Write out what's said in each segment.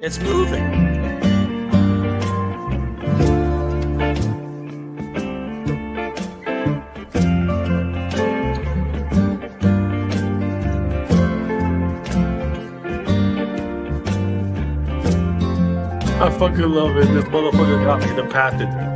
It's moving. I fucking love it. This motherfucker got me the pathogen.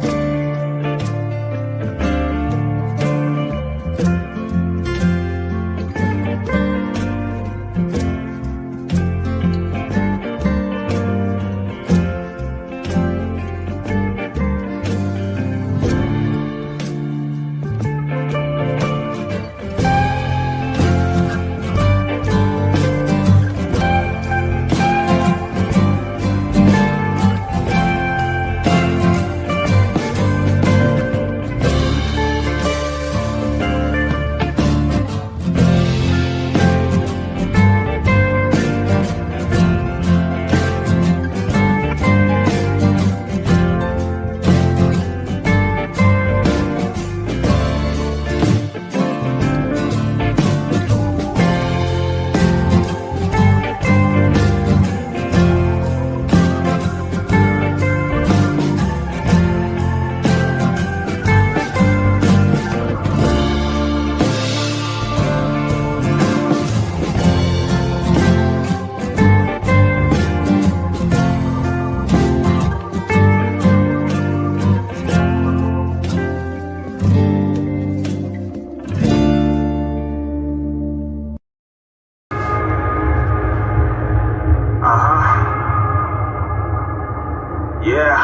Yeah.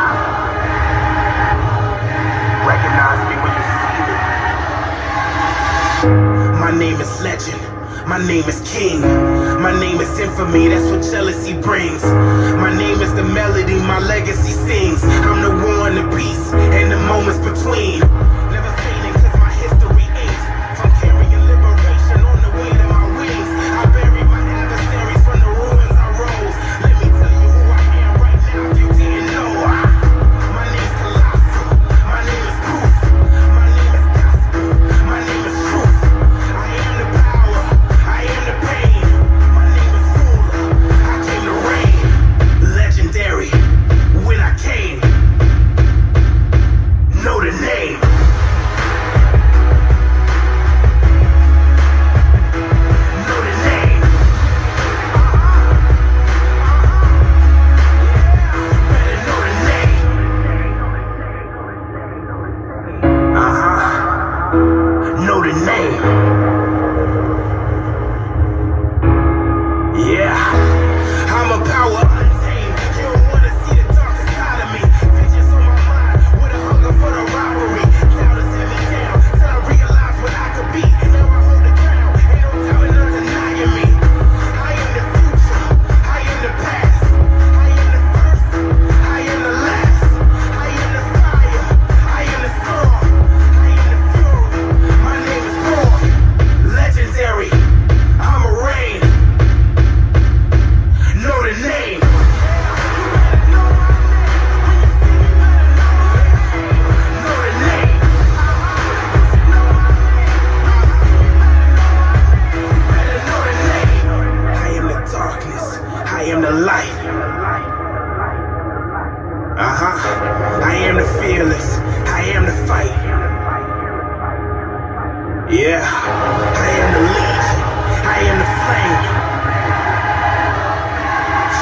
Recognize me when you see me. My name is legend. My name is king. My name is infamy. That's what jealousy brings. My name is the melody my legacy sings. I'm the war and the peace and the moments between. Never fading cause my history aches. From carrying liberation on the way to my wings. I bury my adversaries from the ruins I rose. Let me tell you who I am right now if you didn't know. My name's Colossal. My name is Proof. My name is Gospel. My name is Truth. I am the power. I am the pain. My name is Ruler. I came to reign. Legendary. When I came. Know the name. Know the name. Better know the name. Know the name. Yeah. I'm a power untamed. You don't wanna see the darker side of me. Visions on my mind with a hunger for the robbery. Doubters hit me down till I realize what I could be. Now I hold the ground. Ain't no doubting or denying me. I am the future. I am the past. I am the first. I am the last. I am the fire. I am the storm. I am the fury. My name is born. Legendary. I'm a reign. Know the name. Know the name. Better know the name. I am the darkness. I am the light. I am the fearless. I am the fight. Yeah. I am the legion. I am the flame.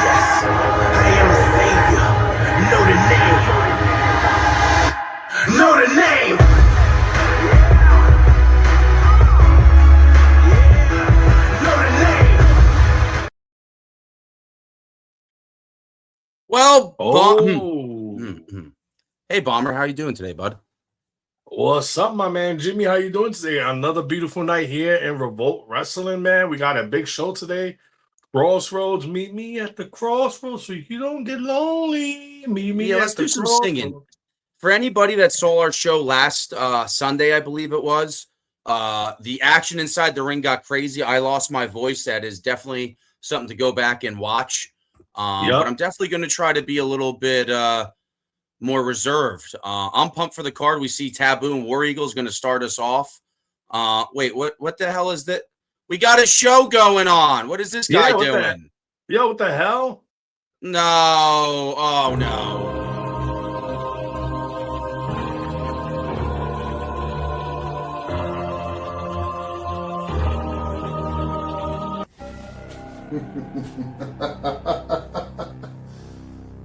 Yes. I am a savior. Know the name. Know the name. Know the name. Well, Oh, hey, Bomber, how you doing today, bud? what's up, my man Jimmy? How you doing today? Another beautiful night here in Revolt Wrestling, man. We got a big show today. Crossroads, meet me at the crossroads so you don't get lonely. Meet me Yeah, at let's the do some crossroads. singing. For anybody that saw our show last Sunday, I believe it was, the action inside the ring got crazy. I lost my voice. That is definitely something to go back and watch. But I'm definitely going to try to be a little bit more reserved. I'm pumped for the card. We see Taboo and War Eagle is going to start us off. Wait, what the hell is that? We got a show going on. What is this guy doing? What the hell? No. Oh, no.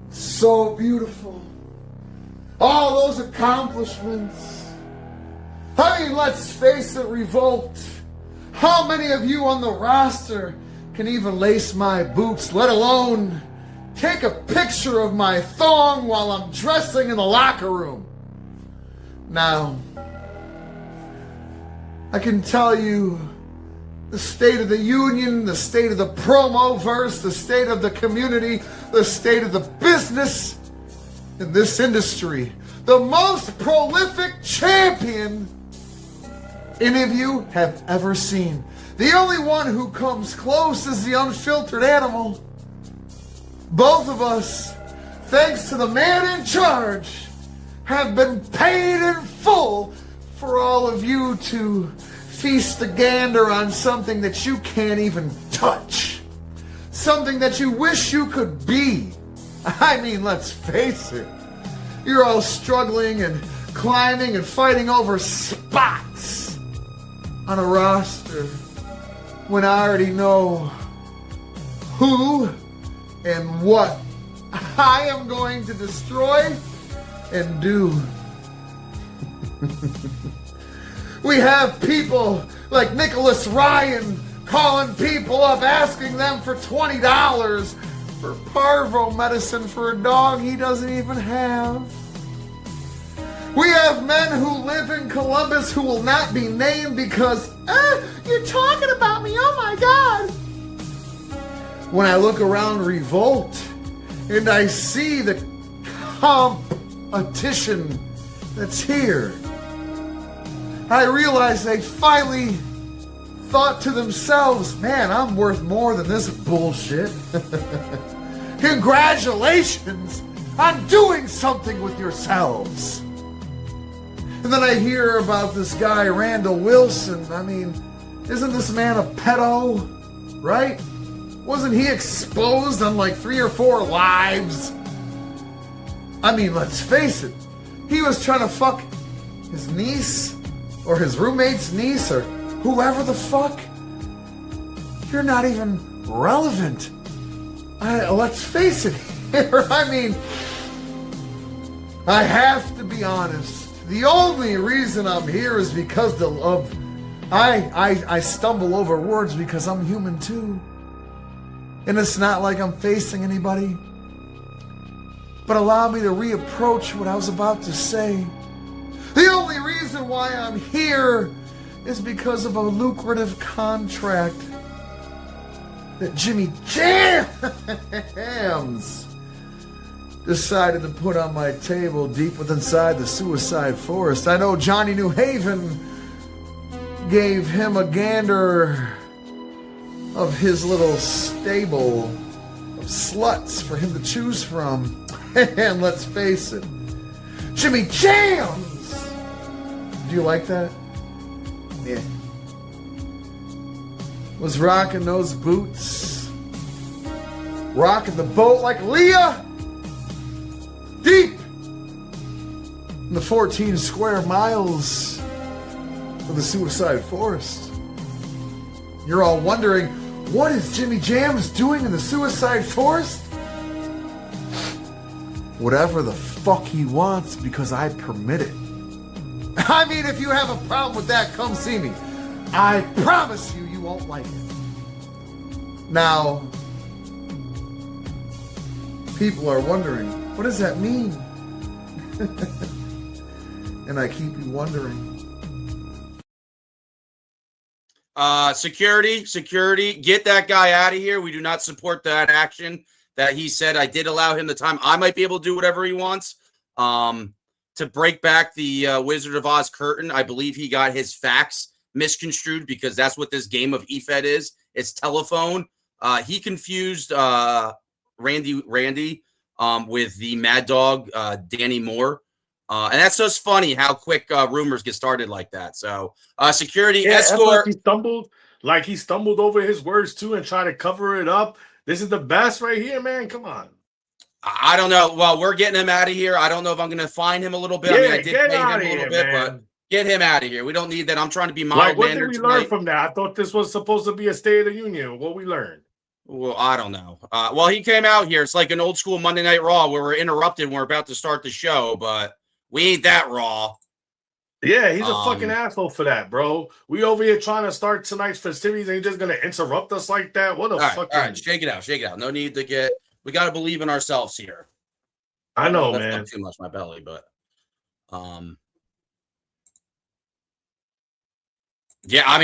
So beautiful. All those accomplishments. I mean, let's face it, Revolt. How many of you on the roster can even lace my boots, let alone take a picture of my thong while I'm dressing in the locker room? Now, I can tell you the state of the union, the state of the promo-verse, the state of the community, the state of the business in this industry. The most prolific champion any of you have ever seen. The only one who comes close is the unfiltered animal. Both of us, thanks to the man in charge, have been paid in full for all of you to feast the gander on something that you can't even touch. Something that you wish you could be. I mean, let's face it. You're all struggling and climbing and fighting over spots on a roster when I already know who and what I am going to destroy and do. We have people like Nicholas Ryan calling people up, asking them for $20 for parvo medicine for a dog he doesn't even have. We have men who live in Columbus who will not be named because, you're talking about me, oh my God. When I look around Revolt and I see the competition that's here, I realize they finally thought to themselves, man, I'm worth more than this bullshit. Congratulations on doing something with yourselves. And then I hear about this guy, Randall Wilson. I mean, isn't this man a pedo, right? Wasn't he exposed on like 3 or 4 lives? I mean, let's face it. He was trying to fuck his niece or his roommate's niece or whoever the fuck. You're not even relevant. Let's face it here. I mean, I have to be honest. The only reason I'm here is because I stumble over words because I'm human too. And it's not like I'm facing anybody. But allow me to reapproach what I was about to say. The only reason why I'm here is because of a lucrative contract that Jimmy Jams decided to put on my table deep within inside the suicide forest. I know Johnny New Haven gave him a gander of his little stable of sluts for him to choose from. And let's face it, Jimmy Jams! Do you like that? Yeah. Was rocking those boots, rocking the boat like Leah, deep in the 14 square miles of the suicide forest. You're all wondering, what is Jimmy Jams doing in the suicide forest? Whatever the fuck he wants, because I permit it. I mean, if you have a problem with that, come see me. I promise you, you won't like it. Now, people are wondering, what does that mean? And I keep you wondering. Security, get that guy out of here. We do not support that action that he said. I did allow him the time. I might be able to do whatever he wants. To break back the Wizard of Oz curtain, I believe he got his facts misconstrued because that's what this game of EFED is. It's telephone. He confused Randy with the Mad Dog, Danny Moore. And that's just funny how quick rumors get started like that. So security escort. He stumbled over his words too and tried to cover it up. This is the best right here, man. Come on. I don't know. Well, we're getting him out of here. I don't know if I'm going to fine him a little bit. Yeah, I mean, I did get pay him out a of little here, bit, man. but get him out of here. We don't need that. I'm trying to be Like, what did mild-mannered we learn tonight. from that? I thought this was supposed to be a State of the Union. What we learned? Well, I don't know. Well, he came out here. It's like an old school Monday Night Raw where we're interrupted when we're about to start the show, but we ain't that raw. Yeah, he's a fucking asshole for that, bro. We over here trying to start tonight's festivities and he's just going to interrupt us like that? What a fucking... All right, shake it out, shake it out. No need to get... We got to believe in ourselves here. I know, That's man. not too much my belly, but... Yeah, I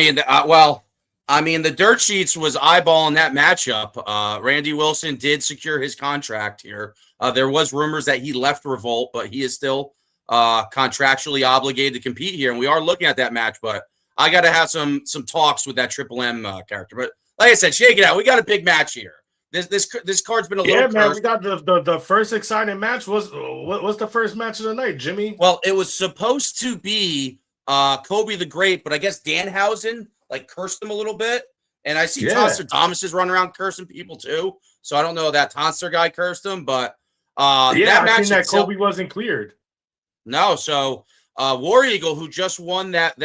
mean, the dirt sheets was eyeballing that matchup. Randy Wilson did secure his contract here. There was rumors that he left Revolt, but he is still contractually obligated to compete here, and we are looking at that match. But I got to have some talks with that Triple M character. But like I said, shake it out. We got a big match here. This card's been a little cursed. Man, we got the first exciting match. What's the first match of the night, Jimmy? Well, it was supposed to be Kobe the Great, but I guess Danhausen cursed him a little bit. And I see Tonster Thomas is running around cursing people too. So I don't know if that Tonster guy cursed him, but that match itself, Kobe wasn't cleared. No, so War Eagle, who just won that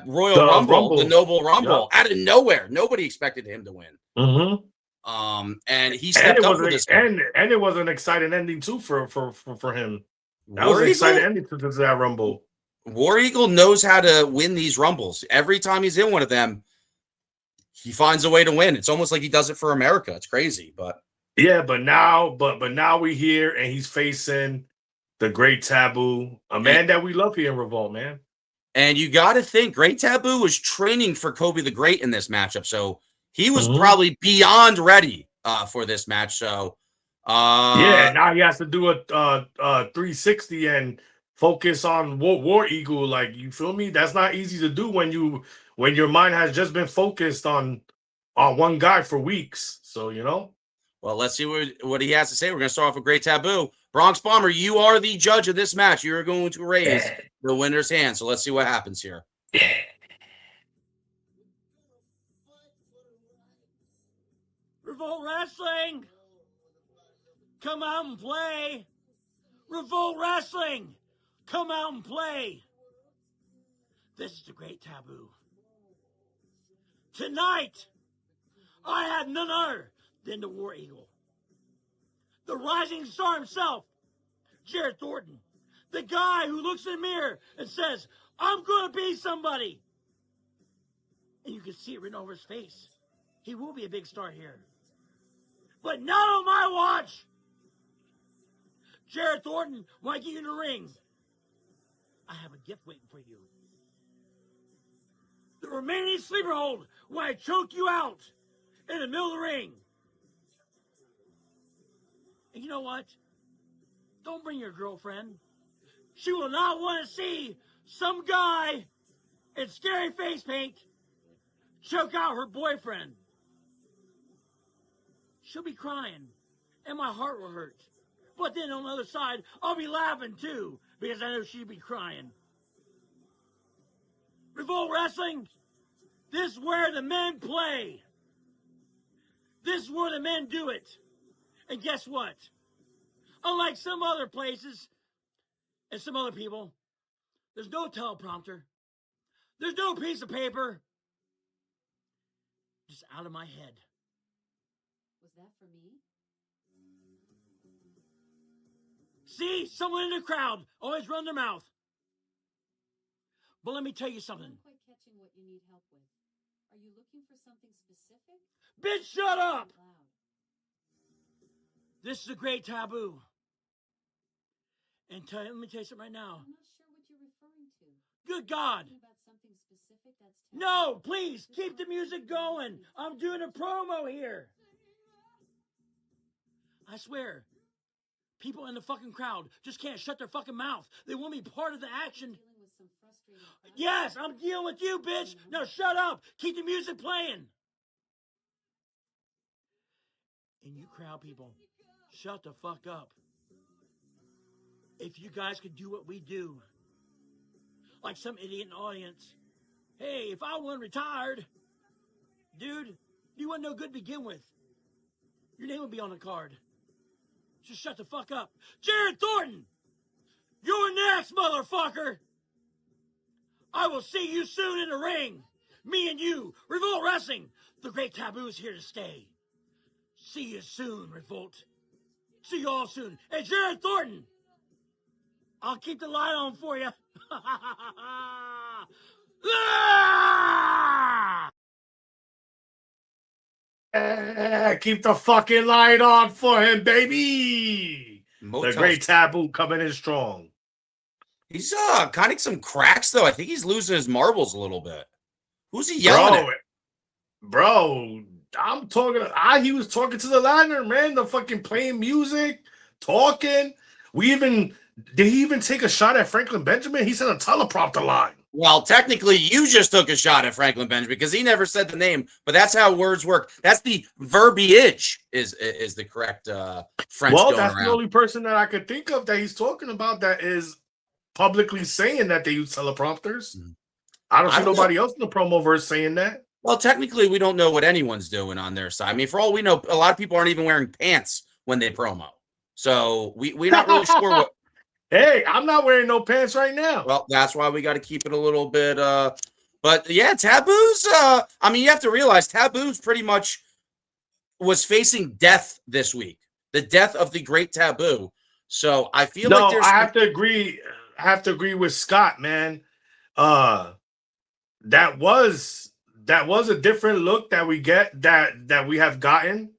Royal Rumble, the Noble Rumble, out of nowhere. Nobody expected him to win. Mm-hmm. And he stepped up for this and it was an exciting ending too for him. That was an exciting ending to that Rumble. War Eagle knows how to win these Rumbles. Every time he's in one of them, he finds a way to win. It's almost like he does it for America. It's crazy, but now we here and he's facing the Great Taboo, a man that we love here in Revolt, man. And you got to think, Great Taboo was training for Kobe the Great in this matchup, so he was probably beyond ready for this match. So, now he has to do a 360 and focus on War Eagle. Like, you feel me? That's not easy to do when your mind has just been focused on one guy for weeks. So, you know. Well, let's see what he has to say. We're going to start off with Great Taboo. Bronx Bomber, you are the judge of this match. You are going to raise the winner's hand. So let's see what happens here. Revolt Wrestling, come out and play. Revolt Wrestling, come out and play. This is the Great Taboo. Tonight, I have none other than the War Eagle, the rising star himself, Jared Thornton, the guy who looks in the mirror and says, I'm going to be somebody. And you can see it written over his face. He will be a big star here. But not on my watch. Jared Thornton, when I get you in the ring, I have a gift waiting for you. The remaining sleeper hold when I choke you out in the middle of the ring. And you know what? Don't bring your girlfriend. She will not want to see some guy in scary face paint choke out her boyfriend. She'll be crying, and my heart will hurt. But then on the other side, I'll be laughing too, because I know she'll be crying. Revolt Wrestling, this is where the men play. This is where the men do it. And guess what? Unlike some other places and some other people, there's no teleprompter. There's no piece of paper. Just out of my head. Was that for me? See, someone in the crowd always run their mouth. But let me tell you something. I'm not quite catching what you need help with. Are you looking for something specific? Bitch, shut up! Loud. This is a Great Taboo. And let me tell you something right now. I'm not sure what you're referring to. Good God. Talking about something specific that's No, please, keep the music going. I'm doing a promo here. I swear, people in the fucking crowd just can't shut their fucking mouth. They want to be part of the action. dealing with some frustrated crowd. Yes, I'm dealing with you, bitch. Now shut up. Keep the music playing. And you crowd people, shut the fuck up. If you guys could do what we do, like some idiot in the audience, hey, if I wasn't retired, dude, you wouldn't no good to begin with. Your name would be on the card. Just shut the fuck up. Jared Thornton, you're next, motherfucker. I will see you soon in the ring. Me and you, Revolt Wrestling. The Great Taboo is here to stay. See you soon, Revolt. See you all soon. Hey, Jared Thornton, I'll keep the light on for you. Keep the fucking light on for him, baby. Motel's- The Great Taboo coming in strong. He's kind of some cracks though. I think he's losing his marbles a little bit. Who's he yelling at? Bro, I'm talking. He was talking to the lantern, man. The fucking playing music, talking. Did he even take a shot at Franklin Benjamin? He said a teleprompter line. Well, technically, you just took a shot at Franklin Benjamin because he never said the name, but that's how words work. That's the verbiage is the correct French. Well, going that's around. the only person that I could think of that he's talking about that is publicly saying that they use teleprompters. I don't see nobody else in the promo verse saying that. Well, technically, we don't know what anyone's doing on their side. I mean, for all we know, a lot of people aren't even wearing pants when they promo. So we're not really sure what. Hey, I'm not wearing no pants right now. Well, that's why we got to keep it a little bit. But yeah, Taboo's. I mean, you have to realize Taboo's pretty much was facing death this week. The death of the Great Taboo. So I feel like there's. I have to agree. I have to agree with Scott, man. That was a different look that we we have gotten.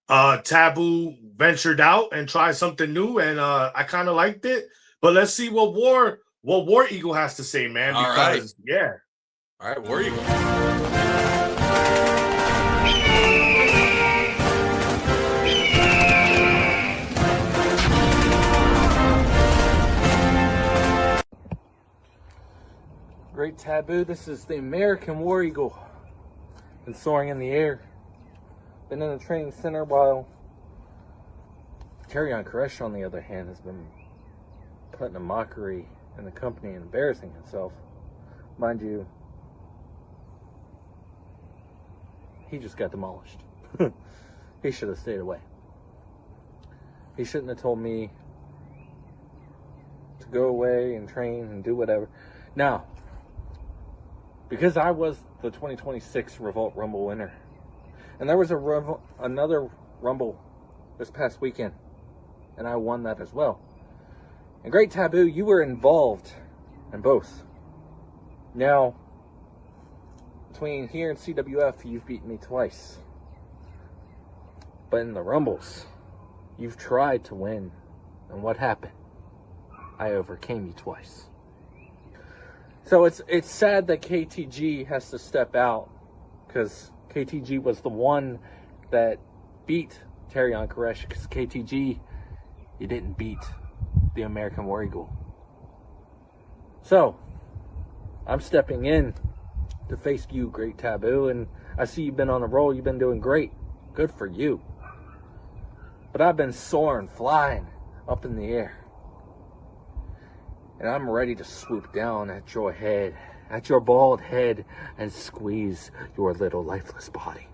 Taboo ventured out and tried something new, and I kind of liked it. But let's see what War Eagle has to say, man. All Because yeah. All right, War Eagle. Great Taboo, this is the American War Eagle. Been soaring in the air. Been in the training center while Karrion Koresh, on the other hand, has been putting a mockery in the company and embarrassing himself. Mind you, he just got demolished. He should have stayed away. He shouldn't have told me to go away and train and do whatever. Now, because I was the 2026 Revolt Rumble winner, and there was another Rumble this past weekend, and I won that as well. And Great Taboo, you were involved in both. Now, between here and CWF, you've beaten me twice. But in the Rumbles, you've tried to win. And what happened? I overcame you twice. So it's sad that KTG has to step out, because KTG was the one that beat Karrion Koresh, because KTG, you didn't beat the American War Eagle. So, I'm stepping in to face you, Great Taboo, and I see you've been on a roll. You've been doing great. Good for you. But I've been soaring, flying up in the air. And I'm ready to swoop down at your head, at your bald head, and squeeze your little lifeless body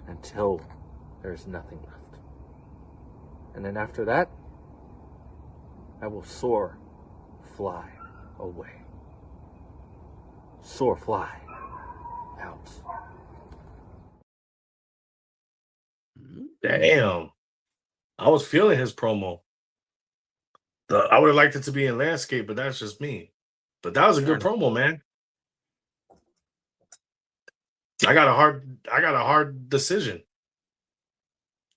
until there's nothing left. And then after that, I will soar, fly away. Soar, fly out. Damn. I was feeling his promo. I would have liked it to be in landscape, but that's just me. But that was a good promo, man. I got a hard decision.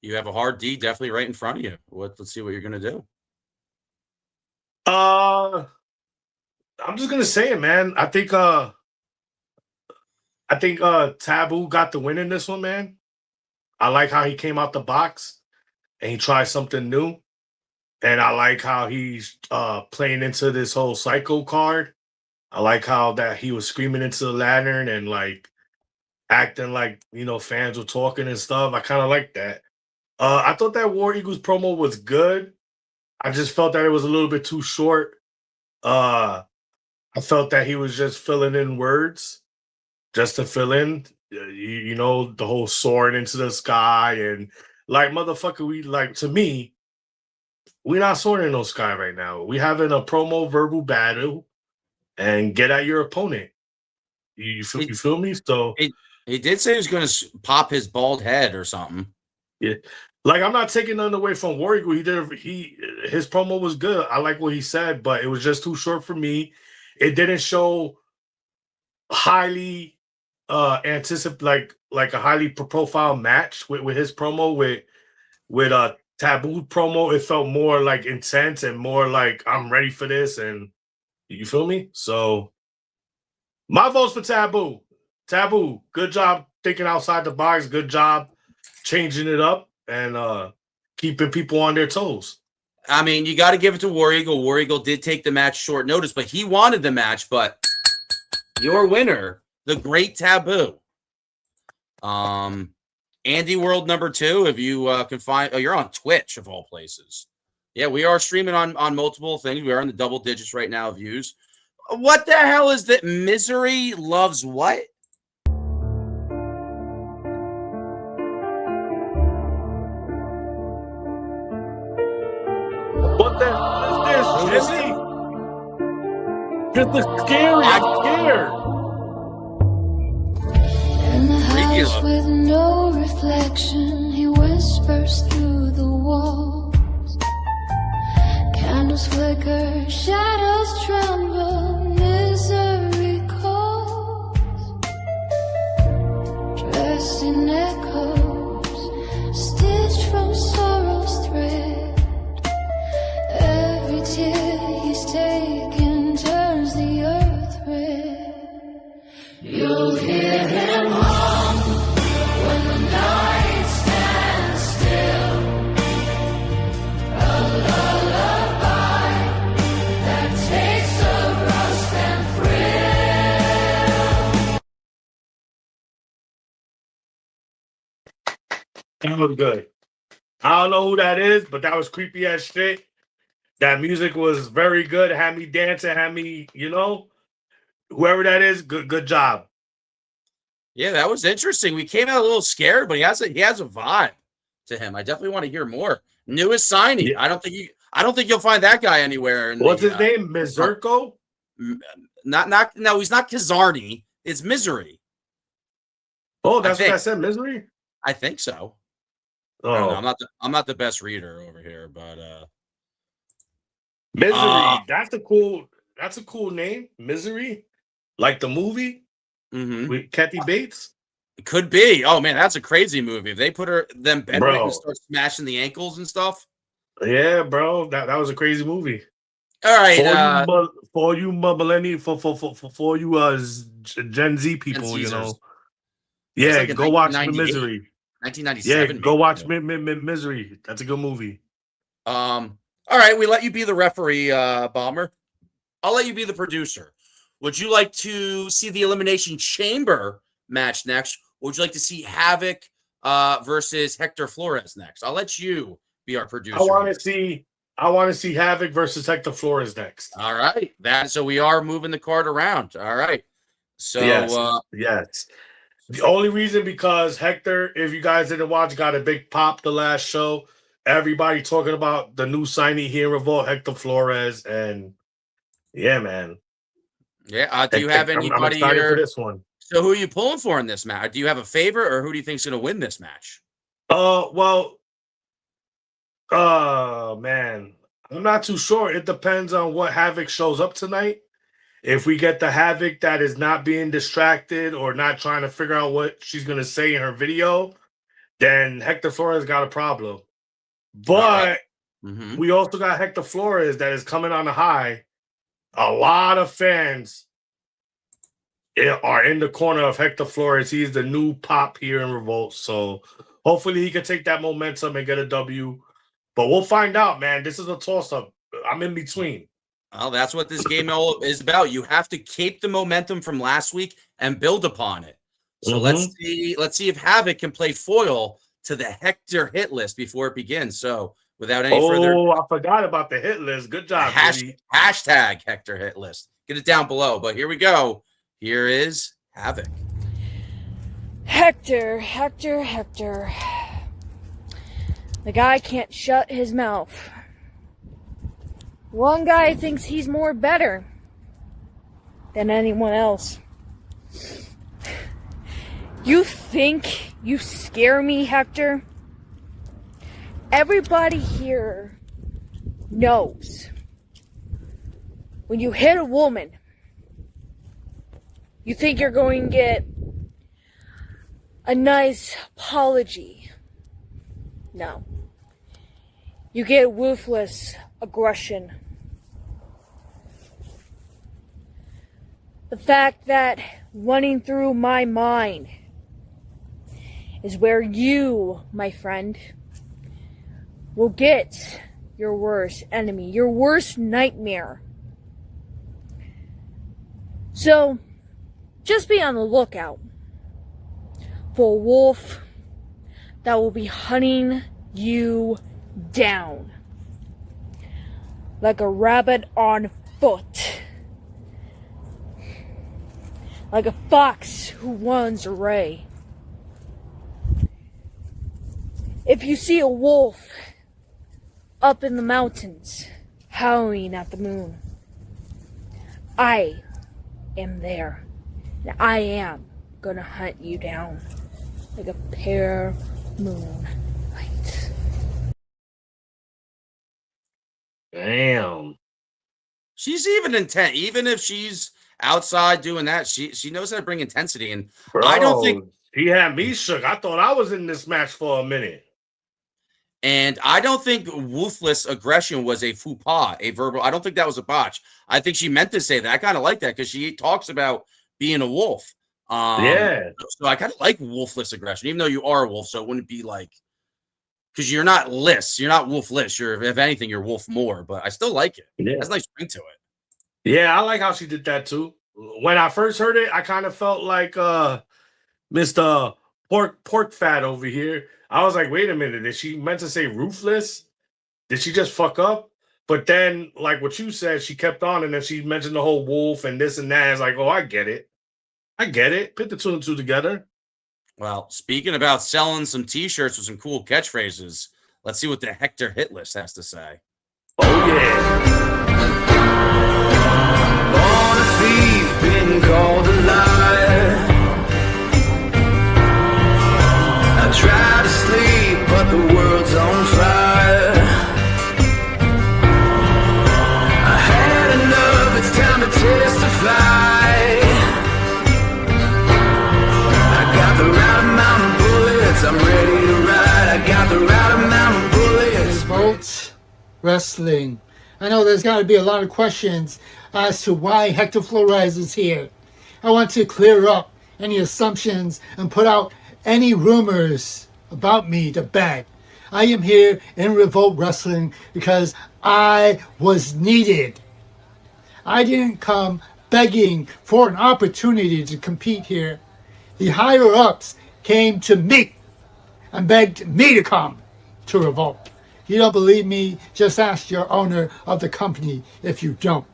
You have a hard D definitely right in front of you. Let's see what you're gonna do. I'm just gonna say it, man. I think Taboo got the win in this one, man. I like how he came out the box and he tried something new. And I like how he's playing into this whole psycho card. I like how that he was screaming into the lantern and like acting like, you know, fans were talking and stuff. I kind of like that. I thought that War Eagles promo was good. I just felt that it was a little bit too short. I felt that he was just filling in words just to fill in, you know, the whole soaring into the sky and like, motherfucker, to me, we're not swording no sky right now. We having a promo verbal battle and get at your opponent. You feel me? So He did say he was going to pop his bald head or something. yeah, like I'm not taking nothing away from Warrior. His promo was good. I like what he said, but it was just too short for me. It didn't show highly like a highly profile match with his promo with a Taboo promo. It felt more like intense and more like I'm ready for this, and you feel me? So my vote's for Taboo. Taboo, good job thinking outside the box. Good job changing it up and keeping people on their toes. I mean, you got to give it to War Eagle. War Eagle did take the match short notice, but he wanted the match. But your winner, the Great Taboo, Andy World #2. If you can find, you're on Twitch of all places. Yeah, we are streaming on multiple things. We are in the double digits right now of views. What the hell is that? Misery loves what? What the hell is this, Jimmy? This is scary. I'm scared. In the house with no reflection, he whispers through the walls. Candles flicker, shadows tremble, misery calls. Dressed in echoes, stitched from sorrow's thread. Every tear he's taken turns the earth red. You'll hear him hum when the night stands still. A lullaby that tastes of rust and That thrill. was good. I don't know who that is, but that was creepy as shit. That music was very good. Had me dancing, had me, whoever that is, good job. Yeah, that was interesting. We came out a little scared, but he has a vibe to him. I definitely want to hear more. Newest signing. Yeah. I don't think you'll find that guy anywhere. What's his name? Mizurko? No, he's not Kazarni. It's Misery. Oh, that's what I said, Misery? I think so. Oh, I'm not the best reader over here, but Misery. That's a cool name. Misery, like the movie with Kathy Bates. It could be. Oh man, that's a crazy movie. If they put them bedrock and start smashing the ankles and stuff. Yeah, bro, that was a crazy movie. All right, for you millennial, for you Gen Z people, Yeah, like go watch Misery. 1997. Yeah, go watch Misery. That's a good movie. All right, we let you be the referee, Bomber. I'll let you be the producer. Would you like to see the Elimination Chamber match next? Or would you like to see Havoc versus Hector Flores next? I'll let you be our producer. I want to see Havoc versus Hector Flores next. All right. So we are moving the card around. All right. So yes. The only reason because Hector, if you guys didn't watch, got a big pop the last show. Everybody talking about the new signing here in Revolt, Hector Flores, and yeah, man. Yeah. Do you have anybody I'm excited here for this one? So who are you pulling for in this match? Do you have a favorite, or who do you think is going to win this match? Man, I'm not too sure. It depends on what Havoc shows up tonight. If we get the Havoc that is not being distracted or not trying to figure out what she's going to say in her video, then Hector Flores got a problem. But we also got Hector Flores that is coming on a high. A lot of fans are in the corner of Hector Flores. He's the new pop here in Revolt. So hopefully he can take that momentum and get a W. But we'll find out, man. This is a toss-up. I'm in between. Well, that's what this game is about. You have to keep the momentum from last week and build upon it. So let's see if Havoc can play foil to the Hector hit list before it begins. So without any further... Oh, I forgot about the hit list. Good job, hashtag Hector hit list. Get it down below. But here we go. Here is Havoc. Hector. The guy can't shut his mouth. One guy thinks he's more better than anyone else. You think you scare me, Hector? Everybody here knows when you hit a woman, you think you're going to get a nice apology. No. You get ruthless aggression. The fact that running through my mind is where you, my friend, will get your worst enemy, your worst nightmare. So, just be on the lookout for a wolf that will be hunting you down like a rabbit on foot, like a fox who runs away. If you see a wolf up in the mountains howling at the moon, I am there, and I am gonna hunt you down like a pale moonlight. Damn. She's even intent. Even if she's outside doing that, she knows how to bring intensity. And Bro, I don't think he had me shook. I thought I was in this match for a minute. And I don't think ruthless aggression was a faux pas, a verbal. I don't think that was a botch. I think she meant to say that. I kind of like that because she talks about being a wolf. Yeah. So I kind of like wolfless aggression, even though you are a wolf. So it wouldn't be like, because you're not less. You're not wolfless. You're, if anything, you're wolf more. But I still like it. Yeah. That's a nice ring to it. Yeah, I like how she did that too. When I first heard it, I kind of felt like Mr. Pork Fat over here. I was like, wait a minute, did she meant to say ruthless? Did she just fuck up? But then, like what you said, she kept on and then she mentioned the whole wolf and this and that. It's like, oh, I get it. I get it. Put the two and two together. Well, speaking about selling some T-shirts with some cool catchphrases, let's see what the Hector hit list has to say. Oh, yeah. Born a thief, been called a liar. I try to sleep, but the world's on fire. I had enough, it's time to testify. I got the right amount of bullets, I'm ready to ride. I got the right amount of bullets. Revolt Wrestling. I know there's got to be a lot of questions as to why Hector Flores is here. I want to clear up any assumptions and put out any rumors about me to bed. I am here in Revolt Wrestling because I was needed. I didn't come begging for an opportunity to compete here. The higher-ups came to me and begged me to come to Revolt. You don't believe me? Just ask your owner of the company if you don't.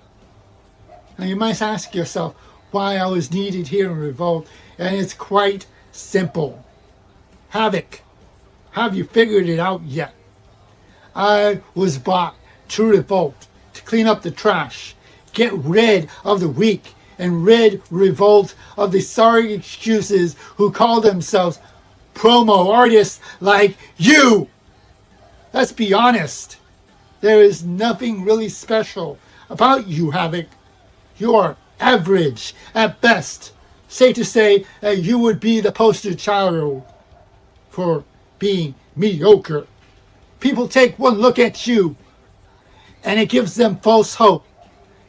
Now you might ask yourself why I was needed here in Revolt, and it's quite simple. Havoc, have you figured it out yet? I was brought to Revolt to clean up the trash, get rid of the weak, and rid Revolt of the sorry excuses who call themselves promo artists like you. Let's be honest. There is nothing really special about you, Havoc. You're average at best. Safe to say that you would be the poster child for being mediocre. People take one look at you and it gives them false hope.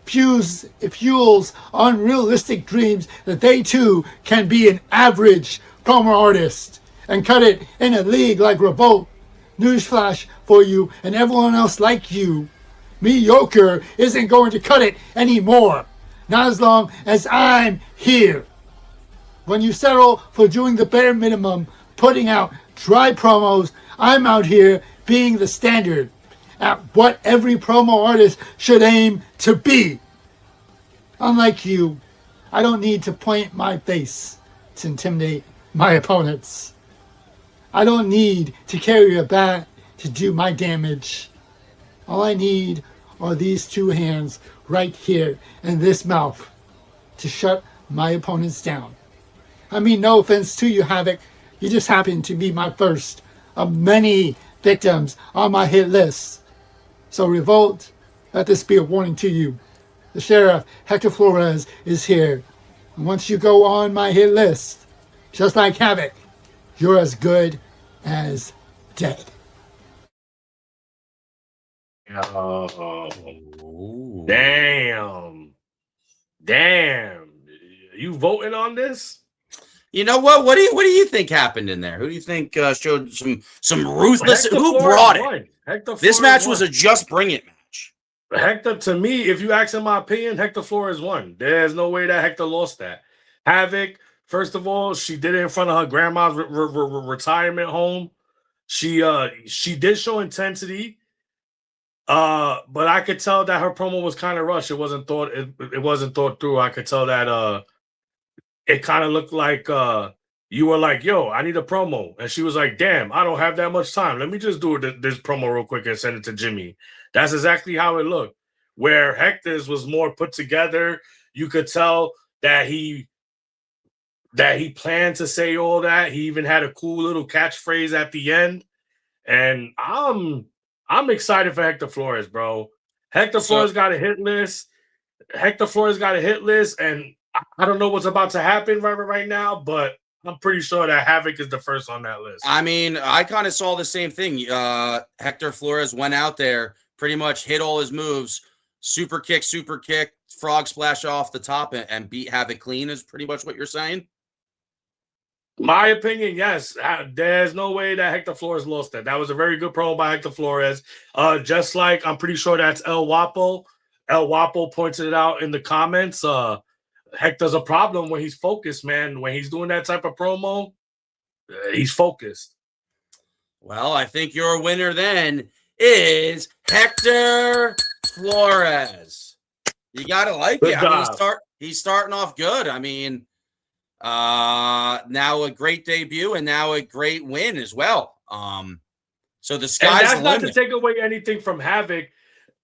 It fuels unrealistic dreams that they too can be an average promo artist and cut it in a league like Revolt. Newsflash for you and everyone else like you. Mediocre isn't going to cut it anymore. Not as long as I'm here. When you settle for doing the bare minimum, putting out dry promos, I'm out here being the standard at what every promo artist should aim to be. Unlike you, I don't need to point my face to intimidate my opponents. I don't need to carry a bat to do my damage. All I need are these two hands right here and this mouth to shut my opponents down. I mean, no offense to you, Havoc. You just happen to be my first of many victims on my hit list. So Revolt, let this be a warning to you. The Sheriff, Hector Flores, is here. And once you go on my hit list, just like Havoc, you're as good as dead. Oh, damn. You voting on this? You know what? What do you think happened in there? Who do you think showed some ruthless? Hector Who Flores brought it? won. This Flores match won. was a just bring it match. Hector, to me, if you ask in my opinion, Hector Flores won. There's no way that Hector lost that. Havoc, first of all, she did it in front of her grandma's retirement home. She did show intensity, but I could tell that her promo was kind of rushed. It wasn't thought through. I could tell that it kind of looked like you were like, yo, I need a promo. And she was like, damn, I don't have that much time. Let me just do this promo real quick and send it to Jimmy. That's exactly how it looked. Where Hector's was more put together. You could tell that he planned to say all that. He even had a cool little catchphrase at the end. And I'm excited for Hector Flores, bro. Flores got a hit list. Hector Flores got a hit list, and I don't know what's about to happen right now, but I'm pretty sure that Havoc is the first on that list. I mean, I kind of saw the same thing. Hector Flores went out there, pretty much hit all his moves, super kick, frog splash off the top, and beat Havoc clean is pretty much what you're saying? My opinion, yes. There's no way that Hector Flores lost that. That was a very good promo by Hector Flores. Just like I'm pretty sure that's El Wapo. El Wapo pointed it out in the comments. Hector's a problem when he's focused, man. When he's doing that type of promo, he's focused. Well, I think your winner then is Hector Flores. You gotta like Good it. job. I mean, he's starting off good. I mean, now a great debut and now a great win as well. So the sky's the limit. Not to take away anything from Havoc.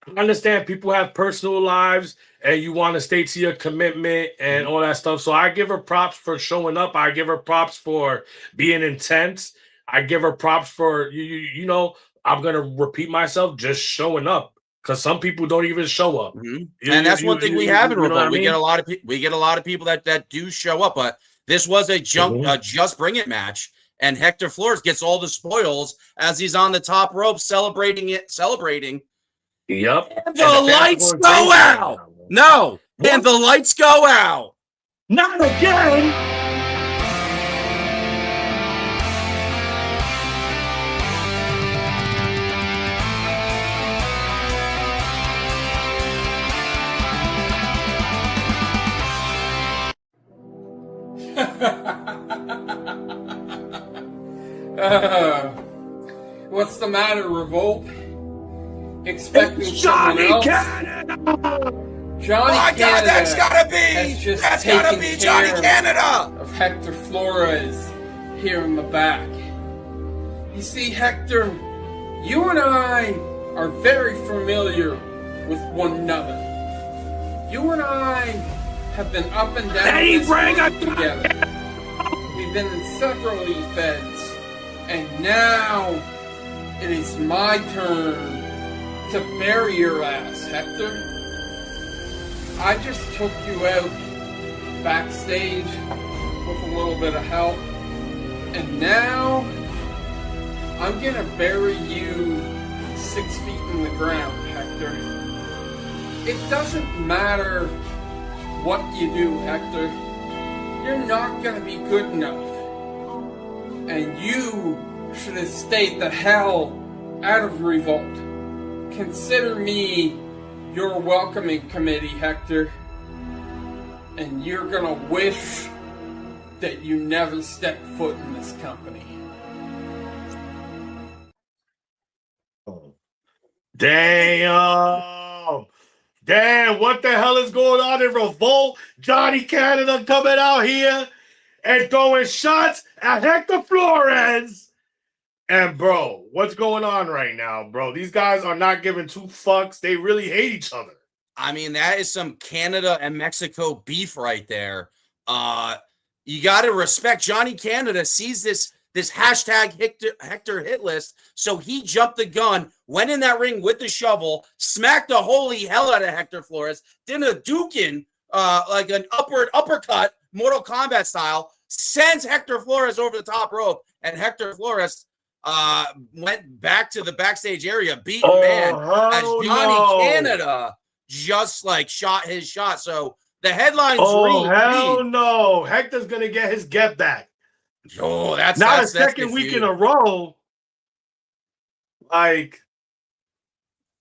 I understand people have personal lives and you want to stay to your commitment and all that stuff. So I give her props for showing up. I give her props for being intense. I give her props for you know, I'm gonna repeat myself, just showing up. Because some people don't even show up. And that's one thing we have in Revolt. We get a lot of people that do show up, but this was a just bring it match. And Hector Flores gets all the spoils as he's on the top rope celebrating. Yep. And the lights go out. No. And the lights go out. Not again. What's the matter, Revolt? Expecting it's someone Johnny else? Canada! Johnny My Canada God, that's gotta has be! just That's taken gotta be care Johnny Canada! of Hector Flores here in the back. You see, Hector, you and I are very familiar with one another. You and I have been up and down this road together. We've been in several events, and now it is my turn to bury your ass, Hector. I just took you out backstage with a little bit of help, and now I'm gonna bury you 6 feet in the ground, Hector. It doesn't matter what you do, Hector. You're not gonna be good enough. And you should have stayed the hell out of Revolt. Consider me your welcoming committee, Hector. And you're gonna wish that you never stepped foot in this company. Damn! Damn, what the hell is going on in Revolt? Johnny Canada coming out here and throwing shots at Hector Flores. And bro, what's going on right now, bro? These guys are not giving two fucks. They really hate each other. I mean, that is some Canada and Mexico beef right there. You got to respect Johnny Canada sees this hashtag Hector hit list, so he jumped the gun, went in that ring with the shovel, smacked the holy hell out of Hector Flores, did a Dukin, like an uppercut, Mortal Kombat style, sends Hector Flores over the top rope, and Hector Flores went back to the backstage area, beaten man, as Johnny Canada just like shot his shot. So the headlines hell no. Hector's gonna get his get back. Oh, that's not that's, a second week in a row. Like,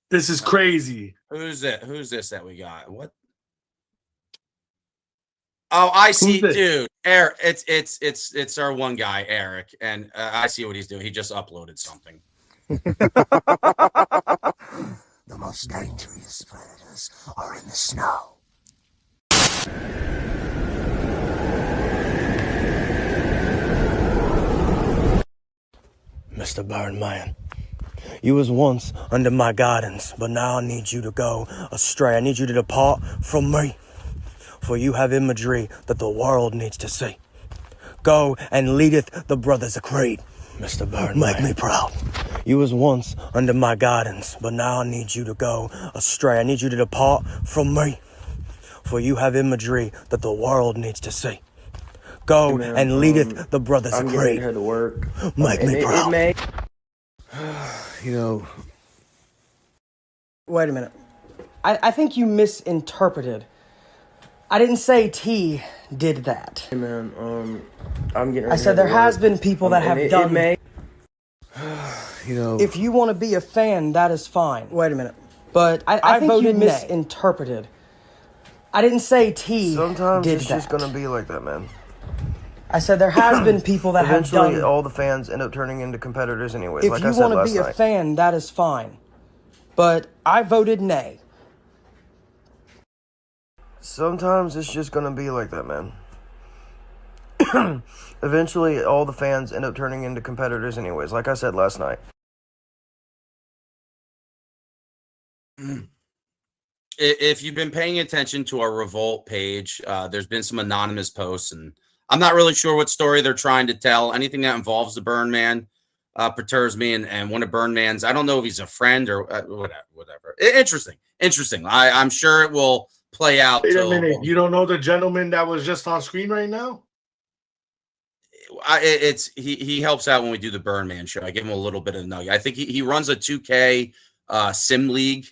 this is crazy. Who's this that we got? What? Oh, I see, dude. Eric, it's our one guy, Eric, and I see what he's doing. He just uploaded something. The most dangerous predators are in the snow. Mr. Birdman, you was once under my guidance, but now I need you to go astray. I need you to depart from me, for you have imagery that the world needs to see. Go and leadeth the brothers of Creed. Mr. Birdman, make me proud. You was once under my guidance, but now I need you to go astray. I need you to depart from me, for you have imagery that the world needs to see. Go and leadeth the brothers of Creed. I'm getting here to work. Make me proud. You know, wait a minute. I think you misinterpreted. I didn't say T did that. Hey man, I'm getting. I said there has been people that have done. You know, if you want to be a fan, that is fine. Wait a minute. But I think you misinterpreted. I didn't say T sometimes did it's that. just gonna be like that, man. I said there has been people that have done. Eventually, all the fans end up turning into competitors, anyways. If like you I said want to be a fan, that is fine. But I voted nay. Sometimes it's just gonna be like that, man. Eventually, all the fans end up turning into competitors, anyways. Like I said last night. If you've been paying attention to our Revolt page, there's been some anonymous posts, and I'm not really sure what story they're trying to tell. Anything that involves the Burn Man perturbs me, and one of Burn Man's, I don't know if he's a friend or whatever. Interesting. I'm sure it will play out. Wait a minute. You don't know the gentleman that was just on screen right now? He helps out when we do the Burn Man show. I give him a little bit of nugget. I think he runs a 2K sim league.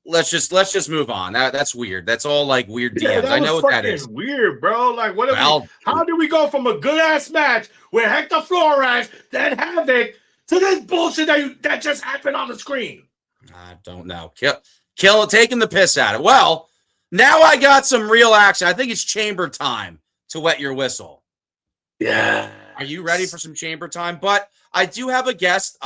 Let's just move on. That's weird. That's all like weird DMs. I know what that is. Weird, bro. Like, what? How do we go from a good ass match where Hector Flores then Havoc to this bullshit that just happened on the screen? I don't know. Kill taking the piss out of it. Well, now I got some real action. I think it's chamber time to wet your whistle. Yeah. Are you ready for some chamber time? But I do have a guest.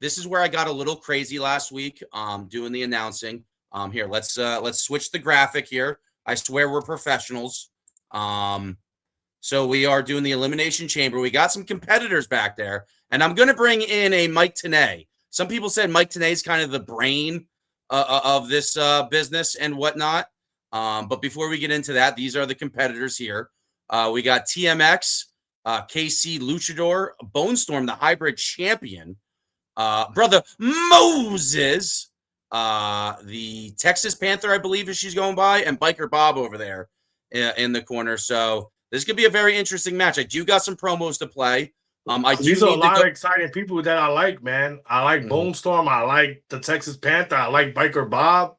This is where I got a little crazy last week, doing the announcing. Here, let's switch the graphic here. I swear we're professionals. So we are doing the Elimination Chamber. We got some competitors back there, and I'm going to bring in a Mike Tenay. Some people said Mike Tenay is kind of the brain of this business and whatnot. But before we get into that, these are the competitors here. We got TMX, KC Luchador, Bone Storm, the hybrid champion. Brother Moses, the Texas Panther, I believe is she's going by, and Biker Bob over there in the corner. So this could be a very interesting match. I do got some promos to play. These are a lot of exciting people that I like, man. I like Bone Storm. I like the Texas Panther. I like Biker Bob.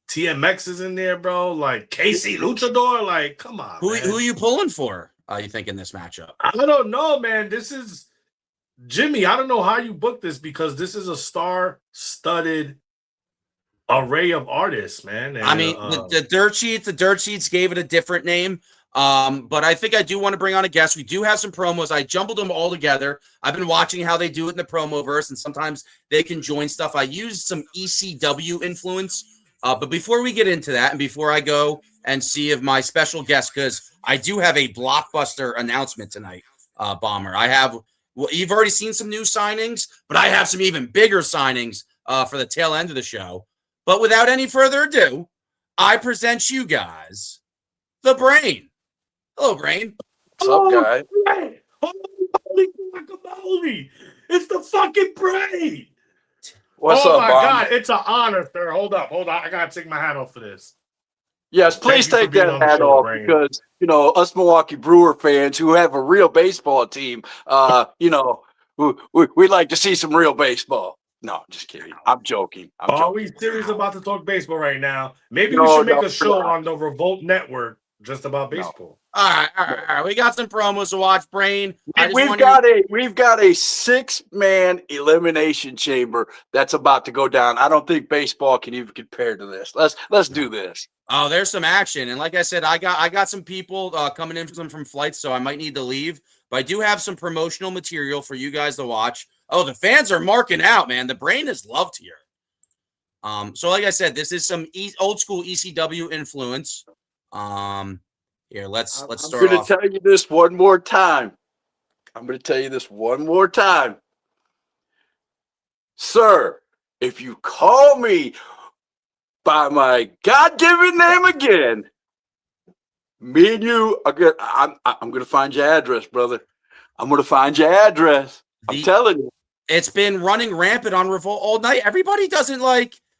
TMX is in there, bro. Like KC Luchador. Like, come on. Who are you pulling for? You think in this matchup? I don't know, man. This is Jimmy. I don't know how you booked this because this is a star-studded array of artists, man. And, I mean, the dirt sheets gave it a different name. But I think I do want to bring on a guest. We do have some promos. I jumbled them all together. I've been watching how they do it in the promo verse, and sometimes they can join stuff. I used some ECW influence. But before we get into that, and before I go and see if my special guest, because I do have a blockbuster announcement tonight Bomber. Well, you've already seen some new signings, but I have some even bigger signings for the tail end of the show. But without any further ado, I present you guys the Brain. Hello, Brain. What's up, guy? Holy guacamole! It's the fucking Brain! What's oh up, my Bob? God, it's an honor, sir. Hold up. I gotta take my hat off for this. Yes, please Thank you for take being that on the hat show, off Brain. because, us Milwaukee Brewer fans who have a real baseball team, we like to see some real baseball. No, just kidding. I'm joking. Are we serious about to talk baseball right now? Maybe we No, should make no, a show we're not. on the Revolt Network just about baseball. All right. We got some promos to watch, Brain. We've got a 6-man elimination chamber that's about to go down. I don't think baseball can even compare to this. Let's do this. Oh, there's some action, and like I said, I got some people coming in from flights, so I might need to leave. But I do have some promotional material for you guys to watch. Oh, the fans are marking out, man. The Brain is loved here. So like I said, this is some old school ECW influence. Here, let's start off. I'm going to tell you this one more time. Sir, if you call me by my God-given name again, me and you are good. I'm going to find your address, brother. I'm going to find your address. I'm telling you. It's been running rampant on Revolt all night. Everybody doesn't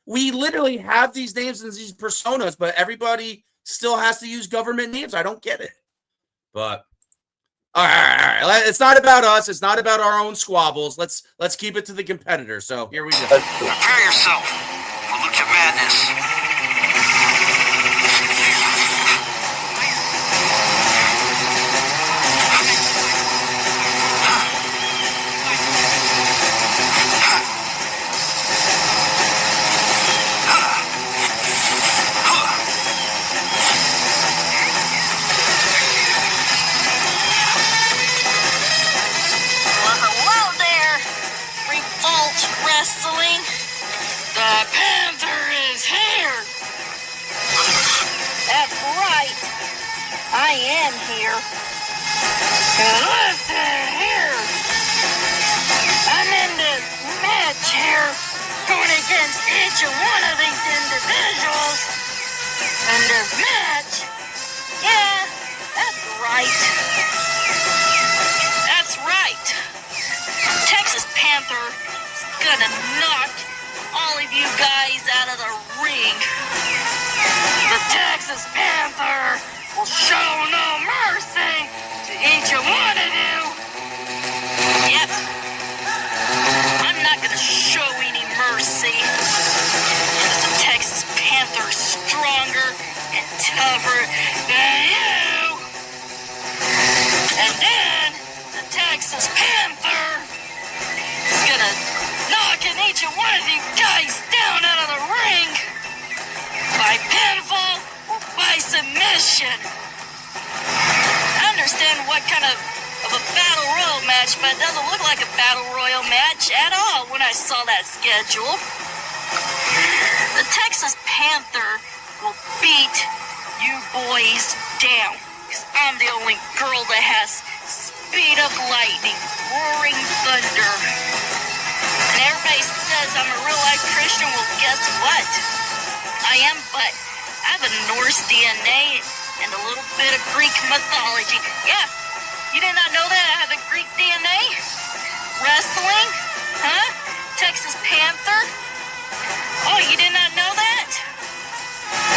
we literally have these names and these personas, but everybody still has to use government names. I don't get it. But all right. It's not about us. It's not about our own squabbles. Let's keep it to the competitor. So here we go. Prepare yourself for Lucha Madness. Wrestling, the Panther is here. That's right, I am here. Listen here, I'm in this match here, going against each one of these individuals. And this match, yeah, that's right. That's right. Texas Panther gonna knock all of you guys out of the ring. The Texas Panther will show no mercy to each one of you. Yep. I'm not gonna show any mercy. The Texas Panther is stronger and tougher than you. And then the Texas Panther is gonna knocking each one of you guys down out of the ring by pinfall or by submission. I understand what kind of a battle royal match, but it doesn't look like a battle royal match at all when I saw that schedule. The Texas Panther will beat you boys down, because I'm the only girl that has speed of lightning, roaring thunder. And everybody says I'm a real-life Christian. Well, guess what? I am, but I have a Norse DNA and a little bit of Greek mythology. Yeah, you did not know that I have a Greek DNA? Wrestling? Huh? Texas Panther? Oh, you did not know that?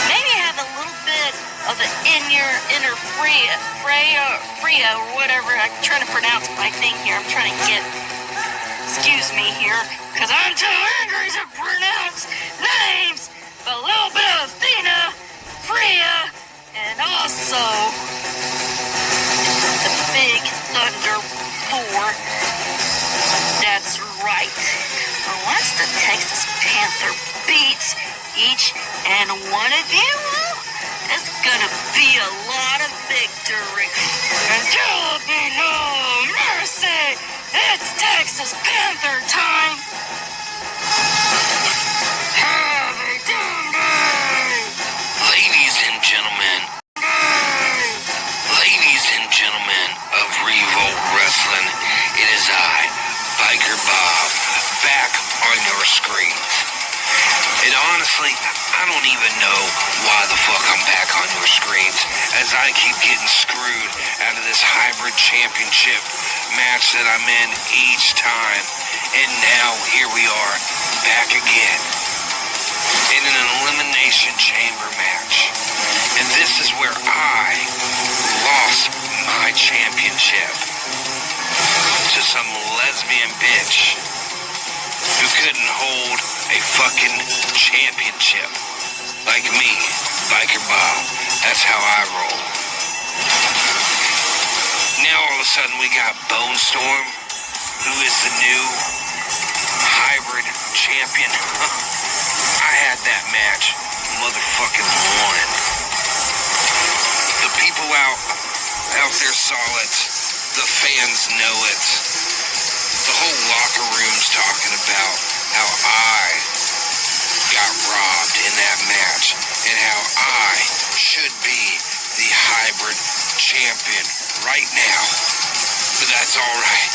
Maybe I have a little bit of the inner Freya, or whatever. I'm trying to pronounce my thing here. I'm trying to get... Excuse me here, because I'm too angry to pronounce names. But a little bit of Athena, Freya, and also the Big Thunder 4. That's right. But once the Texas Panther beats each and one of you, it's gonna be a lot of victory. And there'll be no mercy. It's Texas Panther time! Happy Doom-Day! Ladies and gentlemen of Revolt Wrestling. your screens. And honestly, I don't even know why the fuck I'm back on your screens, as I keep getting screwed out of this hybrid championship match that I'm in each time. And now here we are, back again, in an elimination chamber match. And this is where I lost my championship to some lesbian bitch who couldn't hold a fucking championship like me, Biker Bob. That's how I roll. Now all of a sudden we got Bone Storm, who is the new hybrid champion. I had that match, motherfucking won. The people out there saw it. The fans know it. The whole locker room's talking about how I got robbed in that match and how I should be the hybrid champion right now. But that's alright.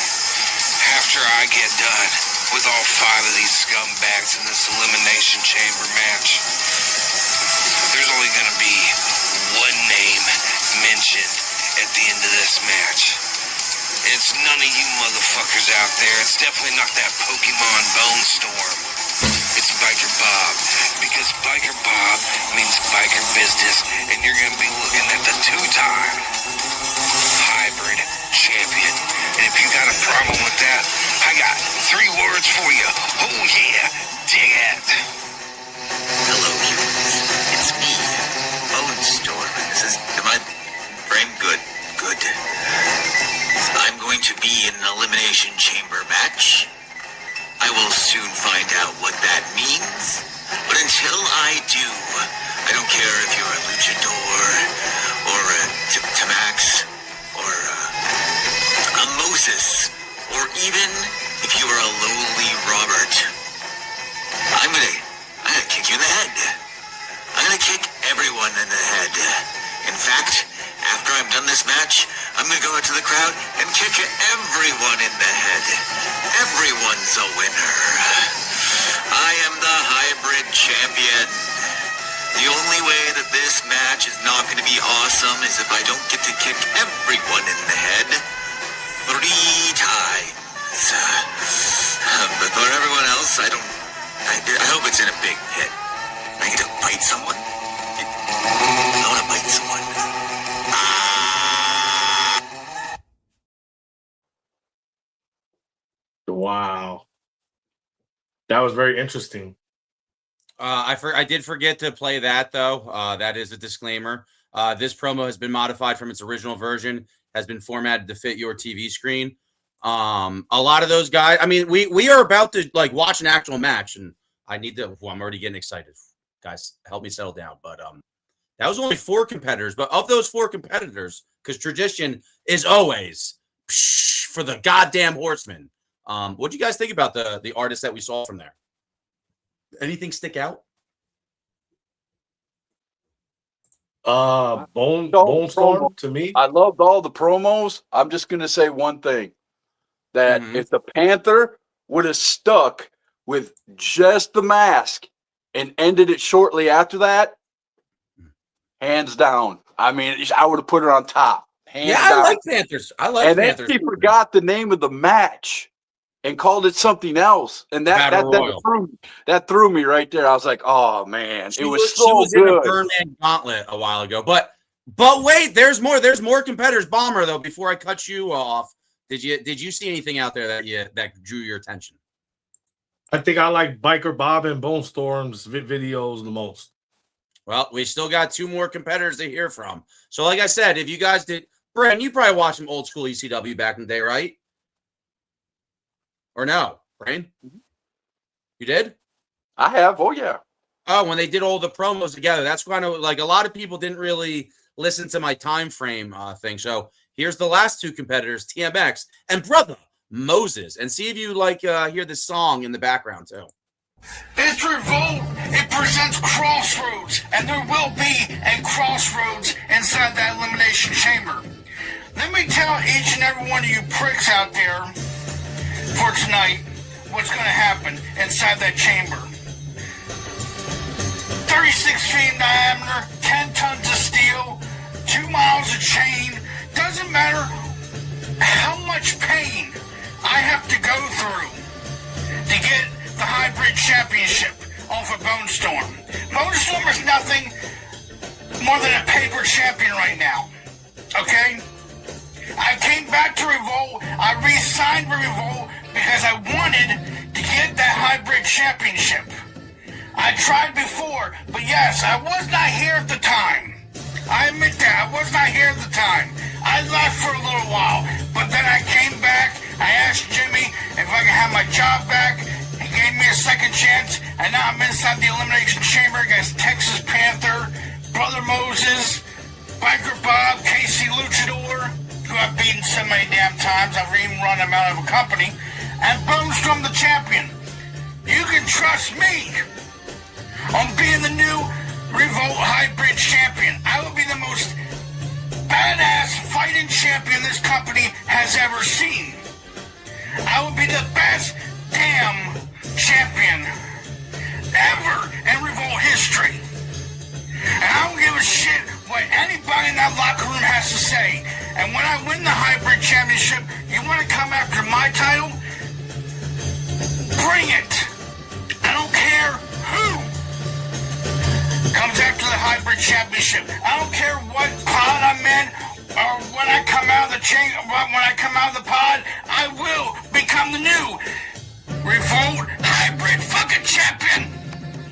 After I get done with all 5 of these scumbags in this elimination chamber match, there's only going to be one name mentioned at the end of this match. It's none of you motherfuckers out there. It's definitely not that Pokemon Bone Storm. It's Biker Bob. Because Biker Bob means biker business, and you're going to be looking at the 2-time hybrid champion. And if you got a problem with that, I got 3 words for you. Oh yeah, dig it. Hello, humans. It's me, Bone Storm. Am I frame good? Good. I'm going to be in an elimination chamber match. I will soon find out what that means. But until I do, I don't care if you're a luchador, or a Tamax, or a Moses, or even if you are a lowly Robert. I'm gonna kick you in the head. I'm gonna kick everyone in the head. In fact, after I'm done this match, I'm gonna go out to the crowd and kick everyone in the head. Everyone's a winner. I am the hybrid champion. The only way that this match is not gonna be awesome is if I don't get to kick everyone in the head 3 times. But for everyone else, I hope it's in a big hit. I get to bite someone. I want to bite someone. Wow. That was very interesting. I did forget to play that, though. That is a disclaimer. This promo has been modified from its original version, has been formatted to fit your TV screen. A lot of those guys, I mean, we are about to like watch an actual match, and I need to, I'm already getting excited. Guys, help me settle down. But that was only 4 competitors. But of those 4 competitors, because tradition is always for the goddamn Horsemen. What do you guys think about the artists that we saw from there? Anything stick out? Bone Storm to me. I loved all the promos. I'm just gonna say one thing: that if the Panther would have stuck with just the mask and ended it shortly after that, hands down. I mean, I would have put it on top. Hands down. I like Panthers. I like and Panthers. And then he forgot the name of the match and called it something else, and that threw me right there. I was like, "Oh man, it was so she was good." in a Birdman Gauntlet a while ago, but wait, there's more. There's more competitors. Bomber, though. Before I cut you off, did you see anything out there that drew your attention? I think I like Biker Bob and Bone Storm's videos the most. Well, we still got 2 more competitors to hear from. So, like I said, if you guys did, Brandon, you probably watched some old school ECW back in the day, right? Or no, Brain? You did? I have. Oh, yeah. Oh, when they did all the promos together. That's kind of like a lot of people didn't really listen to my time frame thing. So here's the last 2 competitors, TMX and brother Moses. And see if you like hear the song in the background too. It's Revolt. It presents Crossroads, and there will be a crossroads inside that elimination chamber. Let me tell each and every one of you pricks out there for tonight, what's going to happen inside that chamber. 36 feet in diameter, 10 tons of steel, 2 miles of chain. Doesn't matter how much pain I have to go through to get the hybrid championship off of Bone Storm. Bone Storm is nothing more than a paper champion right now. Okay? I came back to Revolt. I re-signed with Revolt because I wanted to get that hybrid championship. I tried before, but yes, I was not here at the time. I admit that, I was not here at the time. I left for a little while, but then I came back. I asked Jimmy if I could have my job back. He gave me a second chance, and now I'm inside the Elimination Chamber against Texas Panther, Brother Moses, Biker Bob, Casey Luchador, who I've beaten so many damn times, I've even run him out of a company, and Bone Storm the champion. You can trust me on being the new Revolt Hybrid champion. I will be the most badass fighting champion this company has ever seen. I will be the best damn champion ever in Revolt history. And I don't give a shit what anybody in that locker room has to say. And when I win the hybrid championship, you want to come after my title? Bring it. I don't care who comes after the hybrid championship. I don't care what pod I'm in, or when I come out of the when I come out of the pod, I will become the new Revolt hybrid fucking champion.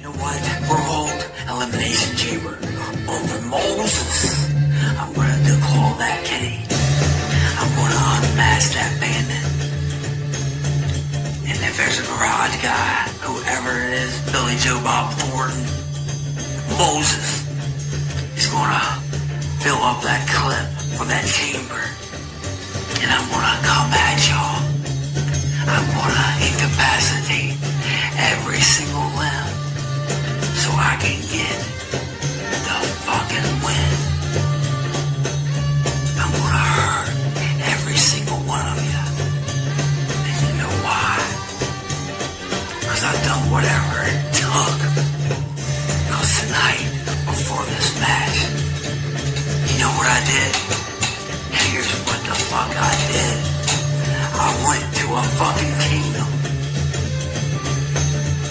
You know what? Revolt Elimination Chamber over Moses. I'm gonna declaw that kitty. I'm gonna unmask that bandit. And if there's a garage guy, whoever it is, Billy Joe Bob Thornton, Moses is gonna fill up that clip for that chamber, and I'm gonna come at y'all. I'm gonna incapacitate every single limb so I can get the fucking win. I'm gonna hurt every single one of you. And you know why? Because I've done whatever it took. Tonight, before this match, you know what I did? Here's what the fuck I did. I went to a fucking kingdom,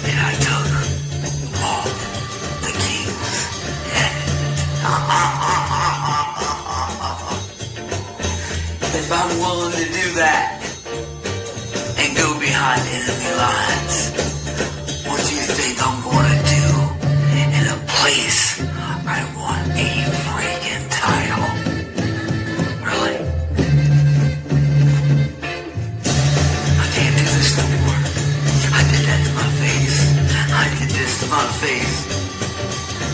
and I took all the king's head. If I'm willing to do that and go behind enemy lines, what do you think I'm gonna do? Place, I want a freaking title. Really? I can't do this no more. I did that to my face. I did this to my face.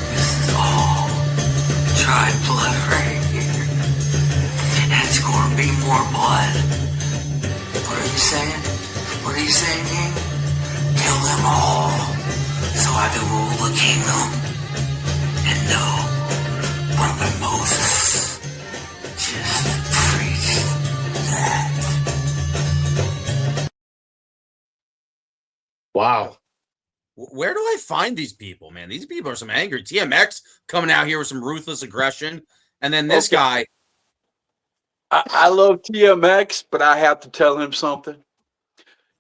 This is all dry blood right here. And it's gonna be more blood. What are you saying? What are you saying, King? Kill them all so I can rule the kingdom. And no, Brother Moses just preached that. Wow. Where do I find these people, man? These people are some angry. TMX coming out here with some ruthless aggression. And then this guy. I love TMX, but I have to tell him something.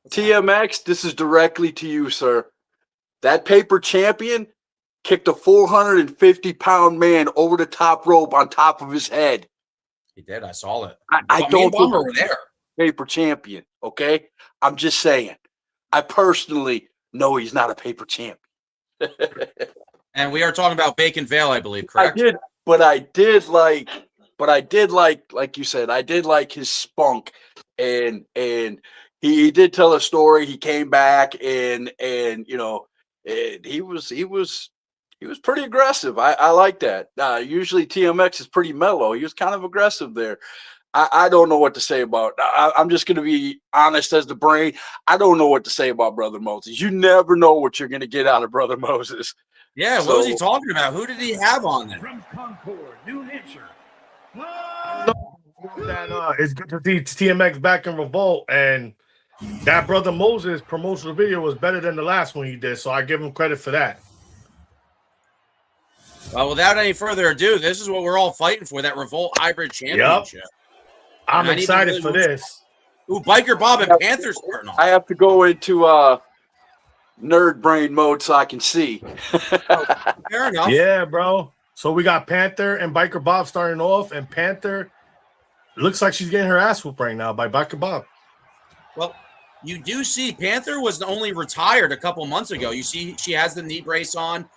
TMX, this is directly to you, sir. That paper champion kicked a 450-pound man over the top rope on top of his head. He did. I saw it. I don't think were there. Paper champion. Okay, I'm just saying. I personally know he's not a paper champion. And we are talking about Bacon Vale, I believe. Correct. I did like, like you said, I did like his spunk, and he did tell a story. He came back and you know, he was pretty aggressive. I like that. Usually TMX is pretty mellow. He was kind of aggressive there. I don't know what to say about. I'm just going to be honest as the brain. I don't know what to say about Brother Moses. You never know what you're going to get out of Brother Moses. Yeah, what was he talking about? Who did he have on there? From Concord, New Hampshire. That it's good to see TMX back in Revolt, and That Brother Moses promotional video was better than the last one he did, so I give him credit for that. Well, without any further ado, this is what we're all fighting for, that Revolt Hybrid Championship. I'm excited for this. Ooh, Biker Bob and Panthers starting off. I have to go into nerd brain mode so I can see. Fair enough. Yeah, bro. So we got Panther and Biker Bob starting off, and Panther looks like she's getting her ass whooped right now by Biker Bob. Well, you do see Panther was only retired a couple months ago. You see she has the knee brace on.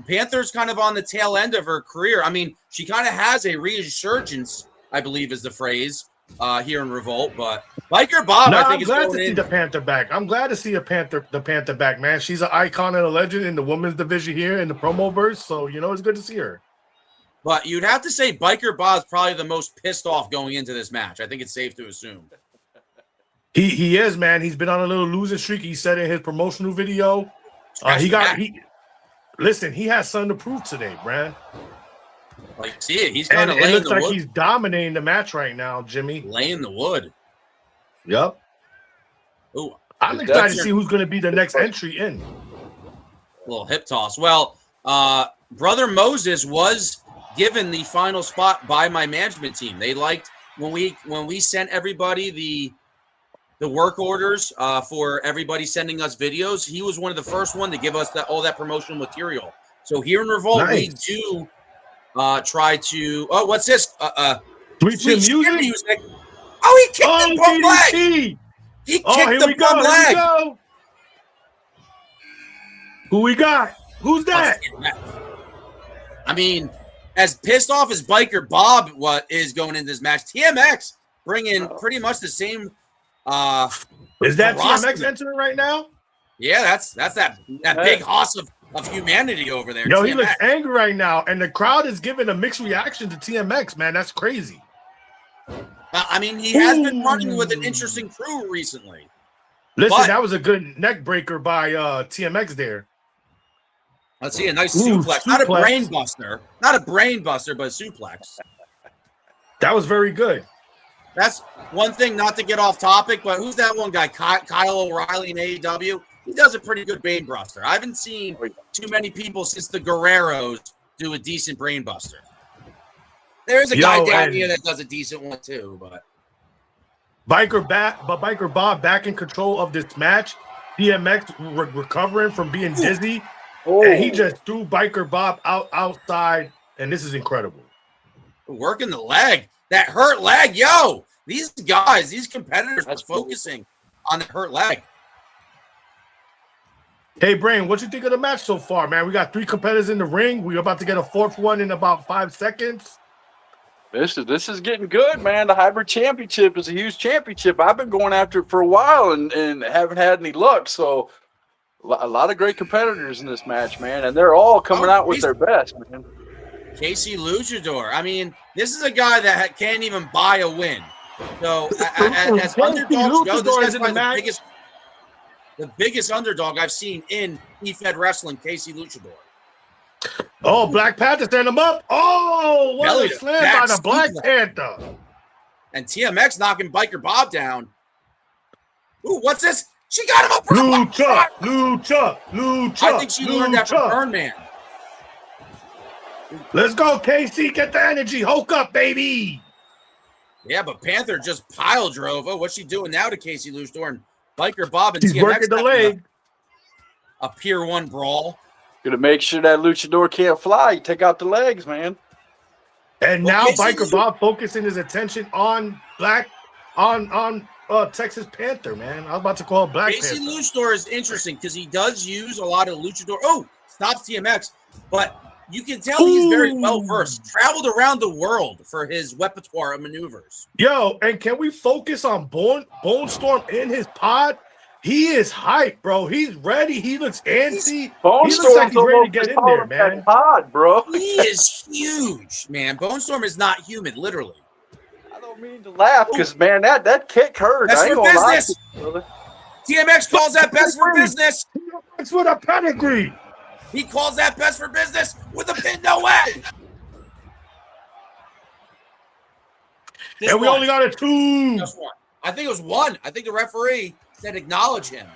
Panther's kind of on the tail end of her career. I mean, she kind of has a resurgence, I believe is the phrase, here in Revolt. But Biker Bob, I think, I'm glad to see the Panther back. I'm glad to see the Panther back, man. She's an icon and a legend in the women's division here in the promo verse. So, you know, it's good to see her. But you'd have to say Biker Bob's probably the most pissed off going into this match. I think it's safe to assume. He is, man. He's been on a little losing streak. He said in his promotional video. Listen, he has something to prove today, man. Like, see it. He's kind of laying laying looks the like wood. he's dominating the match right now, Jimmy. Laying the wood. Yep. Ooh, I'm excited to see who's going to be the next entry in. Little hip toss. Well, Brother Moses was given the final spot by my management team. They liked when we sent everybody the work orders for everybody sending us videos. He was one of the first one to give us all that promotional material. So here in Revolt, we do try to. Oh, what's this? Sweet Chin music. Oh, he kicked the bum leg. He kicked the bum leg. Go. Who we got? Who's that? I mean, as pissed off as Biker Bob is going into this match, TMX bringing pretty much the same. Is that TMX entering right now? Yeah, that's that big hoss of humanity over there. Yo, TMX. he looks angry right now, and the crowd is giving a mixed reaction to TMX, man. That's crazy. I mean, he has been running with an interesting crew recently. Listen, that was a good neck breaker by TMX there. Let's see a nice suplex. Not a brain buster. Not a brain buster, but a suplex. That was very good. That's one thing, not to get off topic, but who's that one guy? Kyle O'Reilly in AEW? He does a pretty good brain buster. I haven't seen too many people since the Guerreros do a decent brain buster. There's a guy down here that does a decent one too, but Biker Bob back in control of this match. DMX recovering from being dizzy, and he just threw Biker Bob outside, and this is incredible. Working the leg. That hurt leg, yo! These guys, these competitors are focusing on the hurt leg. Hey, Brain, what you think of the match so far, man? We got 3 competitors in the ring. We're about to get a 4th one in about 5 seconds. This is getting good, man. The Hybrid Championship is a huge championship. I've been going after it for a while and haven't had any luck. So a lot of great competitors in this match, man, and they're all coming out with their best, man. Casey Luchador. I mean, this is a guy that can't even buy a win. So as underdogs go, this guy's probably the biggest underdog I've seen in E-Fed Wrestling, Casey Luchador. Oh, Black Panther stand him up. Oh, what a slam by the Black Panther. And TMX knocking Biker Bob down. Ooh, what's this? She got him up. Lucha. I think she learned that from Burn Man. Let's go, KC. Get the energy. Hulk up, baby. Yeah, but Panther just pile drove. Oh, what's she doing now to Casey Luchador? And Biker Bob and She's TMX working the leg. A Pier 1 brawl. Gonna make sure that Luchador can't fly. You take out the legs, man. And now Biker Bob focusing his attention on Texas Panther, man. I was about to call it Black Casey Panther. Luchador is interesting because he does use a lot of Luchador. Oh, stops TMX. But you can tell he's very well versed. Traveled around the world for his repertoire of maneuvers. Yo, and can we focus on Bone Storm in his pod? He is hype, bro. He's ready. He looks antsy. He looks like he's ready to get in there, man. Pod, bro. He is huge, man. Bone Storm is not human, literally. I don't mean to laugh because, man, that kick hurt. Best I ain't for gonna lie business. to you, brother. TMX calls that best for business. That's with a pedigree. He calls that best for business with a pin no way. And we only got a 2. Just 1. I think it was 1. I think the referee that acknowledge him.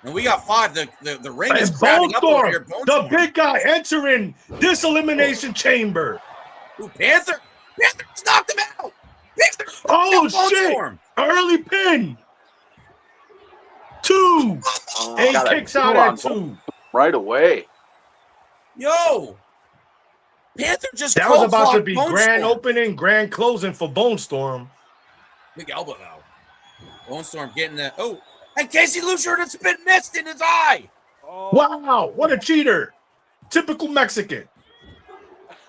And we got 5. The ring is And crabbing up over here. Bone Storm, the big guy entering this elimination chamber. Ooh, Panther just knocked him out. Panther Oh shit! Storm. Early pin. 2. And he Got a kicks out two on at 2. right away. Yo, Panther just That was about to cold-blocked be Bone grand Storm. opening, grand closing for Bone Storm. Big elbow though. Bone Storm getting the and Casey Lucier has been missed in his eye. Wow, what a cheater! Typical Mexican.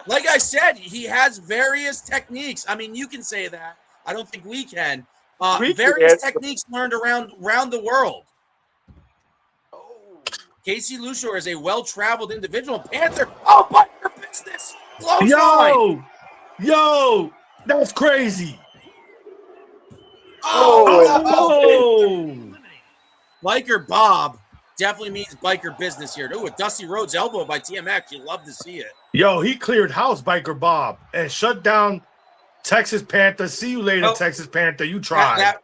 Like I said, he has various techniques. I mean, you can say that. I don't think we can. Various techniques learned around the world. Casey Lucier is a well-traveled individual. Panther, but your business. Yo, that's crazy. Biker Bob definitely means biker business here. Ooh, a Dusty Rhodes elbow by TMX. You love to see it. Yo, he cleared house, Biker Bob, and shut down Texas Panther. See you later, Texas Panther. You tried.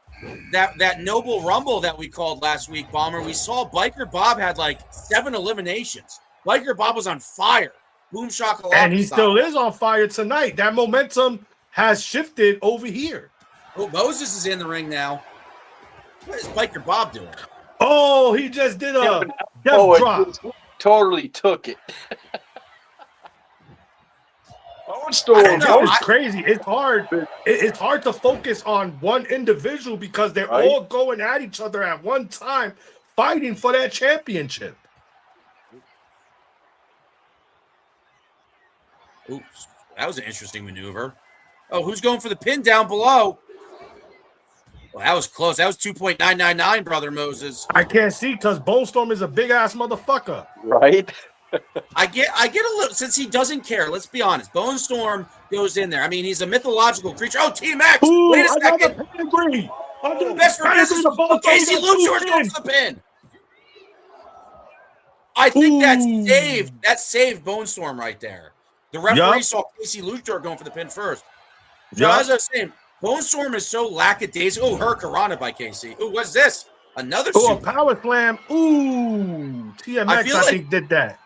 That Noble Rumble that we called last week, Bomber, we saw Biker Bob had like 7 eliminations. Biker Bob was on fire. Boom shakalaka. And he still is on fire tonight. That momentum has shifted over here. Oh, Moses is in the ring now. What is Biker Bob doing? Oh, he just did a death drop. Totally took it. Bone Storm. That was crazy. It's hard. It's hard to focus on one individual because they're all going at each other at one time, fighting for that championship. Oops, that was an interesting maneuver. Oh, who's going for the pin down below? Well, that was close. That was 2.999, brother Moses. I can't see because Bone Storm is a big ass motherfucker. Right. I get a little, since he doesn't care. Let's be honest. Bone Storm goes in there. I mean, he's a mythological creature. Oh, T-Max. Wait a second. Best for business. Casey Lucier goes for the pin. I think that saved Bone Storm right there. The referee saw Casey Lucier going for the pin first. So as I was saying, Bone Storm is so lackadaisical. Oh, Hurricanrana by Casey. Oh, what's this? Another a power slam. Ooh, TMX I think did that.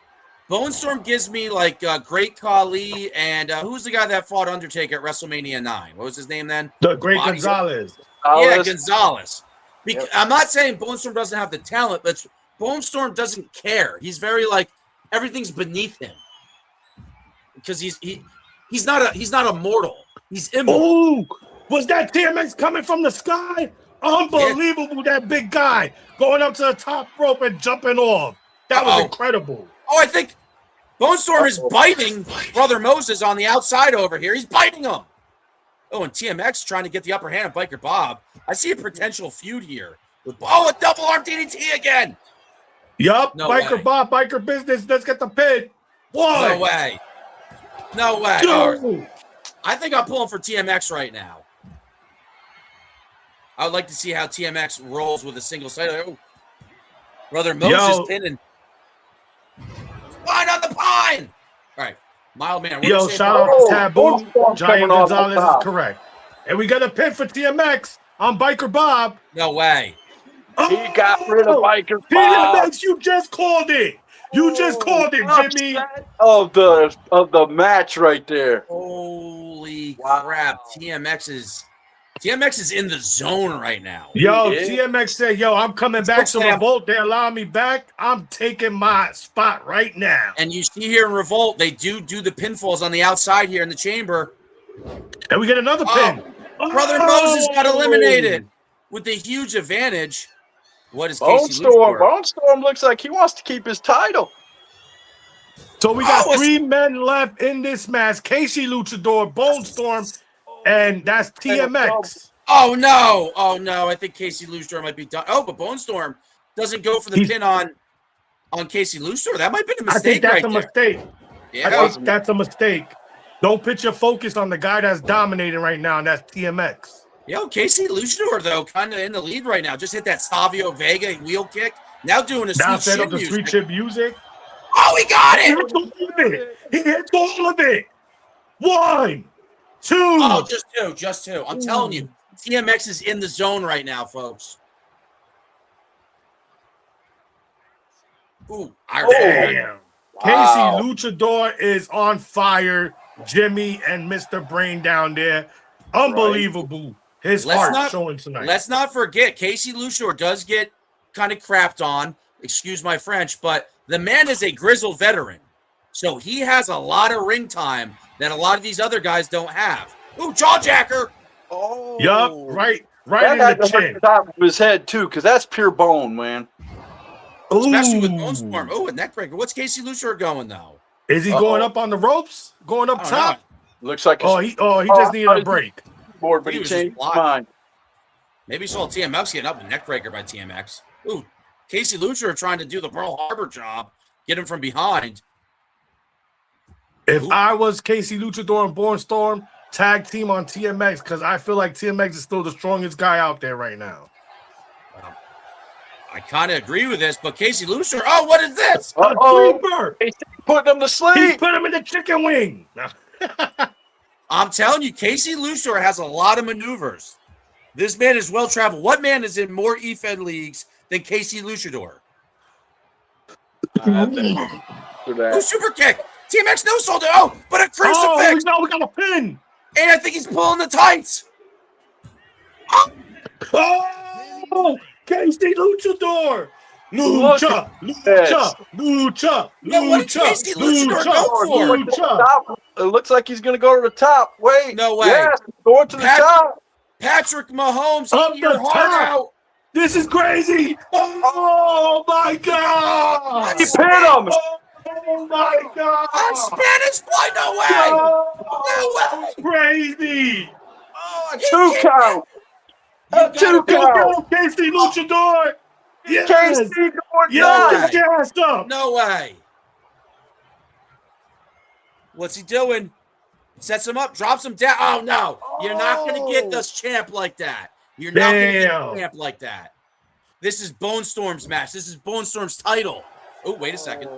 Bone Storm gives me like Great Khali and who's the guy that fought Undertaker at WrestleMania 9? What was his name then? The Great Gonzalez. Yeah, Gonzalez. I'm not saying Bone Storm doesn't have the talent, but Bone Storm doesn't care. He's very like everything's beneath him because he's not a mortal. He's immortal. Oh, was that TMX coming from the sky? Unbelievable! That big guy going up to the top rope and jumping off. That was incredible. Oh, I think Bone Storm is biting Brother Moses on the outside over here. He's biting him. Oh, and TMX trying to get the upper hand of Biker Bob. I see a potential feud here. A double arm DDT again. Yup, Biker Bob, Biker Business. Let's get the pin. Why? No way. Oh, I think I'm pulling for TMX right now. I would like to see how TMX rolls with a single side. Oh, Brother Moses pinning. Spine on the pine. All right, mild man. Yo, shout out to Taboo. Giant Gonzalez is correct. And we got a pin for TMX on Biker Bob. No way. He got rid of Biker Bob. TMX, you just called it. You just called it, Jimmy. Of the match right there. Holy crap! TMX is in the zone right now. Yo, TMX said, yo, I'm coming back to Revolt. They allow me back. I'm taking my spot right now. And you see here in Revolt, they do the pinfalls on the outside here in the chamber. And we get another pin. Brother Moses got eliminated with a huge advantage. What is Bone Casey Storm? Bone Storm looks like he wants to keep his title. So we got 3 men left in this match. Casey Luchador, Bone Storm, and that's TMX. Oh no! I think Casey Luchador might be done. Oh, but Bone Storm doesn't go for the pin on Casey Luchador. That might have been a mistake. I think that's a mistake. Yeah, I think that's a mistake. Don't put your focus on the guy that's dominating right now, and that's TMX. Yo, Casey Luchador though, kind of in the lead right now. Just hit that Savio Vega wheel kick. Now doing a sweet chip music. Oh, he got it! He hits all of it. 1, 2. Oh, just two. I'm telling you, TMX is in the zone right now, folks. Ooh, Damn. Wow. Casey Luchador is on fire. Jimmy and Mr. Brain down there. Unbelievable. His heart showing tonight. Let's not forget, Casey Luchador does get kind of crapped on. Excuse my French, but the man is a grizzled veteran. So he has a lot of ring time that a lot of these other guys don't have. Ooh, jawjacker. Oh. Yup, right That in had the to hurt chin. the top of his head, too, because that's pure bone, man. Especially with Bone Storm. Oh, a neck breaker. What's Casey Luchador going, though? Is he going up on the ropes? Going up top? Looks like he just needed a break. Board, but he was changed just his mind. Maybe he saw TMX getting up a neck breaker by TMX. Ooh, Casey Luchador trying to do the Pearl Harbor job, get him from behind. If I was Casey Luchador and Born Storm, tag team on TMX, because I feel like TMX is still the strongest guy out there right now. I kind of agree with this, but Casey Luchador, oh, what is this? A sleeper! He's putting him to sleep. He's put him in the chicken wing. I'm telling you, Casey Luchador has a lot of maneuvers. This man is well traveled. What man is in more EFED leagues than Casey Luchador? Oh, super kick. TMX no sold it. Oh, but a crucifix. Oh, we got a pin. And I think he's pulling the tights. Oh, Casey Luchador. Lucha. It looks like he's going to go to the top. Wait. No way. Yes, going to the top. Patrick Mahomes, Up eat your the heart top. out. This is crazy. Oh, my God. He pinned him. Oh, my God. On Spanish fly, no way. No way. Crazy. Oh, 2 count. A 2 count. Casey Luchador. Yes. Casey Yes. Yes. Up. No way. What's he doing? Sets him up, drops him down. Oh, no. You're not going to get this champ like that. You're not going to get the champ like that. This is Bone Storm's match. This is Bone Storm's title. Oh, wait a second.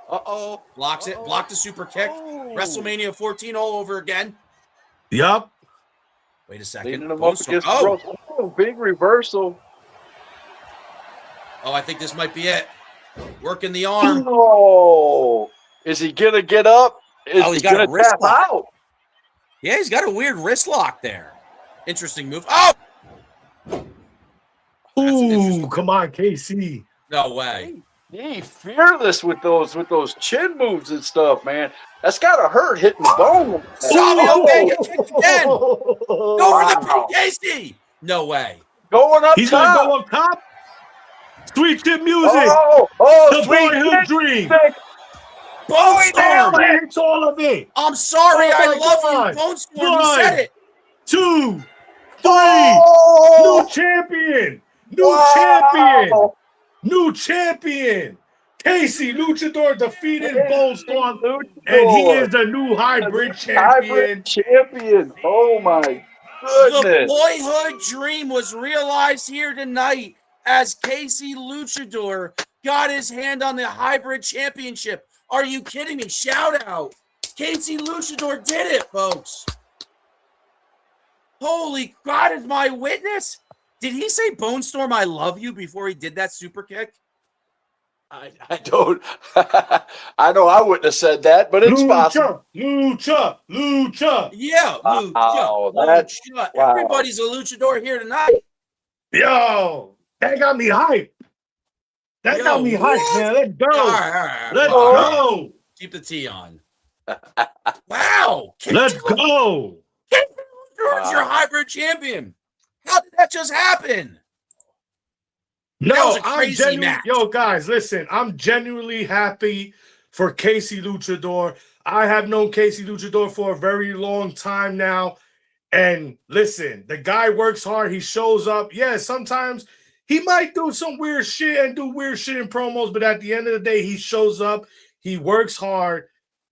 Uh-oh. Blocks it. Blocked the super kick. WrestleMania 14 all over again. Yup. Wait a second. Leading him Bone up Storm. against the ropes. Oh, big reversal. Oh, I think this might be it. Working the arm. Oh. Is he going to get up? Is he's he got a going to wrist tap lock. out? Yeah, he's got a weird wrist lock there. Interesting move. Oh! Ooh, come on, KC. No way. He fearless with those chin moves and stuff, man. That's gotta hurt hitting the bone. Savio Vega kicked again. Go for the PKC. No way. Going up He's top. gonna go up top. Sweet chip music. The sweet boyhood dream. Bone Storm. It's all of it. I'm sorry. Oh I my love God. you, Bone Storm. You said it. 2, 3. Oh. New champion. New champion. New champion. Casey Luchador defeated Bone Storm, and he is the new hybrid champion. Hybrid champion. Oh my The goodness. boyhood dream was realized here tonight as Casey Luchador got his hand on the hybrid championship. Are you kidding me? Shout out. Casey Luchador did it, folks. Holy God, is my witness? Did he say Bone Storm, I love you before he did that super kick? I don't. I know I wouldn't have said that, but it's possible. Lucha. Yeah, Lucha. Oh, that's Lucha. wow. Everybody's a luchador here tonight. Yo, that got me hyped. That got me hyped, man. Let's go. All right. Let's go. Keep the T on. Wow. Let's go. Luchador's your hybrid champion. How did that just happen? That No, was a I'm crazy genuinely, match. yo, guys, listen, I'm genuinely happy for Casey Luchador. I have known Casey Luchador for a very long time now. And listen, the guy works hard. He shows up. Yeah, sometimes he might do some weird shit and do weird shit in promos, but at the end of the day, he shows up, he works hard,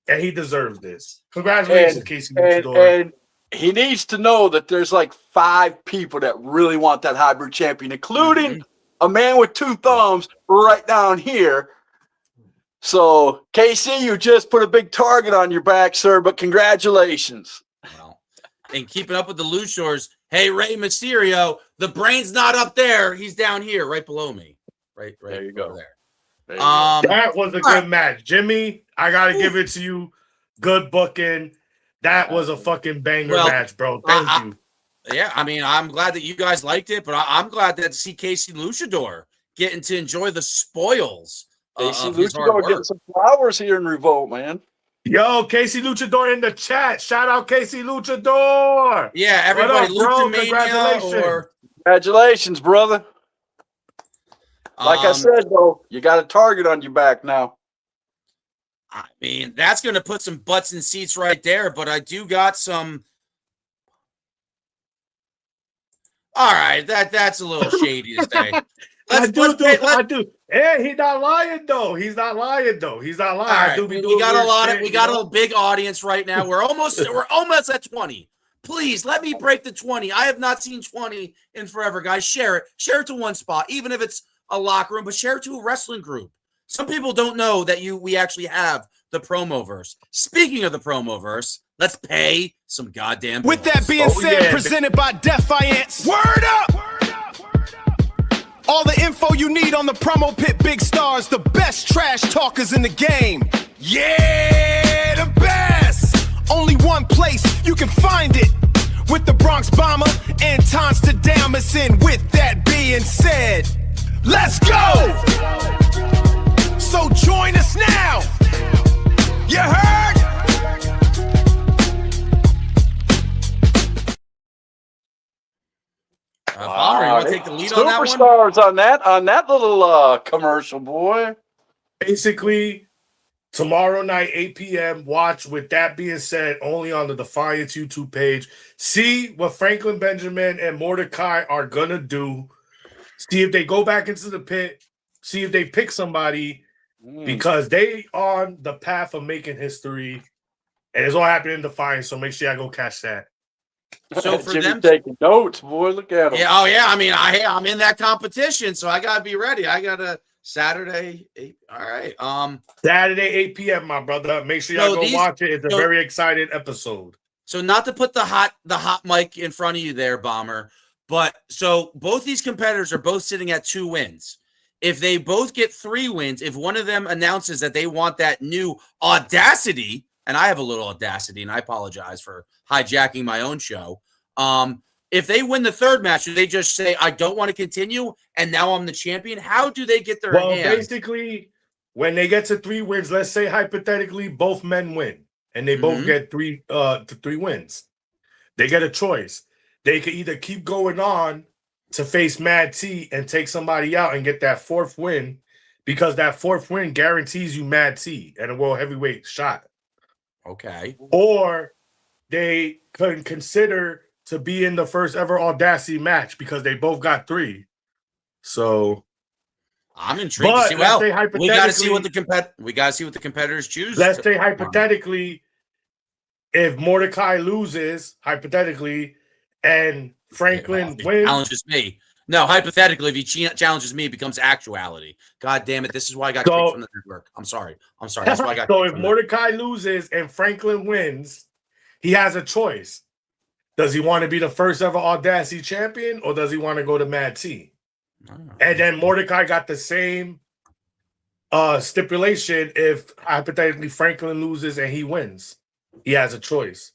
and he deserves this. Congratulations, Casey Luchador. And he needs to know that there's like 5 people that really want that hybrid champion, including a man with 2 thumbs right down here. So, KC, you just put a big target on your back, sir, but congratulations. Well, and keeping up with the luchadors, hey, Rey Mysterio, the brain's not up there. He's down here, right below me. Right there you go. There. That was a good match. Jimmy, I got to give it to you. Good booking. That was a fucking banger match, bro. Thank you. Yeah, I mean, I'm glad that you guys liked it, but I'm glad to see Casey Luchador getting to enjoy the spoils Casey of his hard Luchador work. getting some flowers here in Revolt, man. Yo, Casey Luchador in the chat. Shout out Casey Luchador. Yeah, everybody, Congratulations. Congratulations, brother. Like I said, though, you got a target on your back now. I mean, that's going to put some butts in seats right there, but I do got some. All right, that's a little shady to say. I do. Hey, he's not lying though. He's not lying. Right, we got a big audience right now. We're almost at 20. Please let me break the 20. I have not seen 20 in forever, guys. Share it to one spot, even if it's a locker room, but share it to a wrestling group. Some people don't know that we actually have the Promoverse. Speaking of the Promoverse, let's pay some goddamn bills. With that being said, presented by Defiance. Word up! All the info you need on the Promo Pit Big Stars, the best trash talkers in the game. Yeah, the best! Only one place you can find it. With the Bronx Bomber and Tonstadamus. And with that being said, let's go! So join us now. You heard? Bomber, you want to take the lead on that one? Superstars on that little commercial, boy. Basically, tomorrow night, 8 p.m., watch. With that being said, only on the Defiance YouTube page. See what Franklin Benjamin and Mordecai are going to do. See if they go back into the pit. See if they pick somebody because they on the path of making history. And it's all happening in Defiance, so make sure I go catch that. So for Jimmy them taking notes, boy, look at him. Yeah, oh yeah. I mean, I'm in that competition, so I gotta be ready. I gotta Saturday 8. All right. Saturday 8 p.m. my brother. Make sure y'all go watch it. It's a very exciting episode. So not to put the hot mic in front of you there, Bomber, but so both these competitors are both sitting at 2 wins. If they both get 3 wins, if one of them announces that they want that new Audacity, and I have a little audacity, and I apologize for hijacking my own show. If they win the 3rd match, do they just say, I don't want to continue, and now I'm the champion? How do they get their hand? Basically, when they get to 3 wins, let's say hypothetically both men win, and they both get 3 wins. They get a choice. They could either keep going on to face Mad T and take somebody out and get that 4th win, because that 4th win guarantees you Mad T and a world heavyweight shot. Okay. Or they could consider to be in the first ever Audacity match because they both got 3. So I'm intrigued to see. Well, we got to see what the competitors choose. Let's say hypothetically, if Mordecai loses, hypothetically, and Franklin wins, challenges me. No, hypothetically, if he challenges me, it becomes actuality. God damn it! This is why I got kicked from the network. I'm sorry. That's why I got. So if Mordecai loses and Franklin wins, he has a choice. Does he want to be the first ever Audacity champion, or does he want to go to Mad T? And then Mordecai got the same stipulation if hypothetically Franklin loses and he wins. He has a choice.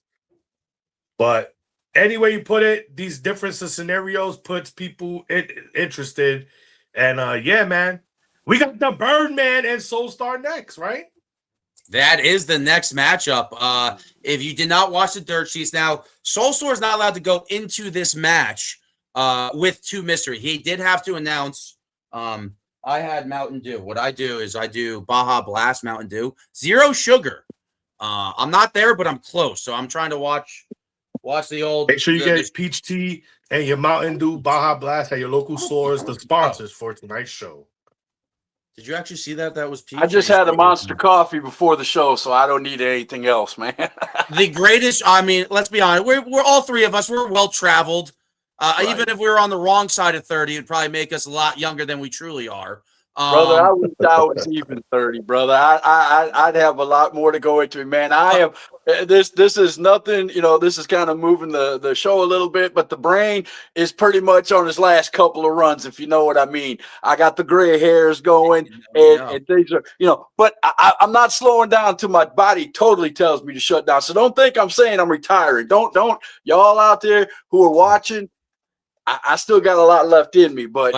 But any way you put it, these different scenarios puts people interested. And yeah, man, we got the Birdman and Soulstar next, right? That is the next matchup. If you did not watch the dirt sheets, now Soulstar is not allowed to go into this match with 2 mystery. He did have to announce. I had Mountain Dew. What I do is I do Baja Blast Mountain Dew, 0 sugar. I'm not there, but I'm close. So I'm trying to watch the old. Make sure you get peach tea and your Mountain Dew Baja Blast at your local stores, the sponsors for tonight's show. Did you actually see that? That was peach. I just had a Monster coffee before the show, so I don't need anything else, man. The greatest. I mean, let's be honest. We're all 3 of us. We're well traveled. Right. Even if we were on the wrong side of 30, it'd probably make us a lot younger than we truly are. Brother, I wish I was even 30, brother. I'd have a lot more to go into, man. I have this is nothing, this is kind of moving the show a little bit, but the brain is pretty much on his last couple of runs, if you know what I mean. I got the gray hairs going and things are, but I'm not slowing down till my body totally tells me to shut down. So don't think I'm saying I'm retiring. Don't y'all out there who are watching, I still got a lot left in me, but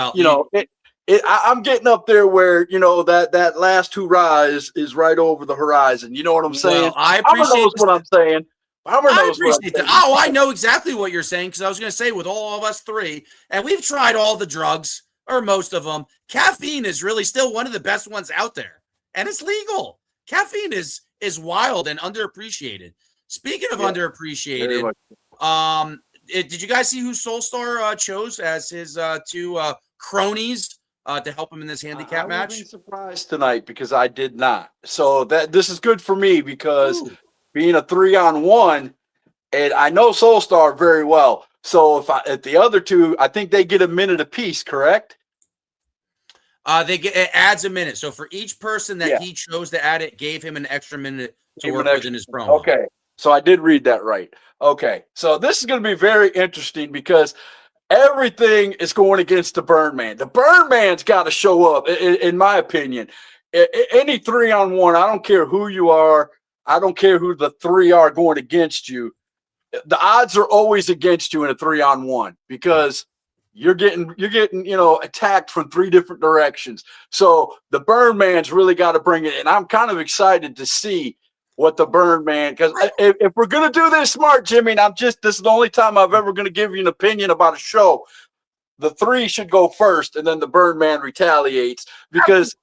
I'm getting up there where that last hurrah is right over the horizon. You know what I'm saying? Well, I appreciate what I'm saying. I appreciate that. Oh, I know exactly what you're saying, because I was going to say, with all of us three, and we've tried all the drugs, or most of them, caffeine is really still one of the best ones out there, and it's legal. Caffeine is wild and underappreciated. Speaking of underappreciated, did you guys see who Soulstar chose as his two cronies to help him in this handicap match? I was surprised tonight because I did not. So this is good for me, because being a 3-on-1, and I know Soulstar very well. So if the other two, I think they get a minute apiece, correct? It adds a minute. So for each person that he chose to add, it gave him an extra minute to work with in his promo. Okay, so I did read that right. Okay, so this is going to be very interesting, because everything is going against the Birdman. The Birdman's got to show up, in my opinion. Any 3-on-1, I don't care who you are. I don't care who the three are going against you. The odds are always against you in a 3-on-1, because you're getting attacked from three different directions. So the Birdman's really got to bring it, and I'm kind of excited to see what the Birdman, because if we're gonna do this smart, Jimmy, and this is the only time I've ever gonna give you an opinion about a show. The three should go first, and then the Birdman retaliates, because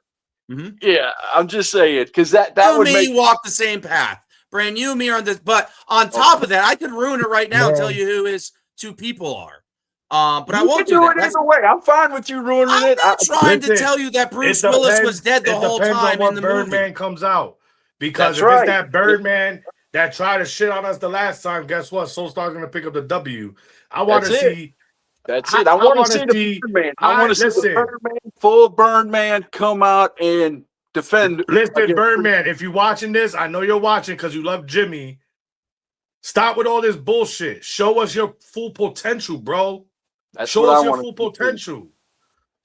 I'm just saying, because that would make walk the same path. Brand, you and me are on this, but on top of that, I could ruin it right now and tell you who his two people are. But I won't do that. Either way. I'm fine with you ruining it. I'm trying to tell you that Bruce Willis was dead the whole time in the Birdman movie. comes out. Because if it's that Birdman that tried to shit on us the last time, guess what? Soulstar's going to pick up the W. I want to see. That's it. I want to see the Birdman. I want to see the Birdman, full Birdman, come out and defend. Listen, Birdman, if you're watching this, I know you're watching because you love Jimmy. Stop with all this bullshit. Show us your full potential, bro. Show us your full potential.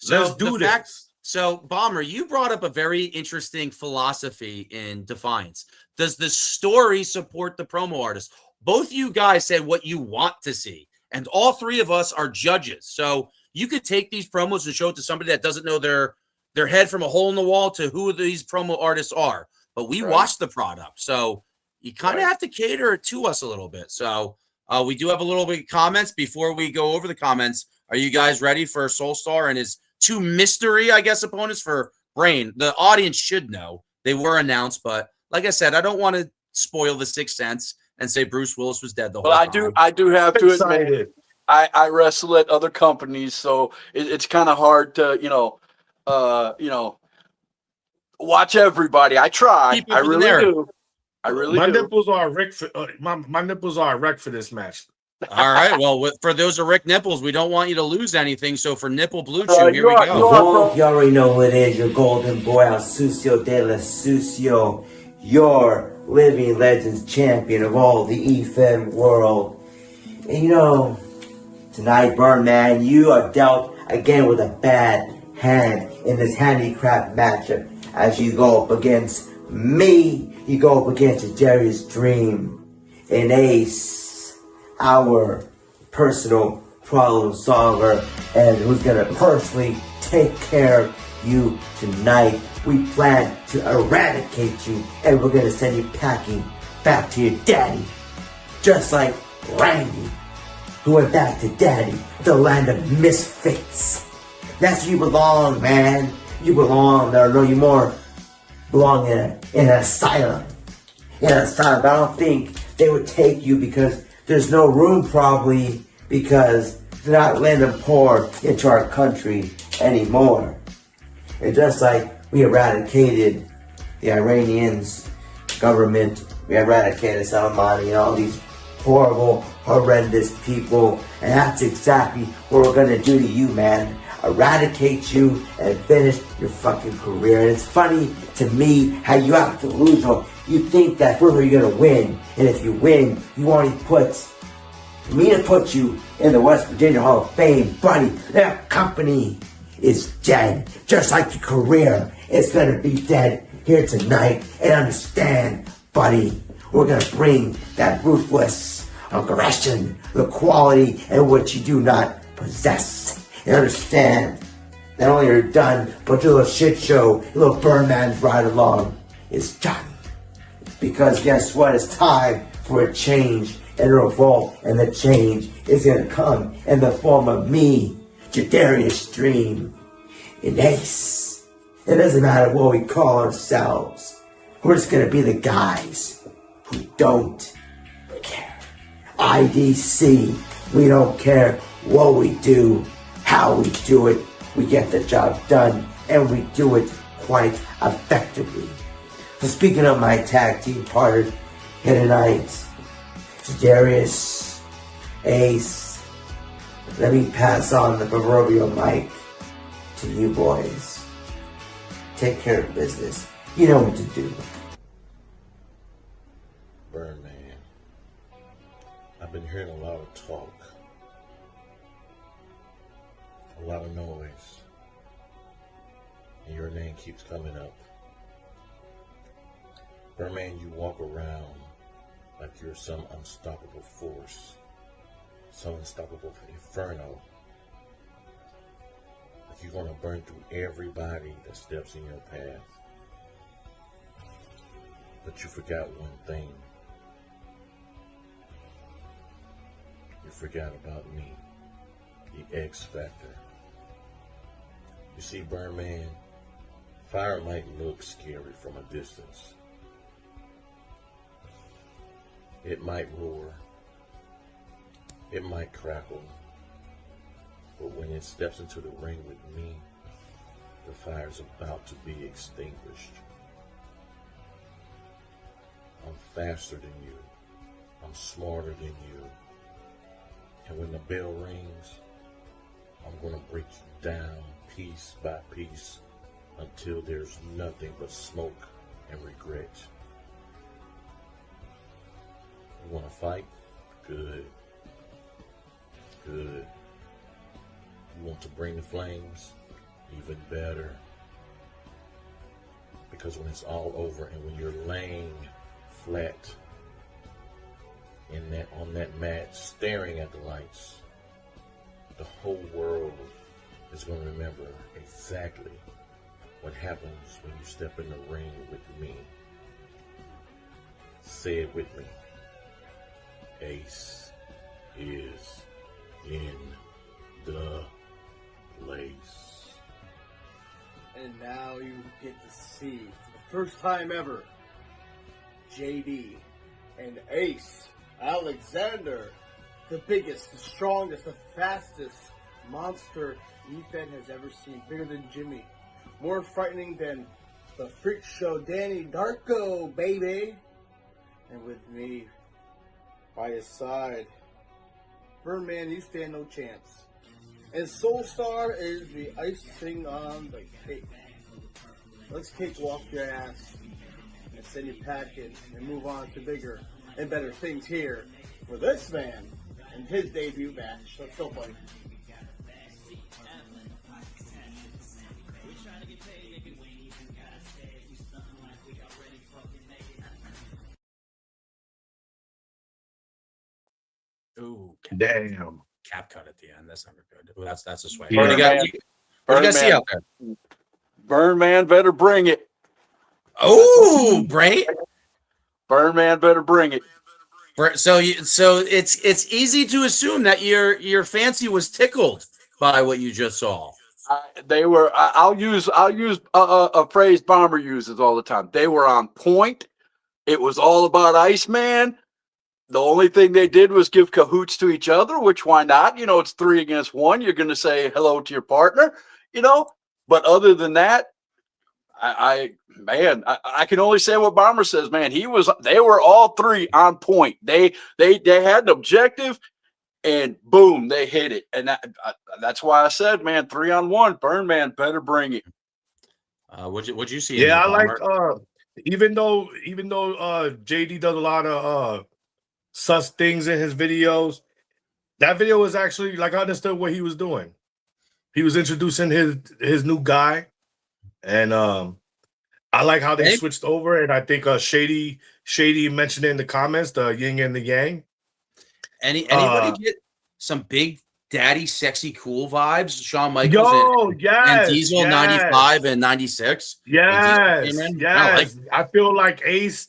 Let's do this. So, Bomber, you brought up a very interesting philosophy in Defiance. Does the story support the promo artist? Both you guys said what you want to see, and all three of us are judges. So you could take these promos and show it to somebody that doesn't know their head from a hole in the wall to who these promo artists are. But we watch the product, so you kind of have to cater it to us a little bit. So we do have a little bit of comments. Before we go over the comments, are you guys ready for Soulstar and his two mystery, I guess, opponents for Brain? The audience should know. They were announced, but like I said, I don't want to spoil the Sixth Sense and say Bruce Willis was dead the whole time. I do have to admit, I wrestle at other companies, so it's kind of hard to, watch everybody. I try. I really do. I really my do. Nipples are Rick for, my nipples are erect for this match. All right. Well, for those are Rick Nipples, we don't want you to lose anything. So for Nipple Blue Chew, here we go. You already know who it is. Your golden boy, Alsucio de la Sucio, your living legends champion of all the EFM world. And tonight, Birdman, you are dealt again with a bad hand in this handicraft matchup. As you go up against me, you go up against Jerry's Dream, an ace, our personal problem solver, and who's gonna personally take care of you tonight. We plan to eradicate you, and we're gonna send you packing back to your daddy, just like Randy, who went back to daddy, the land of misfits. That's where you belong, man. You belong there. No, you more belong in an asylum. In an asylum. But I don't think they would take you because there's no room, probably because they're not letting them pour into our country anymore. And just like we eradicated the Iranians government, we eradicated Salamani and all these horrible, horrendous people, and that's exactly what we're gonna do to you, man. eradicate you and finish your fucking career. And it's funny to me how you have to lose, or you think that further you're gonna win, and if you win, you only put me to put you in the West Virginia Hall of Fame, buddy. That company is dead, just like your career is gonna be dead here tonight. And understand, buddy, we're gonna bring that ruthless aggression, the quality and what you do not possess. And understand, not only are you done, but your little shit show, your little Birdman's ride along is done. Because guess what? It's time for a change and a revolt, and the change is gonna come in the form of me, Jadarius Dream, and Ace. It doesn't matter what we call ourselves. We're just gonna be the guys who don't care. IDC, we don't care what we do, how we do it. We get the job done, and we do it quite effectively. So speaking of my tag team partner here tonight, Darius, Ace, let me pass on the proverbial mic to you boys. Take care of business. You know what to do. Birdman, I've been hearing a lot of talk, a lot of noise, and your name keeps coming up. Birdman, you walk around like you're some unstoppable force, some unstoppable inferno. Like you're gonna burn through everybody that steps in your path. But you forgot one thing. You forgot about me, the X Factor. You see, Birdman, fire might look scary from a distance. It might roar, it might crackle, but when it steps into the ring with me, the fire's about to be extinguished. I'm faster than you, I'm smarter than you, and when the bell rings, I'm gonna break you down piece by piece until there's nothing but smoke and regret. You want to fight? Good. Good. You want to bring the flames? Even better. Because when it's all over and when you're laying flat on that mat, staring at the lights, the whole world is going to remember exactly what happens when you step in the ring with me. Say it with me. Ace is in the place. And now you get to see, for the first time ever, JD and Ace Alexander, the biggest, the strongest, the fastest monster Ethan has ever seen. Bigger than Jimmy. More frightening than the freak show Danny Darko, baby. And with me by his side, Birdman, you stand no chance. And Soulstar is the icing on the cake. Let's cakewalk your ass and send you packing and move on to bigger and better things here for this man and his debut match. That's so funny. Ooh, damn. Cap cut at the end. That's never good. Ooh, that's a sway. Yeah. What do you guys see out there? Birdman better bring it. Oh, Bray. Birdman better bring it. So it's easy to assume that your fancy was tickled by what you just saw. They were. I'll use a phrase Bomber uses all the time. They were on point. It was all about Iceman. The only thing they did was give cahoots to each other, which why not? You know, it's 3 against 1. You're going to say hello to your partner, you know. But other than that, I can only say what Bomber says, man. They were all 3 on point. They had an objective, and boom, they hit it. And that's why I said, man, 3-on-1, Birdman better bring it. What'd you see? Yeah, I like even though JD does a lot of sus things in his videos, that video was actually like I understood what he was doing. He was introducing his new guy, and I like how they switched over. And I think Shady mentioned it in the comments, the yin and the yang. Anybody get some Big Daddy Sexy Cool vibes? Shawn Michaels and Diesel 95 and 96. Yes. I feel like Ace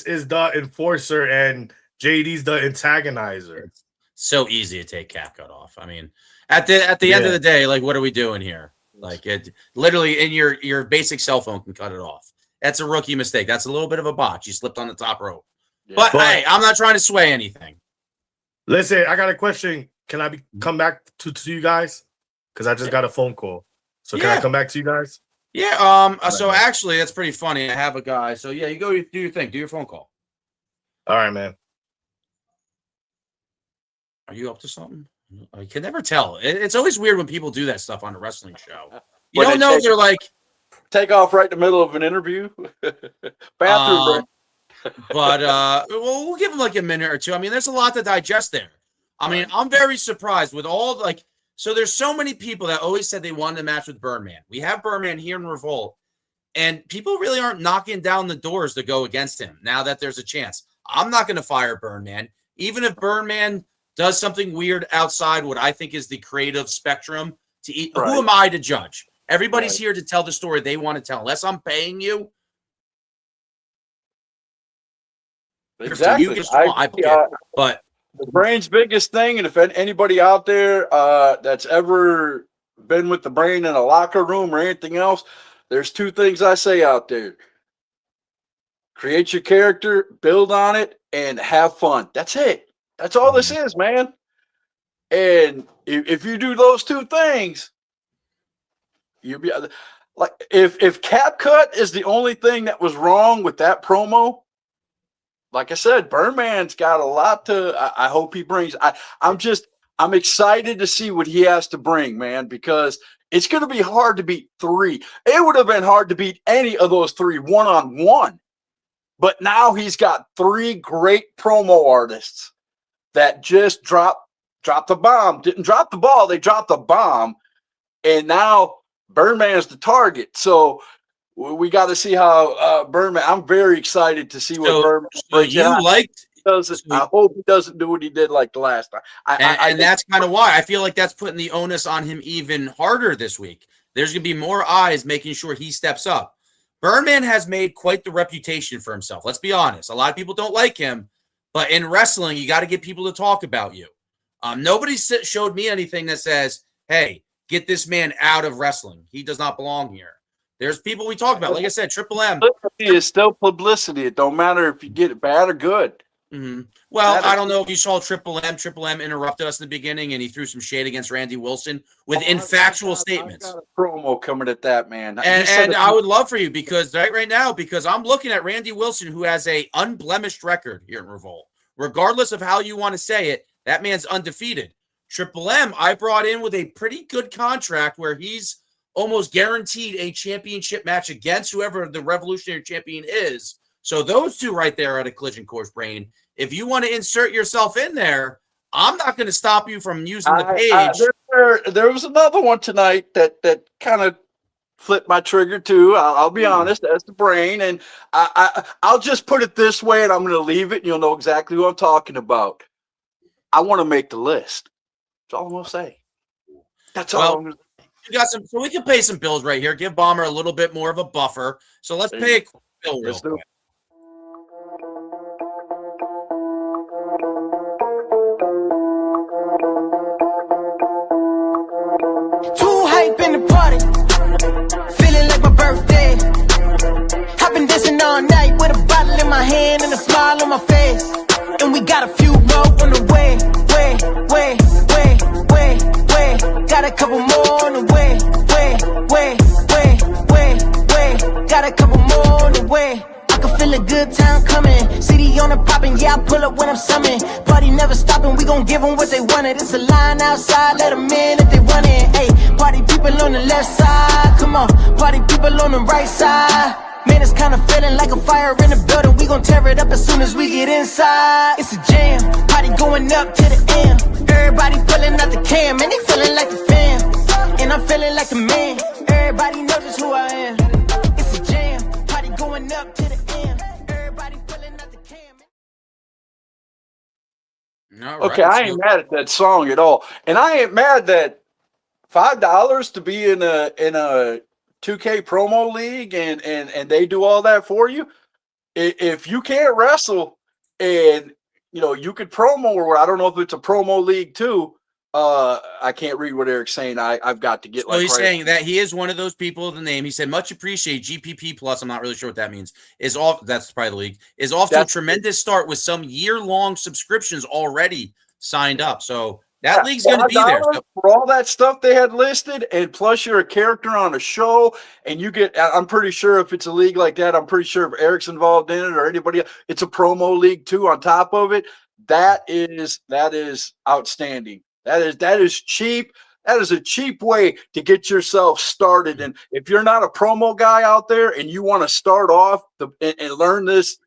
is the enforcer and JD's the antagonizer. It's so easy to take CapCut off. I mean, at the end of the day, like, what are we doing here? Like, it literally in your basic cell phone can cut it off. That's a rookie mistake. That's a little bit of a botch. You slipped on the top rope. Yeah. But hey, I'm not trying to sway anything. Listen, I got a question. Can I come back to you guys? Because I just got a phone call. So can I come back to you guys? Yeah. So actually, that's pretty funny. I have a guy. So yeah, you go do your thing. Do your phone call. All right, man. Are you up to something? I can never tell. It's always weird when people do that stuff on a wrestling show. You don't know if they're like take off right in the middle of an interview. Bathroom break. But we'll give them like a minute or two. I mean, there's a lot to digest there. I mean, I'm very surprised with all so there's so many people that always said they wanted a match with Birdman. We have Birdman here in Revolt, and people really aren't knocking down the doors to go against him now that there's a chance. I'm not going to fire Birdman, even if Birdman does something weird outside what I think is the creative spectrum to eat. Right. Who am I to judge? Everybody's here to tell the story they want to tell. Unless I'm paying you. Exactly. But the Brain's biggest thing, and if anybody out there that's ever been with the Brain in a locker room or anything else, there's two things I say out there. Create your character, build on it, and have fun. That's it. That's all this is, man. And if you do those two things, you'll be like, if CapCut is the only thing that was wrong with that promo, like I said, Birdman's got a lot to. I hope he brings. I'm excited to see what he has to bring, man, because it's going to be hard to beat 3. It would have been hard to beat any of those 3 1-on-1, but now he's got 3 great promo artists that just dropped the bomb. Didn't drop the ball, they dropped the bomb, and now Birdman's the target. So we got to see how Birdman. I'm very excited to see what Birdman. So you liked. I hope he doesn't do what he did like the last time. And that's kind of why I feel like that's putting the onus on him even harder this week. There's going to be more eyes making sure he steps up. Birdman has made quite the reputation for himself. Let's be honest. A lot of people don't like him, but in wrestling, you got to get people to talk about you. Nobody showed me anything that says, "Hey, get this man out of wrestling. He does not belong here." There's people we talk about. Like I said, Triple M. Publicity is still publicity. It don't matter if you get it bad or good. Mm-hmm. Well, I don't know if you saw Triple M. Triple M interrupted us in the beginning, and he threw some shade against Randy Wilson with infactual statements. I've got a promo coming at that, man. And I would love for you because right now, because I'm looking at Randy Wilson, who has a unblemished record here in Revolt. Regardless of how you want to say it, that man's undefeated. Triple M, I brought in with a pretty good contract where he's almost guaranteed a championship match against whoever the Revolutionary Champion is. So those two right there at a collision course, Brain. If you want to insert yourself in there, I'm not going to stop you from using the page. There was another one tonight that kind of flipped my trigger too. I'll be honest, that's the Brain. And I'll just put it this way, and I'm going to leave it, and you'll know exactly what I'm talking about. I want to make the list. That's all I'm going to say. That's all I'm going to say. You got some, so we can pay some bills right here. Give Bomber a little bit more of a buffer. So let's pay a bill real quick. Too hype in the party, feeling like my birthday. I've been dancing all night with a bottle in my hand and a smile on my face. And we got a few more on the way. Got a couple more on the way. Got a couple more on the way. I can feel feel a good time coming. City on the popping, yeah, I pull up when I'm summoned. Party never stopping, we gon' give them what they wanted. It's a line outside, let them in if they want it. Hey, party people on the left side, come on. Party people on the right side. Man, it's kinda feeling like a fire in the building. We gon' tear it up as soon as we get inside. It's a jam, party going up to the end. Everybody pulling out the cam, and they feeling like the fam. And I'm feeling like the man. Everybody knows just who I am. It's a jam, party going up to the end. Everybody pulling out the cam. Okay, I ain't mad at that song at all, and I ain't mad that $5 to be in a 2K promo league and they do all that for you. If you can't wrestle and you could promo, or I don't know if it's a promo league too. I can't read what Eric's saying. I've got to get So he's saying that he is one of those people. The name he said, much appreciate GPP Plus. I'm not really sure what that means. That's probably the league. Is off to a tremendous start with some year-long subscriptions already signed up. So that league's going to be there. So, for all that stuff they had listed, and plus you're a character on a show, and you get. I'm pretty sure if it's a league like that, I'm pretty sure if Eric's involved in it or anybody else, it's a promo league too. On top of it, that is outstanding. That is cheap. That is a cheap way to get yourself started. And if you're not a promo guy out there and you want to start off and learn this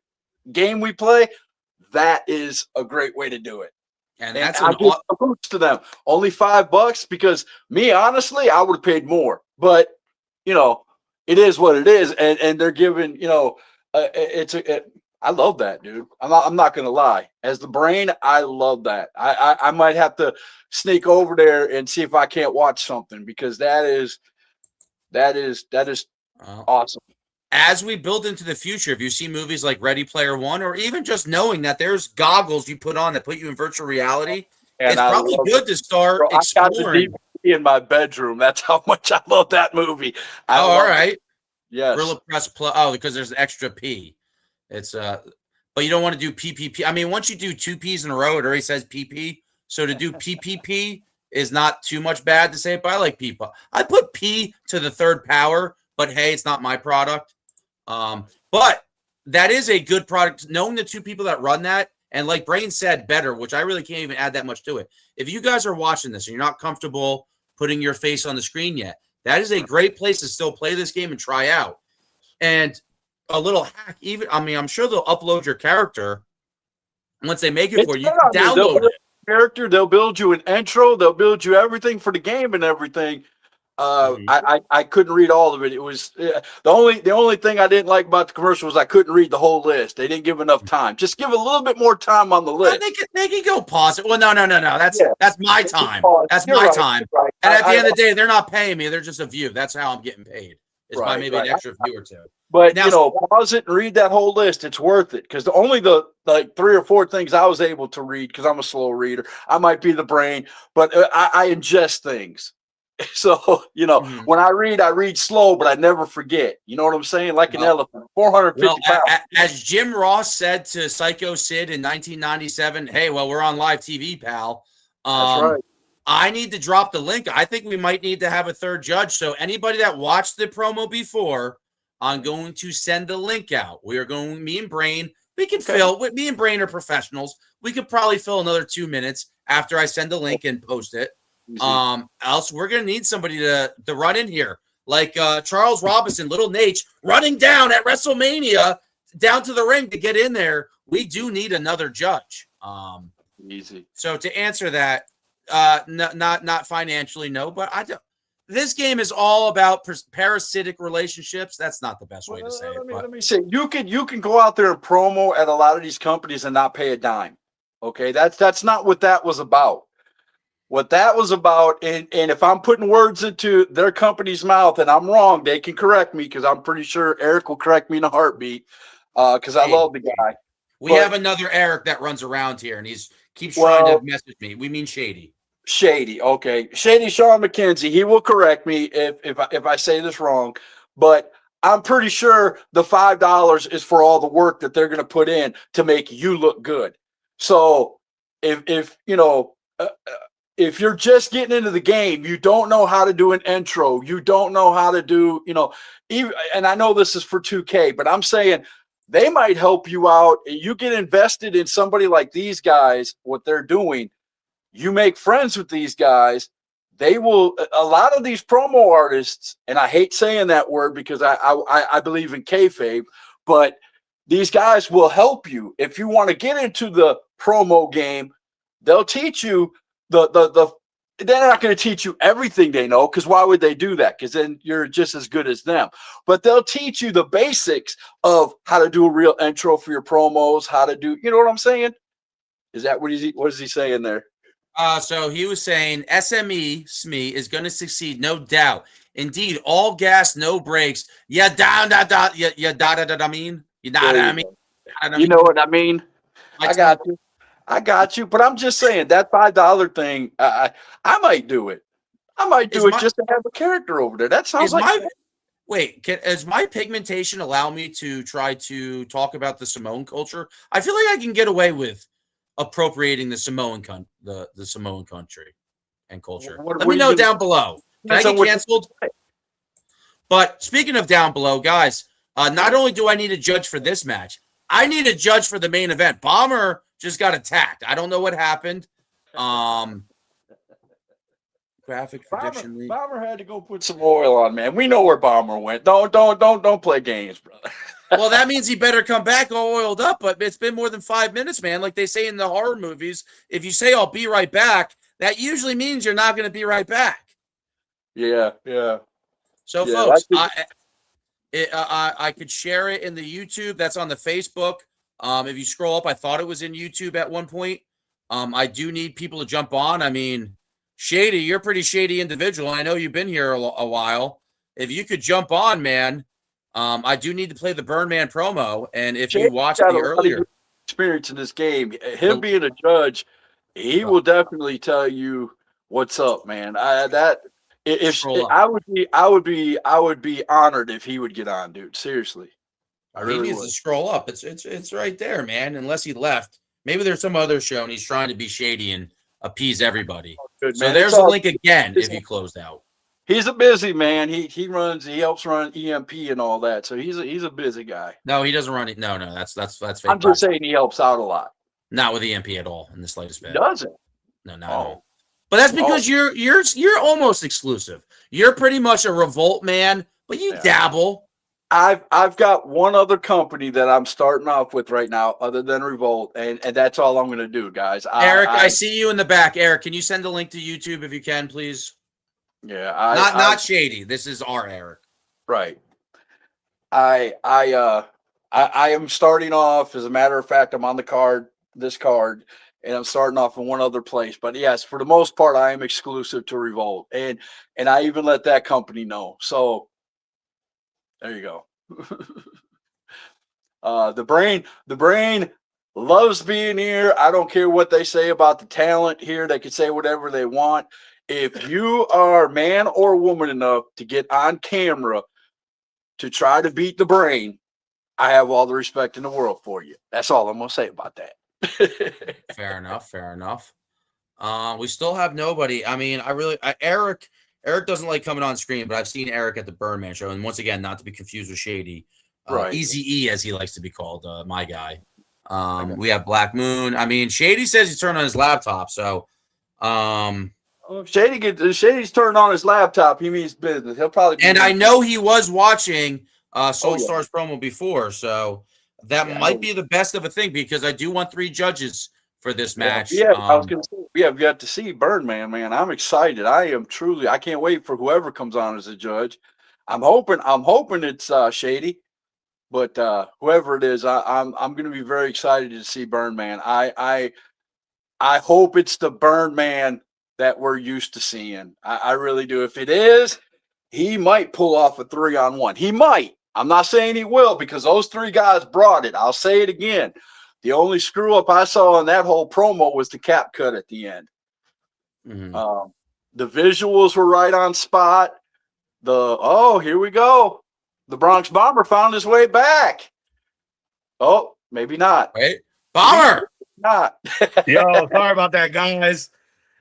game we play, that is a great way to do it. And that's I give kudos to them. Only $5 because me, honestly, I would have paid more. But it is what it is, and they're giving. I love that, dude. I'm not gonna lie. As the brain, I love that. I might have to sneak over there and see if I can't watch something, because that is awesome. As we build into the future, if you see movies like Ready Player One, or even just knowing that there's goggles you put on that put you in virtual reality, it's probably good to start exploring. I got the DVD in my bedroom. That's how much I love that movie. All right. Yes. Gorilla Press Plus. Oh, because there's extra P. It's but you don't want to do PPP. I mean, once you do 2 P's in a row, it already says PP. So to do PPP is not too much bad to say it, but I like P. I put P to the third power, but hey, it's not my product. But that is a good product. Knowing the 2 people that run that, and like Brain said, better, which I really can't even add that much to it. If you guys are watching this and you're not comfortable putting your face on the screen yet, that is a great place to still play this game and try out. And a little hack, I'm sure they'll upload your character once they make it for you. You can download it. Character, they'll build you an intro, they'll build you everything for the game and everything. I couldn't read all of it. It was the only thing I didn't like about the commercial was I couldn't read the whole list. They didn't give enough time. Just give a little bit more time on the list. They can go pause it. Well, no. That's my time. That's my time. Right. And at the end of the day, they're not paying me. They're just a view. That's how I'm getting paid. It's by maybe an extra view or 2. But now, pause it and read that whole list. It's worth it, because only the 3 or 4 things I was able to read, because I'm a slow reader. I might be the brain, but I ingest things. So when I read slow, but I never forget. You know what I'm saying? Like an elephant, 450 pounds. As Jim Ross said to Psycho Sid in 1997, "Hey, well, we're on live TV, pal." That's right. I need to drop the link. I think we might need to have a third judge. So anybody that watched the promo before, I'm going to send the link out. Me and Brain, we can fill. Me and Brain are professionals. We could probably fill another 2 minutes after I send the link and post it. Else we're gonna need somebody to run in here, like Charles Robinson, Little Nate, running down at WrestleMania down to the ring to get in there. We do need another judge. Easy. So to answer that, not financially, no, but I don't. This game is all about parasitic relationships. That's not the best way to say it. Let me say, you can go out there and promo at a lot of these companies and not pay a dime. Okay, that's not what that was about. What that was about, and if I'm putting words into their company's mouth and I'm wrong, they can correct me, because I'm pretty sure Eric will correct me in a heartbeat, because I love the guy. We have another Eric that runs around here, and keeps trying to message me. We mean Shady. Shady, okay. Shady Sean McKenzie. He will correct me if I say this wrong, but I'm pretty sure the $5 is for all the work that they're going to put in to make you look good. So if you're just getting into the game, you don't know how to do an intro, you don't know how to do, even, and I know this is for 2K, but I'm saying they might help you out. You get invested in somebody like these guys, what they're doing. You make friends with these guys. They will. A lot of these promo artists, and I hate saying that word because I believe in kayfabe, but these guys will help you if you want to get into the promo game. They'll teach you the. They're not going to teach you everything they know, because why would they do that? Because then you're just as good as them. But they'll teach you the basics of how to do a real intro for your promos, how to do, you know what I'm saying? Is that what is he saying there? So he was saying SME is going to succeed, no doubt. Indeed, all gas, no brakes. Yeah, I mean. You know what I mean? You know what I mean? I got you. But I'm just saying that $5 thing, I might do it. I might do it just to have a character over there. That sounds like. Does my pigmentation allow me to try to talk about the Samoan culture? I feel like I can get away with appropriating the Samoan the Samoan country and culture. Let me know down below. Can I get canceled? But speaking of down below, guys, not only do I need a judge for this match, I need a judge for the main event. Bomber just got attacked. I don't know what happened. Graphic prediction league. Bomber had to go put some oil on, man. We know where Bomber went. Don't play games, brother. Well, that means he better come back all oiled up, but it's been more than 5 minutes, man. Like they say in the horror movies, if you say I'll be right back, that usually means you're not going to be right back. Yeah. So, folks, I could share it in the YouTube. That's on the Facebook. If you scroll up, I thought it was in YouTube at one point. I do need people to jump on. I mean, Shady, you're a pretty shady individual. I know you've been here a while. If you could jump on, man. I do need to play the Burn Man promo, and if you watched the earlier experience in this game, him being a judge, he will definitely tell you what's up, man. I would be honored if he would get on, dude. Seriously, he needs to scroll up. It's right there, man. Unless he left, maybe there's some other show, and he's trying to be shady and appease everybody. Good, so there's a link again if you closed out. He's a busy man. He helps run EMP and all that. So he's a busy guy. No, he doesn't run it. No, that's fake. I'm just saying he helps out a lot. Not with EMP at all in the slightest bit. He doesn't. No, not at all. But that's because you're almost exclusive. You're pretty much a Revolt man, but you dabble. I've got one other company that I'm starting off with right now, other than Revolt, and that's all I'm going to do, guys. Eric, I see you in the back. Eric, can you send a link to YouTube if you can, please? Yeah, not shady. This is our Eric. Right. I am starting off. As a matter of fact, I'm on this card, and I'm starting off in one other place. But yes, for the most part, I am exclusive to Revolt, and I even let that company know. So there you go. The brain loves being here. I don't care what they say about the talent here. They can say whatever they want. If you are man or woman enough to get on camera to try to beat the brain, I have all the respect in the world for you. That's all I'm going to say about that. Fair enough. We still have nobody. I mean, Eric doesn't like coming on screen, but I've seen Eric at the Burn Man show. And once again, not to be confused with Shady. Right. Easy E, as he likes to be called, my guy. We have Black Moon. I mean, Shady says he's turned on his laptop, so if Shady's turned on his laptop, he means business. He'll probably be I know he was watching Soul Stars promo before, so that might be the best of a thing, because I do want 3 judges for this match. Yeah, I was gonna say we have got to see Birdman, man. I'm excited. I can't wait for whoever comes on as a judge. I'm hoping it's Shady, but whoever it is, I'm gonna be very excited to see Birdman. I hope it's the Birdman that we're used to seeing. I really do. If it is, he might pull off a 3-on-1. He might. I'm not saying he will, because those 3 guys brought it. I'll say it again. The only screw up I saw in that whole promo was the cap cut at the end. Mm-hmm. The visuals were right on spot. Here we go. The Bronx Bomber found his way back. Oh, maybe not. Wait, Bomber. Not. Yo, sorry about that, guys.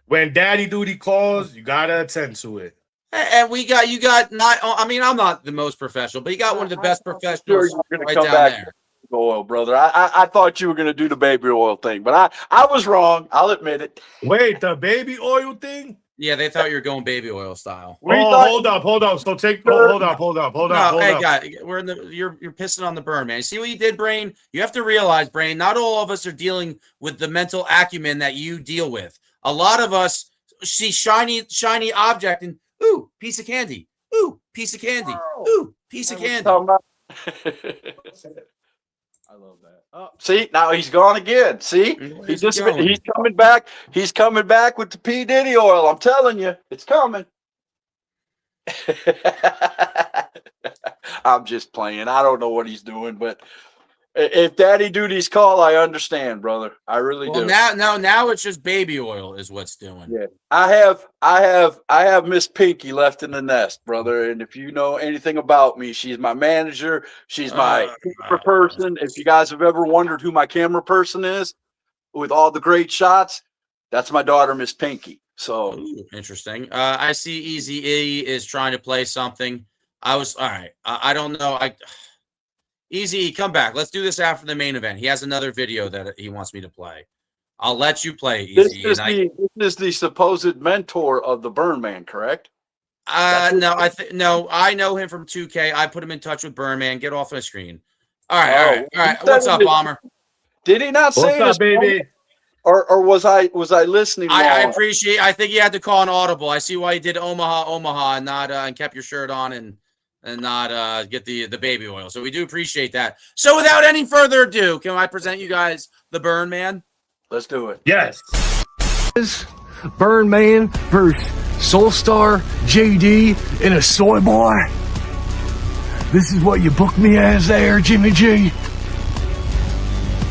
When daddy duty calls, you gotta attend to it. And you got not. I mean, I'm not the most professional, but you got one of the best professionals right down there. oil, brother. I thought you were gonna do the baby oil thing, but I was wrong. I'll admit it. Wait, the baby oil thing? Yeah, they thought you were going baby oil style. We Oh, thought hold up. So hold up. No, hey, guys, you're pissing on the burn, man. You see what you did, Brain? You have to realize, Brain, not all of us are dealing with the mental acumen that you deal with. A lot of us see shiny object and ooh, piece of candy. Ooh, piece of candy. Ooh, piece of candy. I love that. Oh, see, now he's gone again. See, Where's he going? he's coming back. He's coming back with the P Diddy oil. I'm telling you, it's coming. I'm just playing. I don't know what he's doing, but if Daddy Duty's call, I understand, brother. I really do. Now it's just baby oil is what's doing. Yeah, I have Miss Pinky left in the nest, brother. And if you know anything about me, she's my manager. She's my camera person. If you guys have ever wondered who my camera person is, with all the great shots, that's my daughter, Miss Pinky. So ooh, interesting. I see Easy E is trying to play something. All right. I don't know. Easy E, come back. Let's do this after the main event. He has another video that he wants me to play. I'll let you play, Easy. this is the supposed mentor of the Burn Man, correct? No, I know him from 2K. I put him in touch with Burn Man. Get off my screen. All right. What's up, Bomber? Did he not say What's up, baby? Or was I listening wrong? I appreciate. I think you had to call an audible. I see why you did Omaha, and not and kept your shirt on and not get the baby oil. So we do appreciate that. So without any further ado, can I present you guys the Burn Man? Let's do it. Yes. Burn Man versus Soulstar, JD, and a soy boy. This is what you booked me as there, Jimmy G.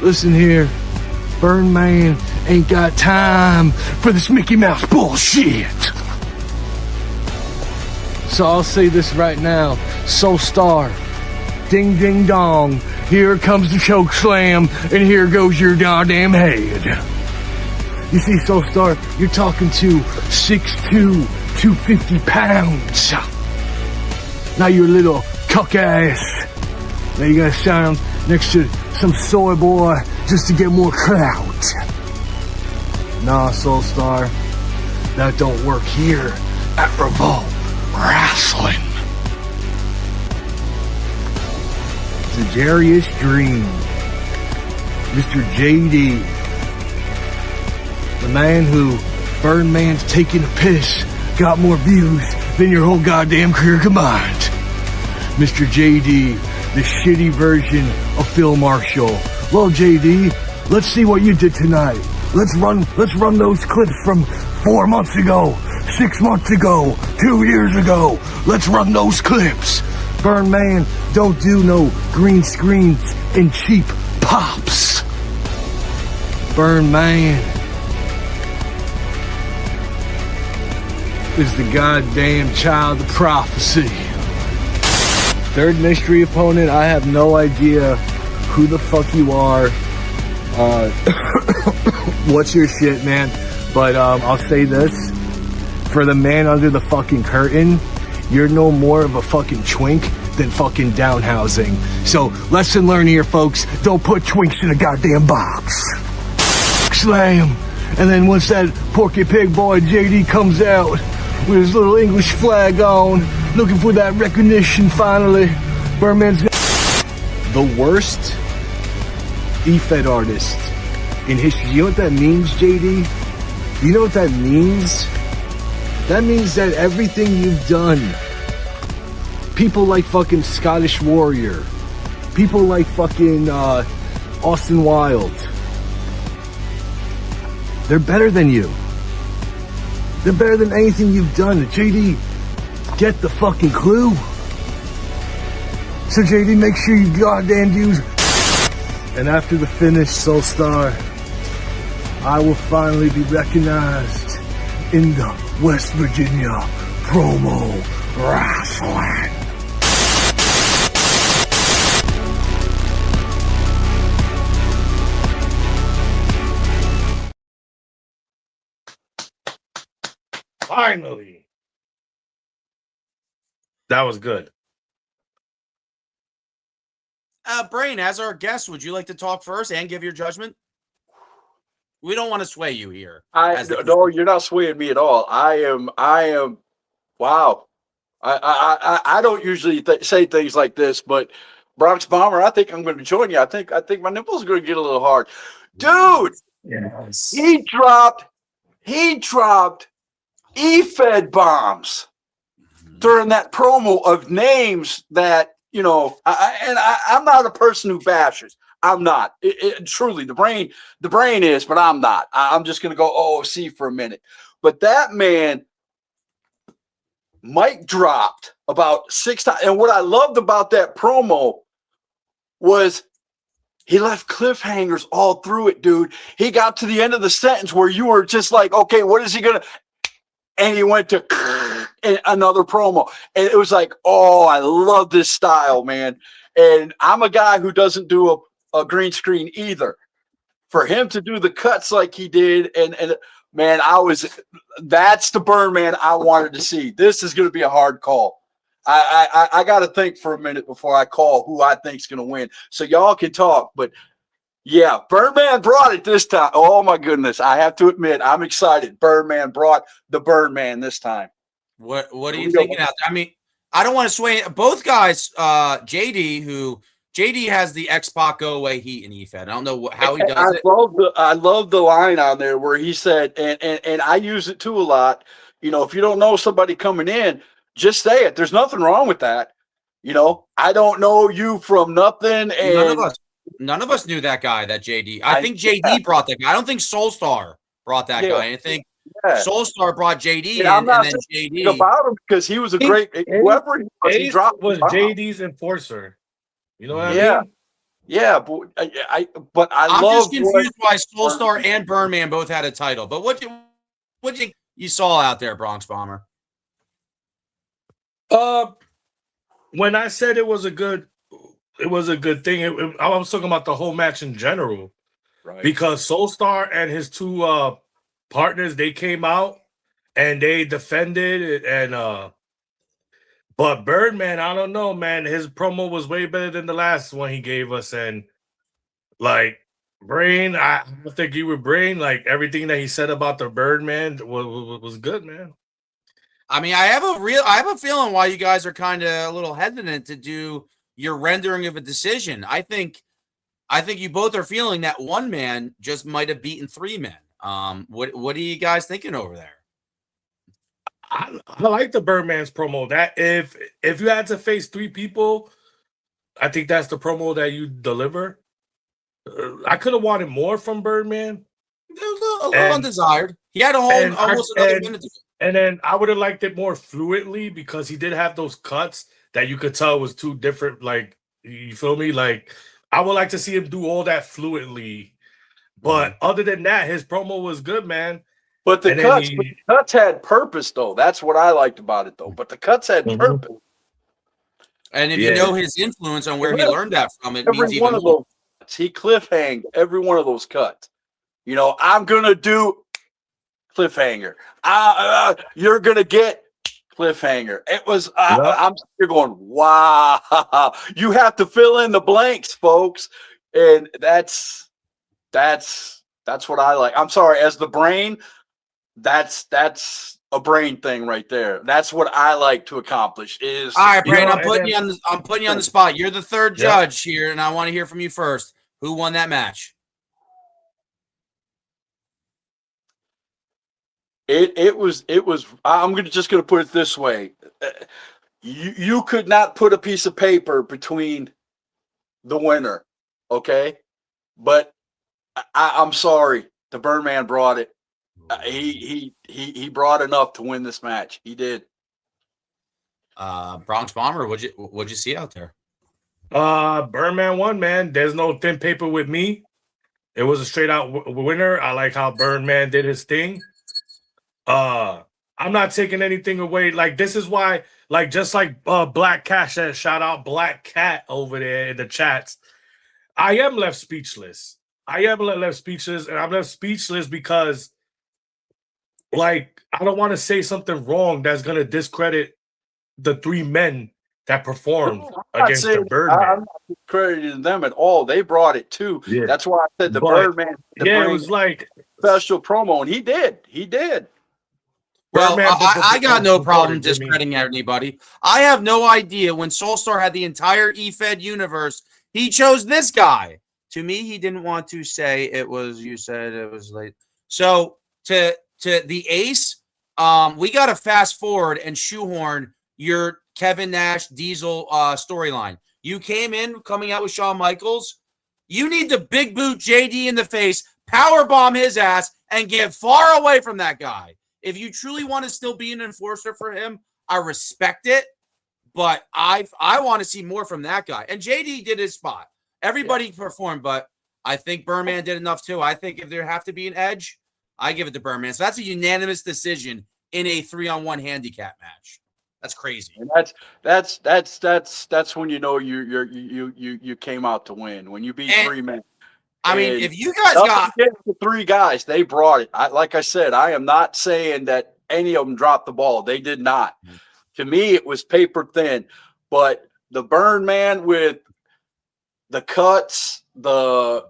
Listen here, Burn Man ain't got time for this Mickey Mouse bullshit. So I'll say this right now, Soulstar, ding ding dong, here comes the choke slam, and here goes your goddamn head. You see, Soulstar, you're talking to 6'2", 250 pounds. Now you're a little cuck ass. Now you gotta sound next to some soy boy just to get more clout. Nah, Soulstar, that don't work here at Revolt Wrestling. It's a Jarius dream. Mr. JD, the man who Burn Man's taking a piss, got more views than your whole goddamn career combined. Mr. JD, the shitty version of Phil Marshall. Well, JD, let's see what you did tonight. Let's run those clips from 4 months ago, 6 months ago, 2 years ago. Let's run those clips. Burn Man don't do no green screens and cheap pops. Burn Man is the goddamn child of prophecy. Third mystery opponent, I have no idea who the fuck you are. What's your shit, man? But I'll say this. For the man under the fucking curtain, you're no more of a fucking twink than fucking downhousing. So, lesson learned here, folks. Don't put twinks in a goddamn box. Slam. And then once that Porky Pig boy JD comes out with his little English flag on, looking for that recognition finally, Birdman's the worst E-Fed artist in history. You know what that means, JD? You know what that means? That means that everything you've done, people like fucking Scottish Warrior, people like fucking Austin Wilde, they're better than you. They're better than anything you've done. JD, get the fucking clue. So JD, make sure you goddamn use. And after the finish, Soulstar, I will finally be recognized in the West Virginia promo wrestling. Finally. That was good. Brain, as our guest, would you like to talk first and give your judgment? We don't want to sway you here. No, you're not swaying me at all. I am. Wow. I don't usually say things like this, but Bronx Bomber, I think I'm going to join you. I think my nipples are going to get a little hard, dude. Yes. He dropped E-Fed bombs during that promo of names that, you know, I'm not a person who bashes. I'm not. Truly, the brain is, but I'm not. I'm just going to go OOC for a minute. But that man, Mike dropped about 6 times. And what I loved about that promo was he left cliffhangers all through it, dude. He got to the end of the sentence where you were just like, okay, what is he going to? And he went to another promo. And it was like, oh, I love this style, man. And I'm a guy who doesn't do a green screen either. For him to do the cuts like he did, and man, that's the Burn Man I wanted to see. This is going to be a hard call. I got to think for a minute before I call who I think is going to win. So y'all can talk, but yeah, Birdman brought it this time. Oh my goodness. I have to admit, I'm excited. Birdman brought the Birdman this time. What are you thinking out there? I mean, I don't want to sway both guys. JD has the X-Pac go away heat in E-Fed. I don't know how he does it. I love the line on there where he said, and I use it too a lot. You know, if you don't know somebody coming in, just say it. There's nothing wrong with that. You know, I don't know you from nothing. And none of us knew that guy, that JD. I think JD brought that guy. I don't think Soulstar brought that guy. I think Soulstar brought JD I'm not and then JD about him because he was a great whoever he was. He dropped was JD's enforcer. You know what I mean? Yeah, but I'm just confused why Soulstar and Birdman both had a title. But what you saw out there, Bronx Bomber? When I said it was a good thing. I was talking about the whole match in general, right? Because Soulstar and his two partners, they came out and they defended it, and but Birdman, I don't know, man. His promo was way better than the last one he gave us, and like Brain, I think you were Brain. Like everything that he said about the Birdman was good, man. I mean, I have a feeling why you guys are kind of a little hesitant to do your rendering of a decision. I think you both are feeling that one man just might have beaten three men. What are you guys thinking over there? I like the Birdman's promo. That if you had to face three people, I think that's the promo that you deliver. I could have wanted more from Birdman. A little undesired. He had almost another minute. And then I would have liked it more fluidly because he did have those cuts that you could tell was two different. Like, you feel me? Like, I would like to see him do all that fluidly. But other than that, his promo was good, man. But the cuts had purpose, though. That's what I liked about it, though. But the cuts had purpose. And if you know his influence on where he learned that from, it means even more. He cliffhanged every one of those cuts. You know, I'm gonna do cliffhanger. You're gonna get cliffhanger. It was. You're going. Wow. You have to fill in the blanks, folks, and that's what I like. I'm sorry, as the Brain. That's a Brain thing right there. That's what I like to accomplish. Is all right, Brain. I'm putting you on the spot. You're the third judge here, and I want to hear from you first. Who won that match? It was. I'm just gonna put it this way. You could not put a piece of paper between the winner, okay? But I'm sorry, the Birdman brought it. He brought enough to win this match. He did. Bronx Bomber, what'd you see out there? Birdman won, man. There's no thin paper with me. It was a straight out winner. I like how Birdman did his thing. I'm not taking anything away. Like, this is why, like, just like Black Cat said, shout out Black Cat over there in the chats. I am left speechless. And I'm left speechless because, like, I don't want to say something wrong that's gonna discredit the three men that performed I'm not against the saying Birdman. I'm not crediting them at all. They brought it too. Yeah. That's why I said the But, Birdman had to yeah, it bring was like special promo, and he did. He did. Well, Birdman I got no problem recorded, Jimmy. discrediting anybody. I have no idea when Soulstar had the entire EFED universe, he chose this guy. To me, he didn't want to say it was. You said it was late. So to the Ace, we got to fast forward and shoehorn your Kevin Nash Diesel storyline. You came in coming out with Shawn Michaels. You need to big boot JD in the face, power bomb his ass, and get far away from that guy. If you truly want to still be an enforcer for him, I respect it, but I want to see more from that guy. And JD did his spot. Everybody performed, but I think Birdman did enough too. I think if there have to be an edge, I give it to Birdman. So that's a unanimous decision in a 3-on-1 handicap match. That's crazy. And that's when you know you came out to win. When you beat three men. I mean, And if you guys nothing got against the three guys, they brought it. Like I said, I am not saying that any of them dropped the ball. They did not. To me, it was paper thin. But the Burn Man with the cuts, to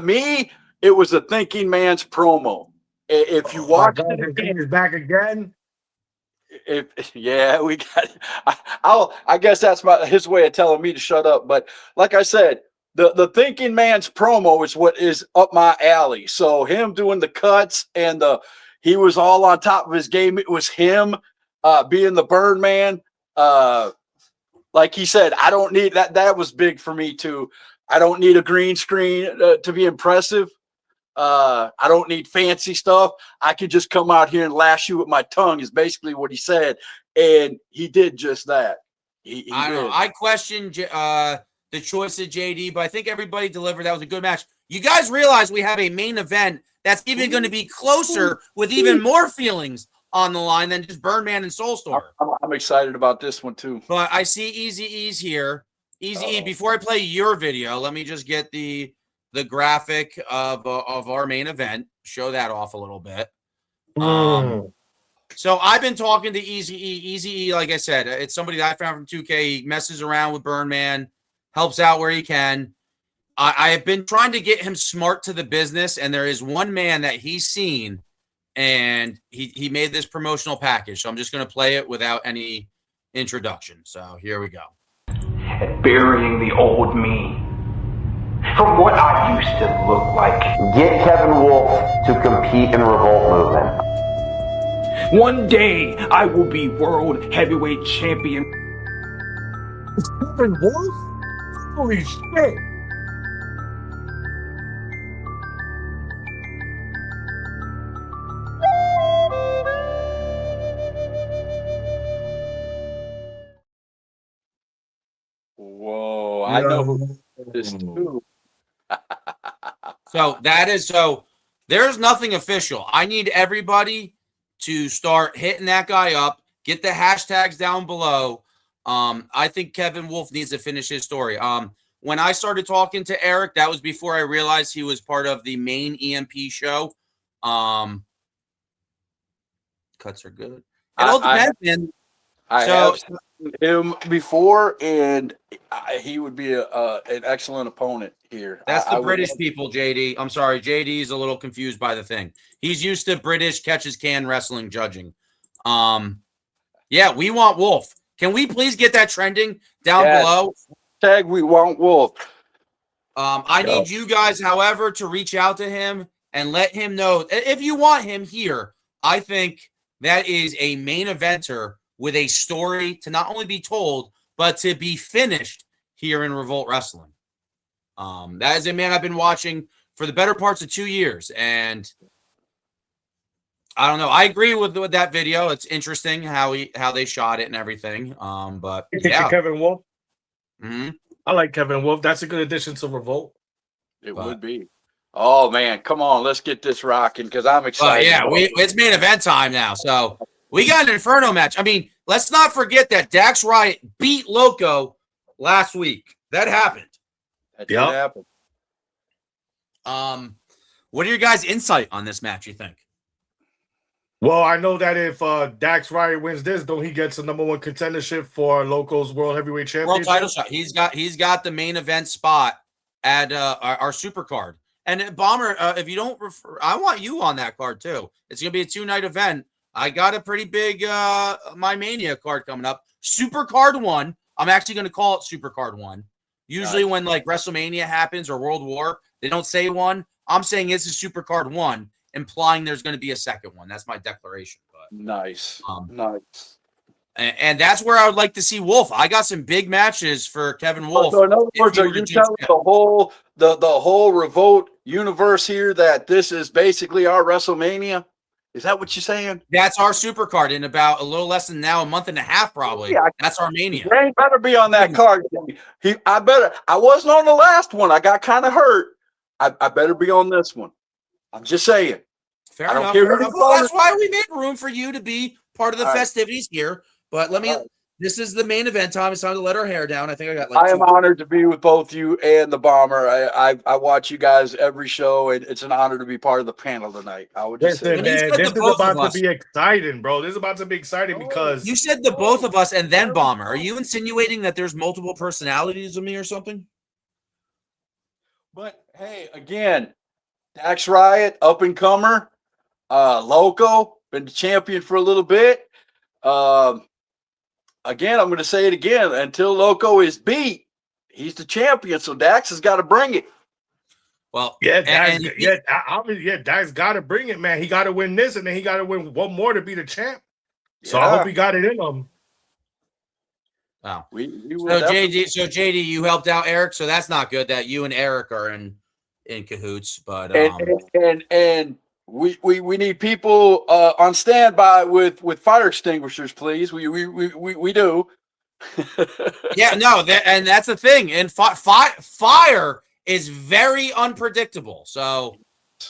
me, it was a thinking man's promo. If you watch it again, he's back again. We got. I guess that's his way of telling me to shut up. But like I said, the thinking man's promo is what is up my alley. So him doing the cuts and he was all on top of his game. It was him being the Birdman. Like he said, I don't need that. That was big for me too. I don't need a green screen to be impressive. I don't need fancy stuff. I could just come out here and lash you with my tongue is basically what he said. And he did just that. I don't know. I questioned the choice of JD, but I think everybody delivered. That was a good match. You guys realize we have a main event that's even going to be closer with even more feelings on the line than just Birdman and Soulstar. I'm excited about this one too. But I see Easy E's here. Easy E, before I play your video, let me just get the graphic of our main event. Show that off a little bit. So I've been talking to Easy E. Easy E, like I said, it's somebody that I found from 2K. He messes around with Birdman, helps out where he can. I have been trying to get him smart to the business, and there is one man that he's seen, and he made this promotional package. So I'm just going to play it without any introduction. So here we go. And burying the old me from what I used to look like. Get Kevin Wolf to compete in Revolt movement. One day I will be world heavyweight champion. Kevin Wolf? Holy shit. Whoa, I know who this too. So there's nothing official. I need everybody to start hitting that guy up, get the hashtags down below. I think Kevin Wolf needs to finish his story. When I started talking to Eric, that was before I realized he was part of the main EMP show. Cuts are good. It all depends, man. I have seen him before, and he would be an excellent opponent here. That's the British people, JD. I'm sorry, JD's a little confused by the thing. He's used to British catch-as-can wrestling judging. Yeah, we want Wolf. Can we please get that trending down below? Tag we want Wolf. I need you guys, however, to reach out to him and let him know. If you want him here, I think that is a main eventer with a story to not only be told, but to be finished here in Revolt Wrestling. That is a man I've been watching for the better parts of 2 years. And I don't know. I agree with that video. It's interesting how they shot it and everything. But yeah. Kevin Wolf. Mm-hmm. I like Kevin Wolf. That's a good addition to Revolt. It would be. Oh man, come on, let's get this rocking because I'm excited. It's main event time now. So we got an Inferno match. I mean, let's not forget that Dax Riot beat Loco last week. That happened. That did happen. What are your guys' insight on this match, you think? Well, I know that if Dax Riot wins this, don't he gets the #1 contendership for Loco's World Heavyweight World Championship? title shot. He's got the main event spot at our super card. And Bomber, if you don't refer, I want you on that card too. It's gonna be a 2-night event. I got a pretty big My Mania card coming up. Super Card 1. I'm actually gonna call it Super Card 1. Usually when like WrestleMania happens or World War, they don't say 1. I'm saying this is Super Card 1, implying there's going to be a second one. That's my declaration. But nice. Nice. And that's where I would like to see Wolf. I got some big matches for Kevin Wolf. So in other words, are you telling the whole Revolt universe here that this is basically our WrestleMania? Is that what you're saying? That's our super card in about a little less than now, a month and a half, probably. Yeah, that's our Mania. Ray better be on that card. I wasn't on the last one. I got kind of hurt. I better be on this one. I'm just saying. Fair enough. Well, that's why we made room for you to be part of the festivities here. But let me. This is the main event time. It's time to let our hair down. I think I got like. I am honored to be with both you and the Bomber. I watch you guys every show, and it's an honor to be part of the panel tonight. I would just say, man, this is about to be exciting, bro. This is about to be exciting because you said the both of us and then Bomber. Are you insinuating that there's multiple personalities of me or something? But hey, again, Dax Riot, up and comer, Loco, been the champion for a little bit. Again, I'm going to say it again. Until Loco is beat, he's the champion. So Dax has got to bring it. Well, yeah, Dax got to bring it, man. He got to win this, and then he got to win one more to be the champ. So I hope he got it in him. Wow. JD, you helped out Eric, so that's not good that you and Eric are in cahoots. But and we need people on standby with fire extinguishers, please. We do. Yeah, no, and that's the thing. And fire is very unpredictable. So,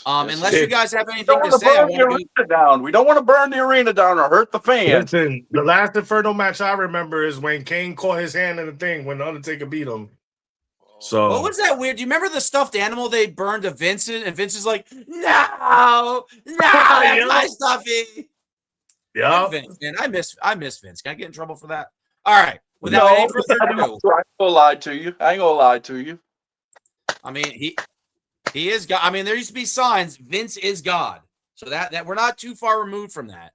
unless you guys have anything to say, we don't want to burn the arena down or hurt the fans. Listen, the last Inferno match I remember is when Kane caught his hand in the thing when the Undertaker beat him. So what was that weird? Do you remember the stuffed animal they burned to Vincent? And Vince is like, no, that's my stuffy. Yeah, Vince, man, I miss Vince. Can I get in trouble for that? All right. Without any further ado, I ain't gonna lie to you. I mean, he is God. I mean, there used to be signs. Vince is God. So that we're not too far removed from that.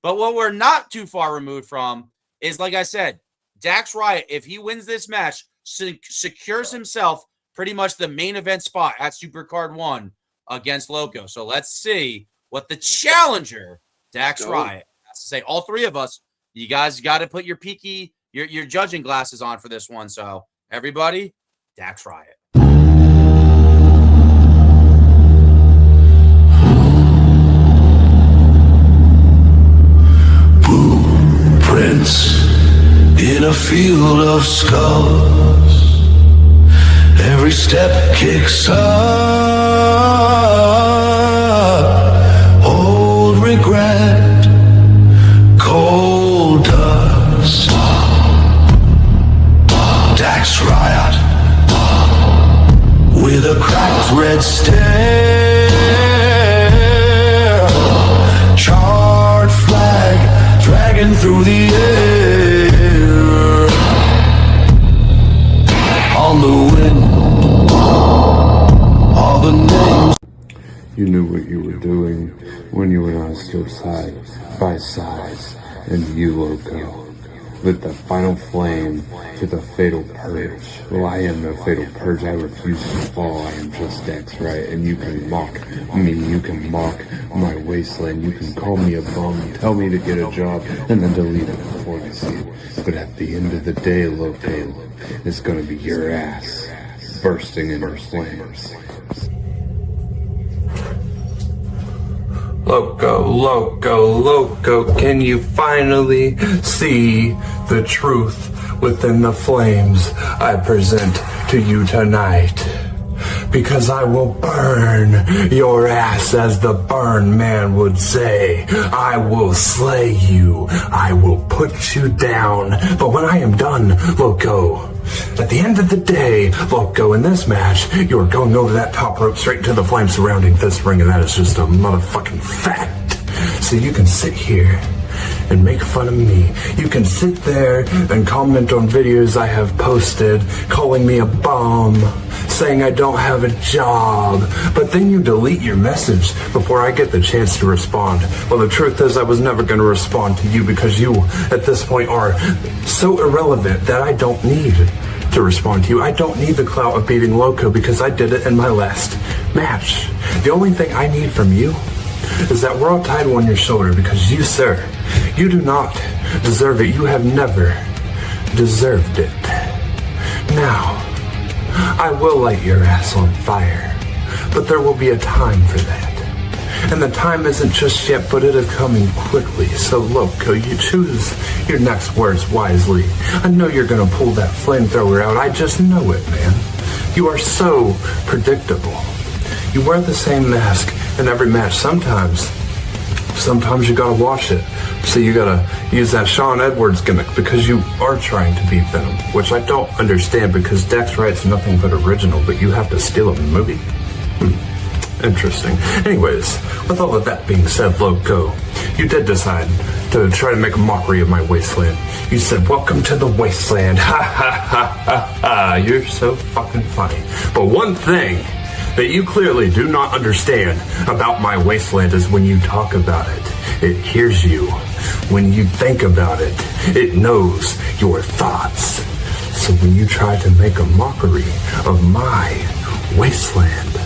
But what we're not too far removed from is, like I said, Dax Riot, if he wins this match, secures himself pretty much the main event spot at Supercard 1 against Loco. So let's see what the challenger, Dax Riot, has to say. All three of us, you guys got to put your your judging glasses on for this one. So everybody, Dax Riot. Prince in a field of skulls, every step kicks up, old regret, cold dust. Dax Riot with a cracked red stare, charred flag dragging through the air. On the wind, all the names. You knew what you were doing when you and I stood side by side, and you, Loco, lit the final flame to the fatal purge. Well, I am no fatal purge. I refuse to fall. I am just Dax Riot, and you can mock me. You can mock my wasteland. You can call me a bum, tell me to get a job, and then delete it before I see it. But at the end of the day, Loco, it's gonna be your ass bursting into flames. Loco, Loco, Loco, can you finally see the truth within the flames I present to you tonight? Because I will burn your ass, as the burn man would say. I will slay you. I will put you down. But when I am done, Loco, at the end of the day, Loco, in this match, you are going over that top rope straight into the flames surrounding this ring, and that is just a motherfucking fact. So you can sit here and make fun of me. You can sit there and comment on videos I have posted, calling me a bum, saying I don't have a job, but then you delete your message before I get the chance to respond. Well, the truth is I was never going to respond to you because you, at this point, are so irrelevant that I don't need to respond to you. I don't need the clout of beating Loco because I did it in my last match. The only thing I need from you is that world title on your shoulder because you, sir, you do not deserve it. You have never deserved it. Now, I will light your ass on fire, but there will be a time for that. And the time isn't just yet, but it is coming quickly. So, Loco, you choose your next words wisely. I know you're going to pull that flamethrower out. I just know it, man. You are so predictable. You wear the same mask in every match. Sometimes you gotta wash it. So you gotta use that Shawn Edwards gimmick because you are trying to beat Venom, which I don't understand because Dex writes nothing but original, but you have to steal a movie? Interesting. Anyways, with all of that being said, Loco, you did decide to try to make a mockery of my wasteland. You said, welcome to the wasteland. Ha ha ha ha ha. You're so fucking funny. But one thing that you clearly do not understand about my wasteland is when you talk about it, it hears you. When you think about it, it knows your thoughts. So when you try to make a mockery of my wasteland,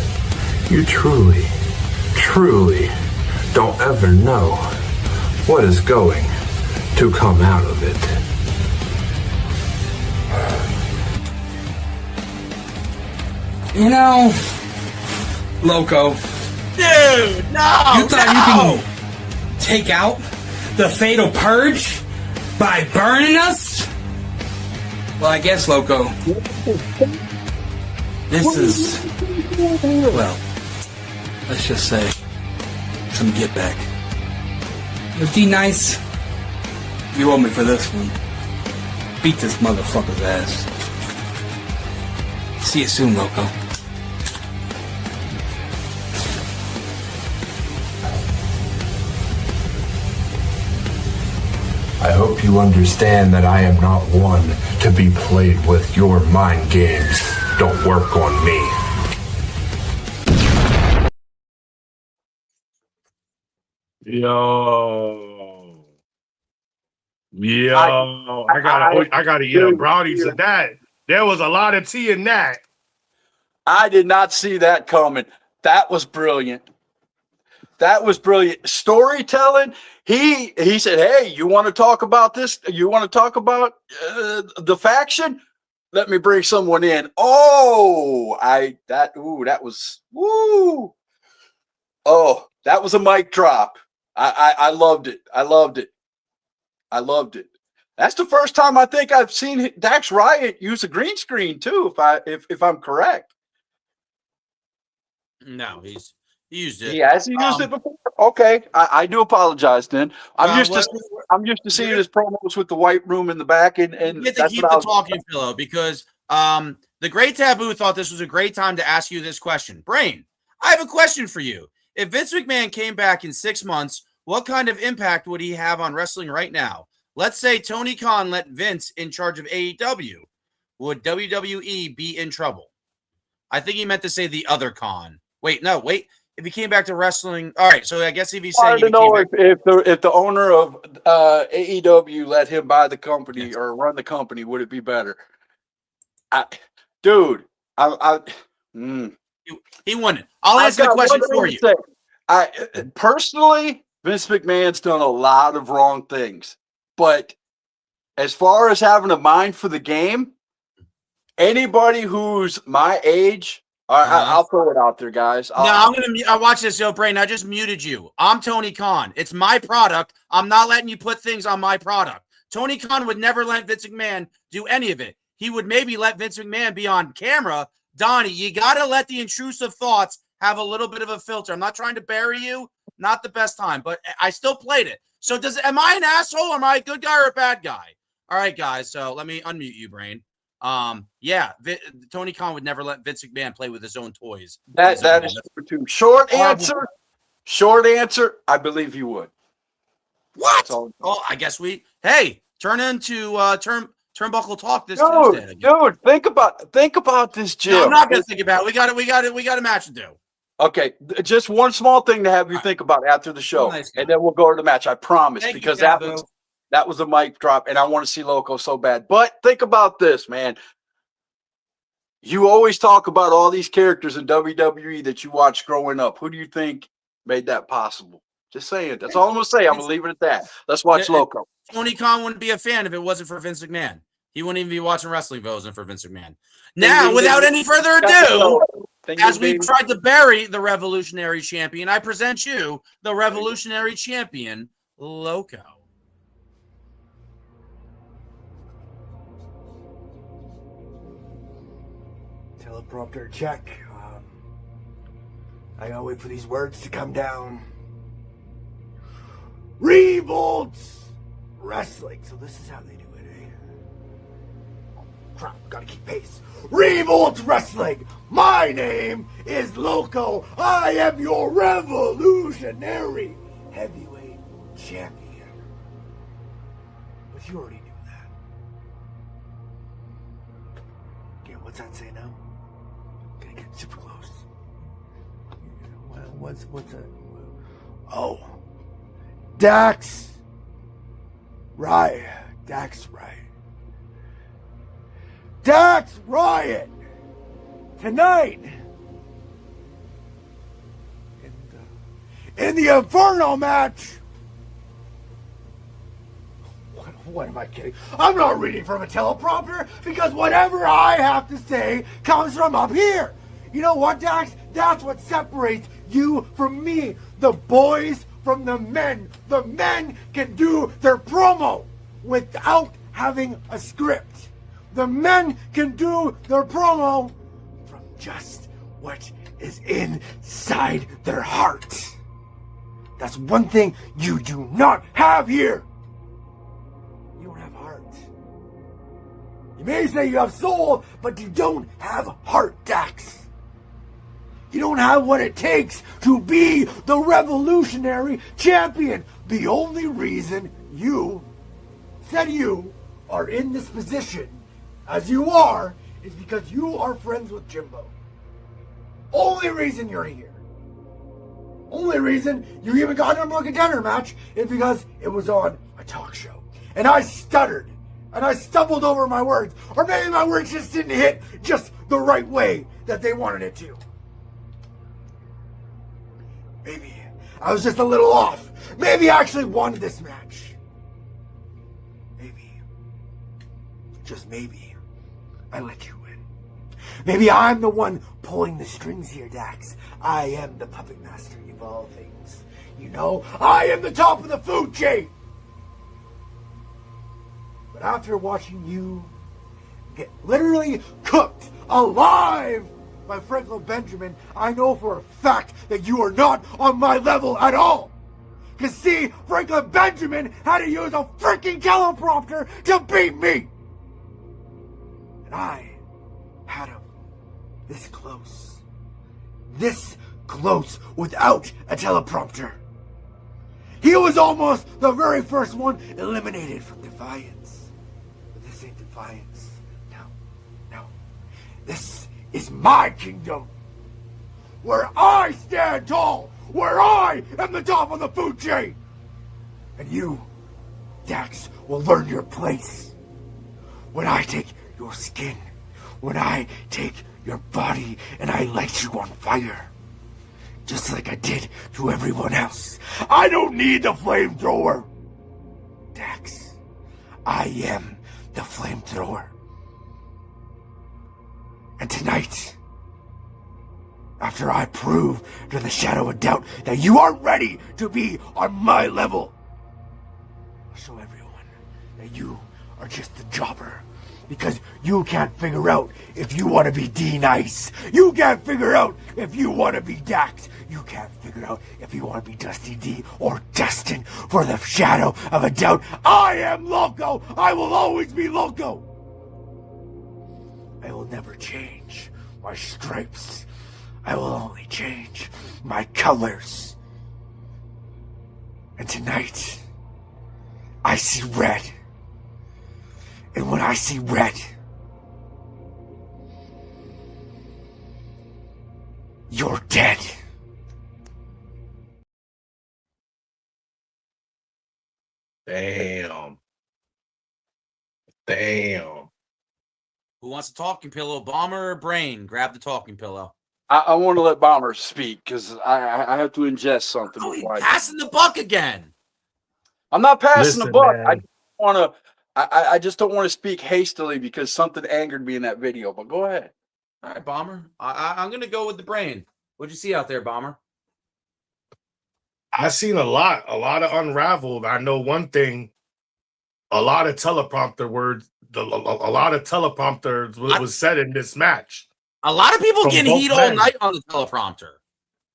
you truly, truly don't ever know what is going to come out of it. You know, Loco. Dude, no! You thought you can take out the fatal purge by burning us? Well, I guess, Loco, this is, well, let's just say, some get back. If D-Nice, you owe me for this one. Beat this motherfucker's ass. See you soon, Loco. I hope you understand that I am not one to be played with. Your mind games don't work on me. Yo, I gotta eat a brownie to that. There was a lot of tea in that. I did not see that coming. That was brilliant. That was brilliant. Storytelling. He said, hey, you want to talk about this? You want to talk about the faction? Let me bring someone in. Oh, that was, woo. Oh, that was a mic drop. I loved it. I loved it. I loved it. That's the first time I think I've seen Dax Riot use a green screen too, if I'm correct. No, he used it. He has used it before. Okay, I do apologize. Then I'm used to seeing his promos with the white room in the back, and you get to keep the talking pillow because the Great Taboo thought this was a great time to ask you this question. Brain, I have a question for you. If Vince McMahon came back in 6 months, what kind of impact would he have on wrestling right now? Let's say Tony Khan let Vince in charge of AEW. Would WWE be in trouble? I think he meant to say the other Khan. Wait. If he came back to wrestling, all right. So I guess if he's saying, hard to know if the owner of AEW let him buy the company or run the company, would it be better? He wouldn't. I'll ask the question for you. Personally, Vince McMahon's done a lot of wrong things, but as far as having a mind for the game, anybody who's my age. I'll throw it out there, guys. I'm gonna watch this, yo, Brain. I just muted you. I'm Tony Khan. It's my product. I'm not letting you put things on my product. Tony Khan would never let Vince McMahon do any of it. He would maybe let Vince McMahon be on camera. Donnie, you gotta let the intrusive thoughts have a little bit of a filter. I'm not trying to bury you. Not the best time, but I still played it. So am I an asshole? Am I a good guy or a bad guy? All right, guys. So let me unmute you, Brain. Tony Khan would never let Vince McMahon play with his own toys. That is too. Short Short answer, I believe you would. What? Oh, I guess turn into turnbuckle talk this Tuesday. Dude, think about this, Jim. No, I'm not gonna think about it. We got a match to do. Okay, just one small thing to have you think about after the show, and then we'll go to the match. I promise, because that was a mic drop, and I want to see Loco so bad. But think about this, man. You always talk about all these characters in WWE that you watched growing up. Who do you think made that possible? Just saying. That's all I'm going to say. I'm going to leave it at that. Let's watch Loco. Tony Khan wouldn't be a fan if it wasn't for Vince McMahon. He wouldn't even be watching wrestling if it wasn't for Vince McMahon. Now, without any further ado, as we've tried to bury the Revolutionary Champion, I present you the Revolutionary Champion, Loco. Teleprompter check. I gotta wait for these words to come down. Revolt Wrestling. So this is how they do it, eh? Oh, crap, gotta keep pace. Revolt Wrestling. My name is Loco. I am your revolutionary heavyweight champion. But you already knew that. Okay, what's that say now? Gonna get super close. What's that? Oh. Dax. Right. Dax Riot. Dax Riot. Tonight. In the Inferno match. What am I kidding? I'm not reading from a teleprompter because whatever I have to say comes from up here. You know what, Dax? That's what separates you from me. The boys from the men. The men can do their promo without having a script. The men can do their promo from just what is inside their heart. That's one thing you do not have here. You don't have heart. You may say you have soul, but you don't have heart, Dax. You don't have what it takes to be the revolutionary champion. The only reason you are in this position as you are is because you are friends with Jimbo. Only reason you're here. Only reason you even got into a contender match is because it was on a talk show. And I stuttered. And I stumbled over my words. Or maybe my words just didn't hit just the right way that they wanted it to. Maybe I was just a little off. Maybe I actually won this match. Maybe, just maybe, I let you win. Maybe I'm the one pulling the strings here, Dax. I am the puppet master of all things. You know, I am the top of the food chain. But after watching you get literally cooked alive by Franklin Benjamin, I know for a fact that you are not on my level at all. Because see, Franklin Benjamin had to use a freaking teleprompter to beat me. And I had him this close. This close without a teleprompter. He was almost the very first one eliminated from Defiance. But this ain't Defiance. No. This is my kingdom, where I stand tall, where I am the top of the food chain. And you, Dax, will learn your place. When I take your skin, when I take your body and I light you on fire, just like I did to everyone else. I don't need the flamethrower. Dax, I am the flamethrower. And tonight, after I prove to the shadow of doubt that you aren't ready to be on my level, I'll show everyone that you are just a jobber. Because you can't figure out if you want to be D-Nice. You can't figure out if you want to be Dax. You can't figure out if you want to be Dusty D or Dustin. For the shadow of a doubt, I am Loco. I will always be Loco. I will never change my stripes. I will only change my colors. And tonight, I see red. And when I see red, you're dead. Damn. Damn. Who wants a talking pillow, Bomber or Brain? Grab the talking pillow. I want to let Bomber speak because I have to ingest something. Oh, he's before passing the buck again. I'm not passing the Listen, buck. man. I just want to. I just don't want to speak hastily because something angered me in that video. But go ahead. All right, Bomber. I'm going to go with the Brain. What'd you see out there, Bomber? I seen a lot of unraveled. I know one thing. A lot of teleprompter words. A lot of teleprompters was said in this match. A lot of people From getting both heat men. all night on the teleprompter.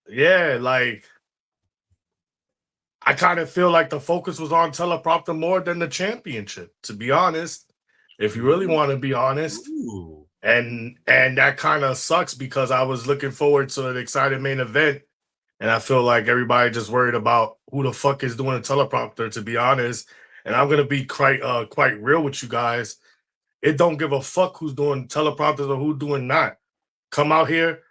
Yeah, like I kind of feel like the focus was on teleprompter more than the championship, to be honest. If you really want to be honest. Ooh. And that kind of sucks because I was looking forward to an exciting main event. And I feel like everybody just worried about who the fuck is doing a teleprompter, to be honest. And I'm gonna be quite real with you guys. It don't give a fuck who's doing teleprompters or who's doing not. Come out here,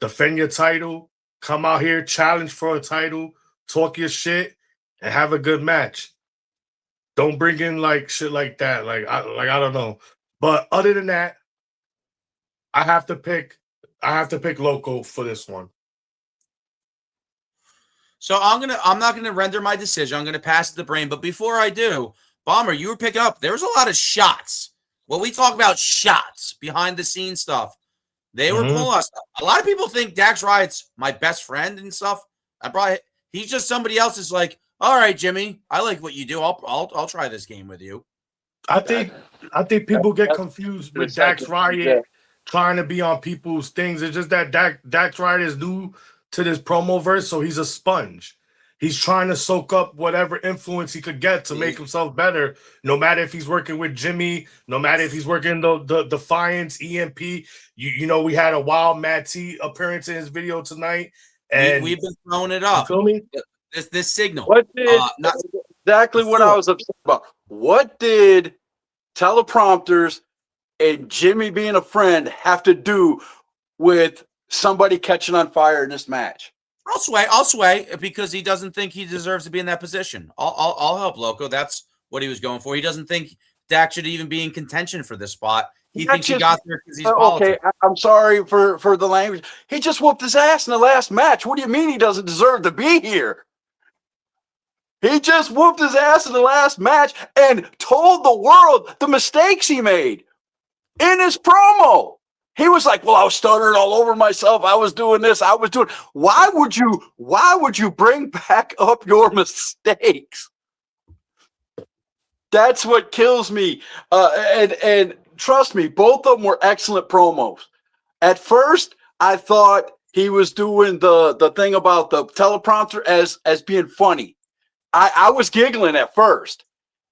defend your title, come out here, challenge for a title, talk your shit, and have a good match. Don't bring in like shit like that. Like I don't know. But other than that, I have to pick Loco for this one. So I'm not gonna render my decision. I'm gonna pass the Brain. But before I do, Bomber, you were picking up. There was a lot of shots. When we talk about shots, behind the scenes stuff, they were pulling us. A lot of people think Dax Riot's my best friend and stuff. He's just somebody else is like, all right, Jimmy, I like what you do. I'll try this game with you. I think people get confused with Dax Riot trying to be on people's things. It's just that Dax Riot is new to this promo verse, so he's a sponge. He's trying to soak up whatever influence he could get to make himself better, no matter if he's working with Jimmy, no matter if he's working the Defiance, EMP. You know, we had a Wild Matt T appearance in his video tonight. And we've been throwing it up. You feel me? This signal. What did exactly what I was upset about? What did teleprompters and Jimmy being a friend have to do with somebody catching on fire in this match? I'll sway because he doesn't think he deserves to be in that position. I'll help Loco. That's what he was going for. He doesn't think Dak should even be in contention for this spot. He thinks he got there because he's okay. I'm sorry for the language. He just whooped his ass in the last match. What do you mean he doesn't deserve to be here? He just whooped his ass in the last match and told the world the mistakes he made in his promo. He was like, well, I was stuttering all over myself. I was doing this. I was doing. Why would you bring back up your mistakes? That's what kills me. And trust me, both of them were excellent promos. At first, I thought he was doing the thing about the teleprompter as being funny. I was giggling at first.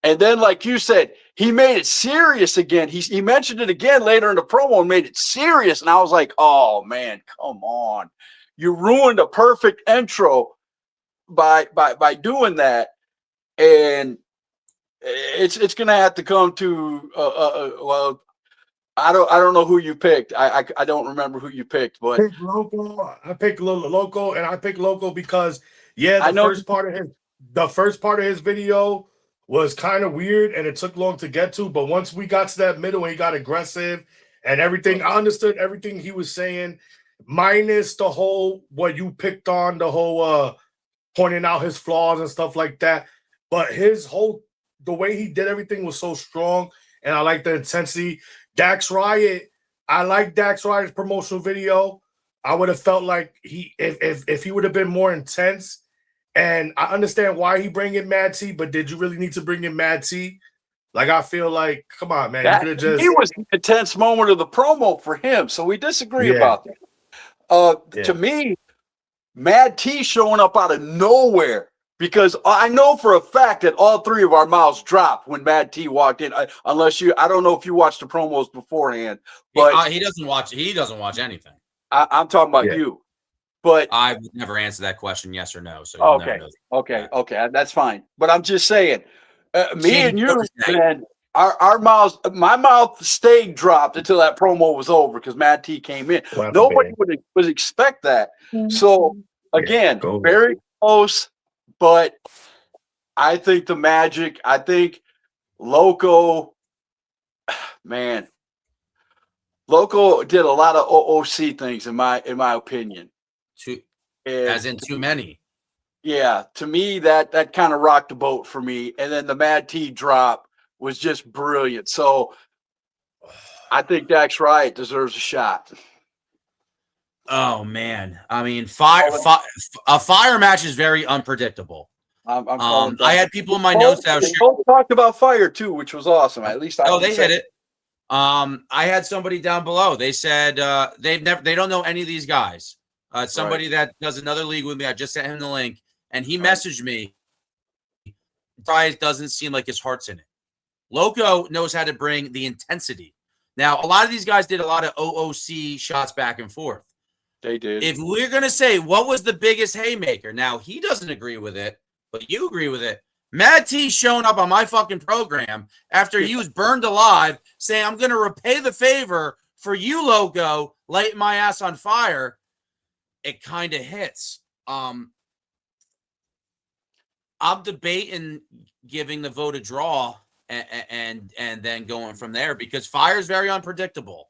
And then, like you said, he made it serious again. He mentioned it again later in the promo and made it serious. And I was like, oh, man, come on. You ruined a perfect intro by doing that. And it's going to have to come to, well, I don't know who you picked. I don't remember who you picked. But I picked Loco, and I picked Loco because, the first part of his video was kind of weird and it took long to get to, but once we got to that middle and he got aggressive and everything, I understood everything he was saying, minus the whole what you picked on, the whole pointing out his flaws and stuff like that. But the way he did everything was so strong, and I like the intensity. Dax Riot, I like Dax Riot's promotional video. I would have felt like if he would have been more intense. And I understand why he bring in Mad T, but did you really need to bring in Mad T? Like, I feel like, come on, man. You could have just. He was the intense moment of the promo for him, so we disagree about that. To me, Mad T showing up out of nowhere, because I know for a fact that all three of our mouths dropped when Mad T walked in. I don't know if you watched the promos beforehand, but he doesn't watch. He doesn't watch anything. I'm talking about you. But I would never answer that question, yes or no. So you'll never know. Okay, that's fine. But I'm just saying, me Shane and you, Thursday. man, our mouths, my mouth stayed dropped until that promo was over because Mad T came in. Nobody would expect that. So again, very close, but I think the Magic, I think Loco, man, Loco did a lot of OOC things in my opinion. As in too many. Yeah, to me that kind of rocked the boat for me. And then the Mad T drop was just brilliant. So I think Dax Riot deserves a shot. Oh man, I mean, a fire match is very unpredictable. I had people in my notes that was both talked about fire too, which was awesome. At least they hit it. I had somebody down below. They said they don't know any of these guys. Somebody that does another league with me. I just sent him the link, and he messaged me. Diet doesn't seem like his heart's in it. Loco knows how to bring the intensity. Now, a lot of these guys did a lot of OOC shots back and forth. They did. If we're going to say what was the biggest haymaker, now he doesn't agree with it, but you agree with it. Mad T showing up on my fucking program after he was burned alive saying, I'm going to repay the favor for you, Loco, lighting my ass on fire. It kind of hits. I'm debating giving the vote a draw and then going from there because fire is very unpredictable.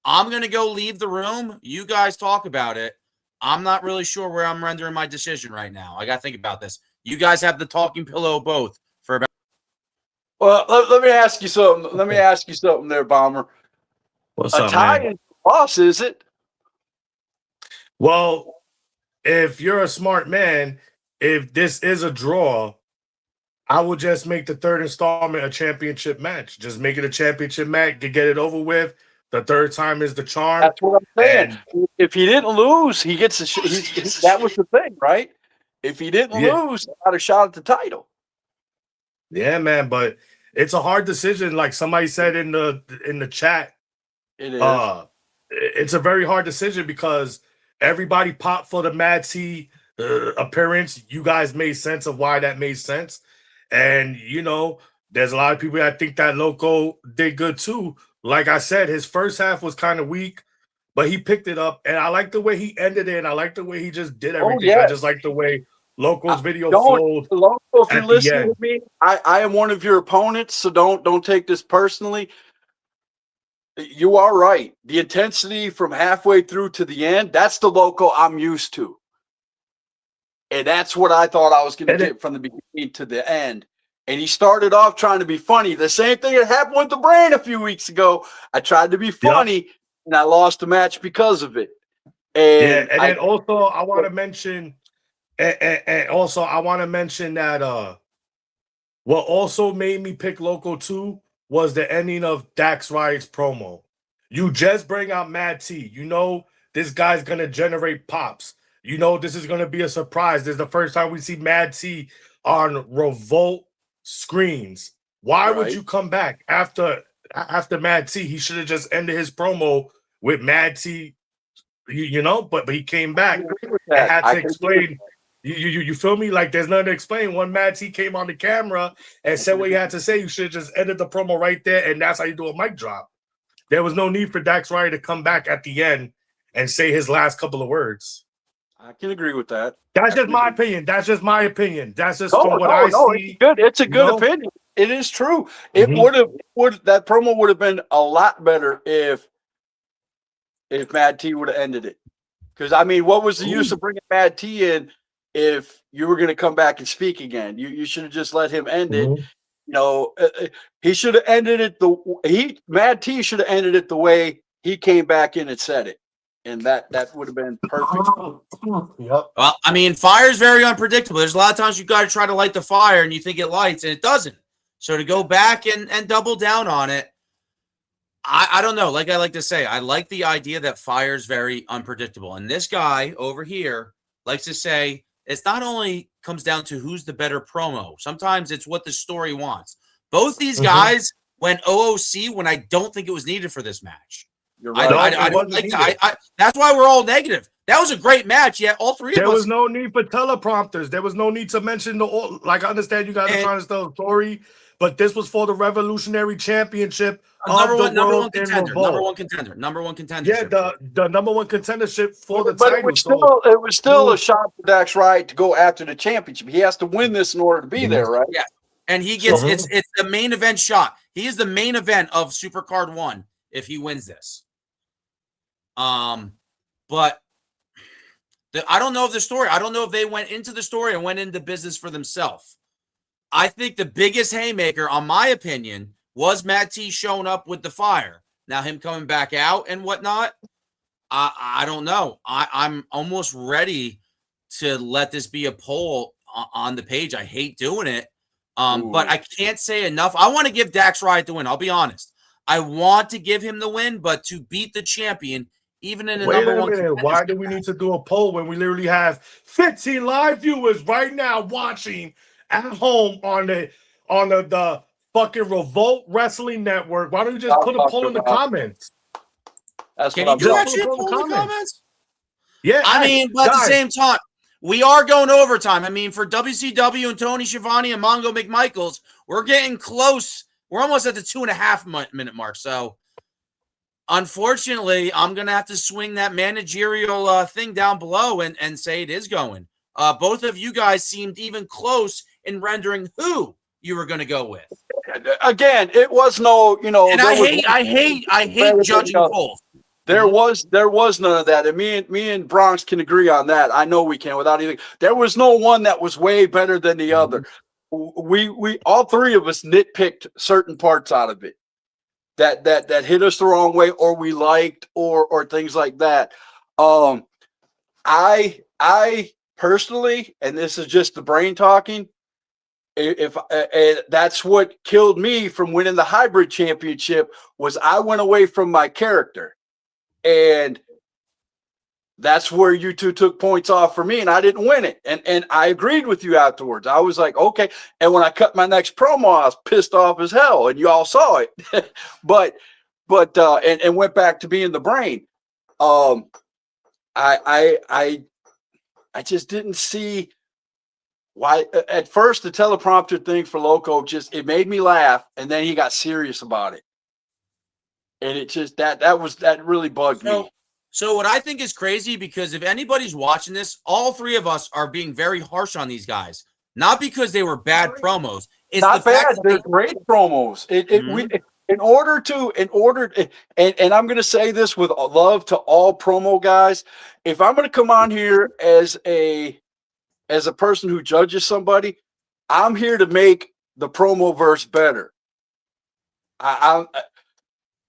I'm going to go leave the room. You guys talk about it. I'm not really sure where I'm rendering my decision right now. I got to think about this. You guys have the talking pillow both for about. Well, let me ask you something. Let me ask you something there, Bomber. What's a up, tie man? is loss, is it? Well, if you're a smart man, if this is a draw, I would just make the third installment a championship match. Just make it a championship match, get it over with. The third time is the charm. That's what I'm saying. If he didn't lose, he gets a that was the thing, right? If he didn't lose, he got a shot at the title. Yeah, man, but it's a hard decision. Like somebody said in the chat, it is. It's a very hard decision because everybody popped for the Mad T appearance. You guys made sense of why that made sense, and there's a lot of people that think that Loco did good too. Like I said, his first half was kind of weak, but he picked it up, and I like the way he ended it. And I like the way he just did everything. I just like the way Loco's video flowed. Loco, if you're listening to me, I am one of your opponents, so don't take this personally. You are right. The intensity from halfway through to the end, that's the Loco I'm used to. And that's what I thought I was going to get from the beginning to the end. And he started off trying to be funny. The same thing that happened with the Brain a few weeks ago. I tried to be funny, and I lost the match because of it. And then also I want to mention, and also I want to mention that what also made me pick Loco too was the ending of Dax Riot's promo. You just bring out Mad T. This guy's gonna generate pops. This is gonna be a surprise. This is the first time we see Mad T on Revolt screens. Why would you come back after Mad T? He should have just ended his promo with Mad T, but he came back and had to explain. You feel me? Like there's nothing to explain. When Mad T came on the camera and said what he had to say, you should have just ended the promo right there, and that's how you do a mic drop. There was no need for Dax Riot to come back at the end and say his last couple of words. I can agree with that. That's just my opinion. That's just my opinion. That's just from what I see. It's good. It's a good opinion. It is true. It that promo would have been a lot better if Mad T would have ended it. Because I mean, what was the use of bringing Mad T in if you were going to come back and speak again? You should have just let him end it. He should have ended it. Mad T should have ended it the way he came back in and said it. And that would have been perfect. Yep. Well, I mean, fire is very unpredictable. There's a lot of times you got to try to light the fire and you think it lights and it doesn't. So to go back and double down on it, I don't know. Like I like to say, I like the idea that fire is very unpredictable. And this guy over here likes to say it's not only comes down to who's the better promo. Sometimes it's what the story wants. Both these guys went OOC when I don't think it was needed for this match. You're right. I don't like that. That's why we're all negative. That was a great match. Yeah, all three of us. There was no need for teleprompters. There was no need to mention like I understand you guys are trying to tell a story, but this was for the Revolutionary Championship of the world in Revolt. Number one contender. Yeah, the number one contendership for the But title. it was still a shot for Dax Wright to go after the championship. He has to win this in order to be there, right? Yeah, and he gets it's the main event shot. He is the main event of Supercard 1 if he wins this. But I don't know if the story. I don't know if they went into the story and went into business for themselves. I think the biggest haymaker, on my opinion, was Matt T showing up with the fire. Now him coming back out and whatnot, I don't know. I'm almost ready to let this be a poll on the page. I hate doing it, but I can't say enough. I want to give Dax Wright the win. I'll be honest. I want to give him the win, but to beat the champion, even in a number one. Why do we need to do a poll when we literally have 15 live viewers right now watching at home on the fucking Revolt Wrestling Network? Why don't you just put a poll in the comments? Can you do actually a poll in the comments? Yeah, I mean, but at the same time, we are going overtime. I mean, for WCW and Tony Schiavone and Mongo McMichaels, we're getting close. We're almost at the 2.5 minute mark. So, unfortunately, I'm going to have to swing that managerial thing down below and say it is going. Both of you guys seemed even close in rendering who you were going to go with. Again, it was no, And I hate judging polls. There was none of that, and me and Bronx can agree on that. I know we can without anything. There was no one that was way better than the other. We all three of us nitpicked certain parts out of it that hit us the wrong way, or we liked, or things like that. I personally, and this is just the brain talking, if that's what killed me from winning the hybrid championship, was I went away from my character, and that's where you two took points off for me, and I didn't win it. And I agreed with you afterwards. I was like, okay. And when I cut my next promo, I was pissed off as hell, and you all saw it. but went back to being the brain. I just didn't see why. At first, the teleprompter thing for Loco it made me laugh, and then he got serious about it, and it just that really bugged me. So what I think is crazy, because if anybody's watching this, all three of us are being very harsh on these guys, not because they were bad promos. It's not bad. They're great promos. In order to, and I'm going to say this with love to all promo guys. If I'm going to come on here as a person who judges somebody, I'm here to make the promo verse better.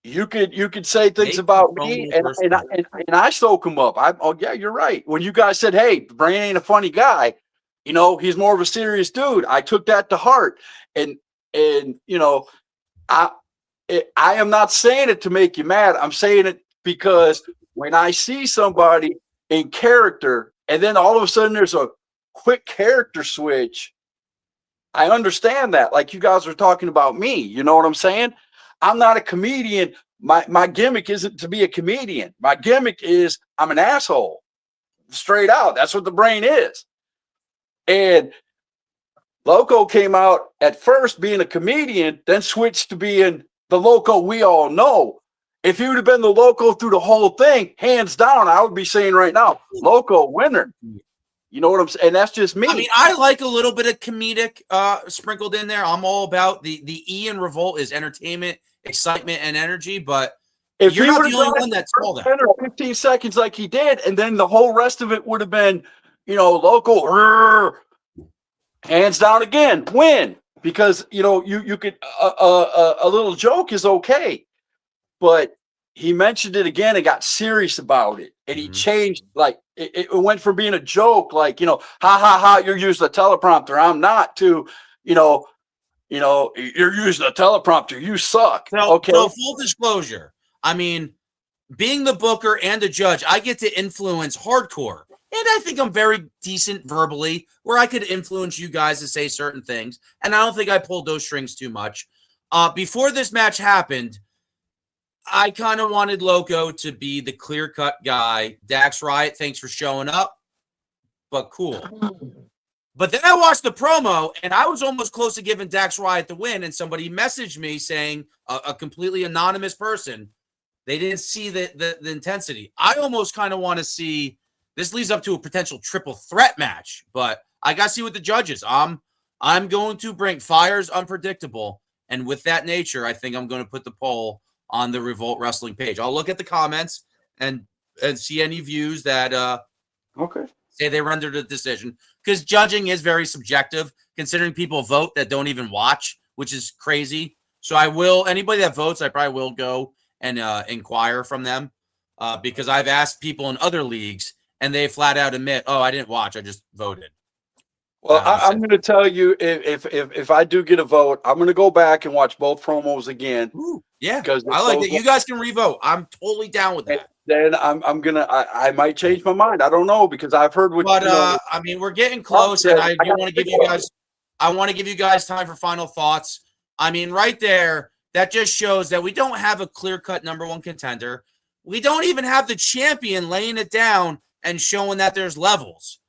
You could say things about me, and I soak them up. Oh yeah, you're right. When you guys said, "Hey, Brain ain't a funny guy," he's more of a serious dude. I took that to heart, and I am not saying it to make you mad. I'm saying it because when I see somebody in character, and then all of a sudden there's a quick character switch, I understand that. Like you guys are talking about me, you know what I'm saying? I'm not a comedian. My gimmick isn't to be a comedian. My gimmick is I'm an asshole. Straight out. That's what the Brain is. And Loco came out at first being a comedian, then switched to being the Loco we all know. If he would have been the Loco through the whole thing, hands down, I would be saying right now, Loco winner. You know what I'm saying? And that's just me. I mean, I like a little bit of comedic sprinkled in there. I'm all about the E in Revolt is entertainment, excitement, and energy. But if you're not the only one that's all that. 10 or 15 seconds like he did, and then the whole rest of it would have been, Loco, hands down again, win. Because you could a little joke is okay, but he mentioned it again and got serious about it, and he changed. Like it went from being a joke, like ha ha ha, you're using a teleprompter, I'm not, to you're using a teleprompter, you suck. Okay. So full disclosure, I mean, being the booker and the judge, I get to influence hardcore. And I think I'm very decent verbally, where I could influence you guys to say certain things. And I don't think I pulled those strings too much. Before this match happened, I kind of wanted Loco to be the clear-cut guy. Dax Riot, thanks for showing up, but cool. But then I watched the promo, and I was almost close to giving Dax Riot the win, and somebody messaged me saying, a completely anonymous person, they didn't see the intensity. I almost kind of want to see, this leads up to a potential triple threat match, but I got to see what the judges. I'm going to bring Fire's unpredictable, and with that nature, I think I'm going to put the poll on the Revolt Wrestling page. I'll look at the comments and see any views that say they rendered a decision, because judging is very subjective, considering people vote that don't even watch, which is crazy. So I will, anybody that votes, I probably will go and inquire from them, because I've asked people in other leagues and they flat out admit, oh, I didn't watch, I just voted. Well, I'm going to tell you, if I do get a vote, I'm going to go back and watch both promos again. Ooh, yeah, because I like that. You guys can revote. I'm totally down with that. Then I'm gonna. I might change my mind. I don't know, because I've heard what. But I mean, we're getting close, and I do want to give you guys. I want to give you guys time for final thoughts. I mean, right there, that just shows that we don't have a clear-cut number one contender. We don't even have the champion laying it down and showing that there's levels.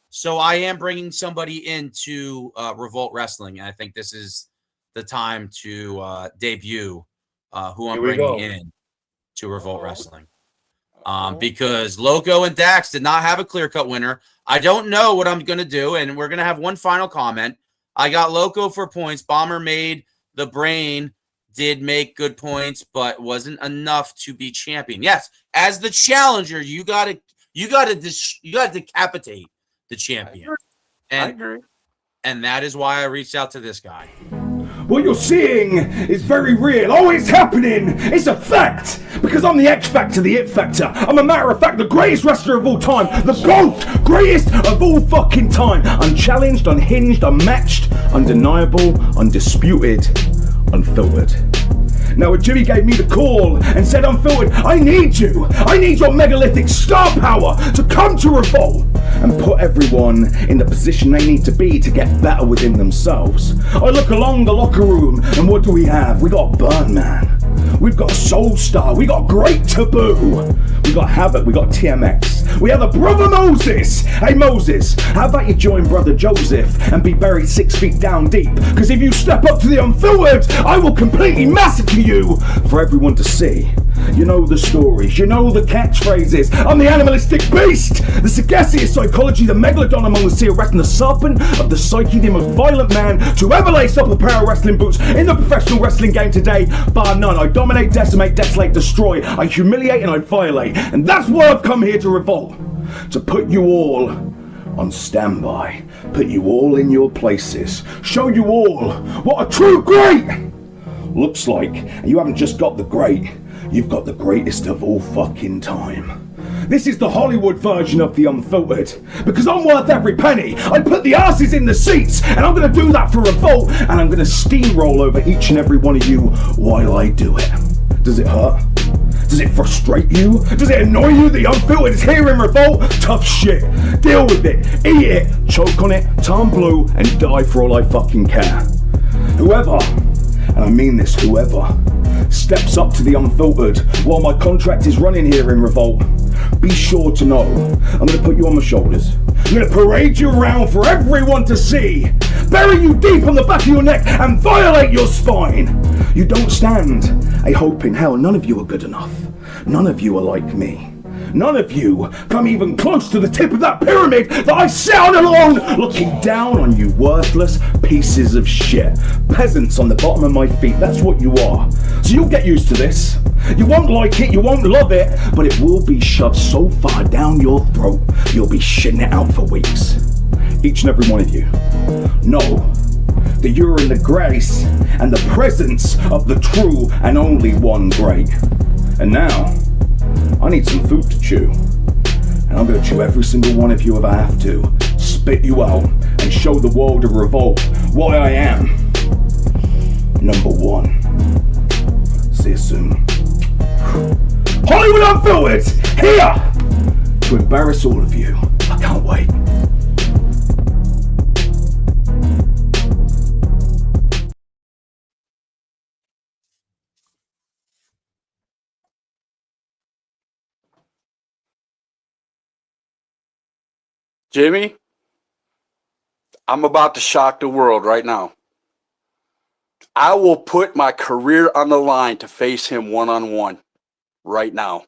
So I am bringing somebody into Revolt Wrestling, and I think this is the time to debut who I'm bringing in to Revolt Wrestling. Because Loco and Dax did not have a clear-cut winner. I don't know what I'm going to do, and we're going to have one final comment. I got Loco for points. Bomber made the brain, did make good points, but wasn't enough to be champion. Yes, as the challenger, you got to decapitate the champion. I agree. And that is why I reached out to this guy. What you're seeing is very real. Oh, it's happening. It's a fact. Because I'm the X Factor, the It Factor. I'm a matter of fact the greatest wrestler of all time. The GOAT. Greatest of all fucking time. Unchallenged, unhinged, unmatched, undeniable, undisputed, unfiltered. Now, when Jimmy gave me the call and said, unfiltered, I need you. I need your megalithic star power to come to Revolt and put everyone in the position they need to be to get better within themselves. I look along the locker room, and what do we have? We got Burn Man. We've got Soul Star. We got Great Taboo. We got Havoc. We got TMX. We have a Brother Moses. Hey, Moses, how about you join Brother Joseph and be buried 6 feet down deep? Because if you step up to the unfiltered, I will completely massacre you for everyone to see. You know the stories, you know the catchphrases. I'm the animalistic beast, the sagacious psychology, the megalodon among the sea of wrestling, the serpent of the psyche, the most violent man to ever lace up a pair of wrestling boots in the professional wrestling game today, bar none. I dominate, decimate, desolate, destroy. I humiliate and I violate. And that's why I've come here to Revolt. To put you all on standby. Put you all in your places. Show you all what a true great looks like. And you haven't just got the great, you've got the greatest of all fucking time. This is the Hollywood version of the unfiltered. Because I'm worth every penny. I put the asses in the seats, and I'm going to do that for Revolt, and I'm going to steamroll over each and every one of you while I do it. Does it hurt? Does it frustrate you? Does it annoy you? The unfiltered is here in Revolt? Tough shit. Deal with it. Eat it. Choke on it. Turn blue. And die for all I fucking care. Whoever, and I mean this, whoever steps up to the unfiltered while my contract is running here in Revolt, be sure to know I'm going to put you on my shoulders. I'm going to parade you around for everyone to see, bury you deep on the back of your neck and violate your spine. You don't stand a hope in hell. None of you are good enough. None of you are like me. None of you come even close to the tip of that pyramid that I sit on alone, looking down on you worthless pieces of shit. Peasants on the bottom of my feet, that's what you are. So you'll get used to this. You won't like it, you won't love it, but it will be shoved so far down your throat, you'll be shitting it out for weeks. Each and every one of you, know that you're in the grace and the presence of the true and only one great. And now, I need some food to chew, and I'm going to chew every single one of you if I have to, spit you out, and show the world of Revolt why I am number one. See you soon. Hollywood Unfiltered, here to embarrass all of you. I can't wait. Jimmy, I'm about to shock the world right now. I will put my career on the line to face him one-on-one right now.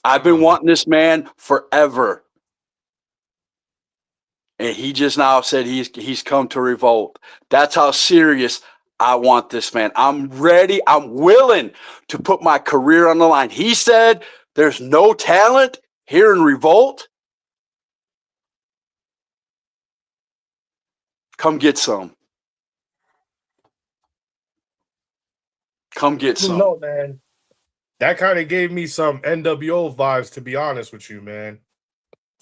I've been wanting this man forever. And he just now said he's come to Revolt. That's how serious I want this man. I'm ready. I'm willing to put my career on the line. He said there's no talent here in Revolt. Come get some. Come get some. No, man. That kind of gave me some NWO vibes, to be honest with you, man.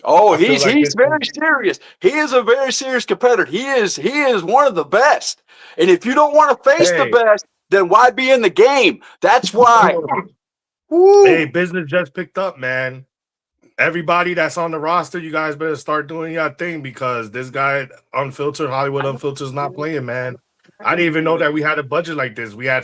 Oh, he's very serious. He is a very serious competitor. He is one of the best. And if you don't want to face the best, then why be in the game? That's why. Hey, business just picked up, man. Everybody that's on the roster, you guys better start doing your thing because this guy, Unfiltered, Hollywood Unfiltered, is not playing, man. I didn't even know that we had a budget like this. We had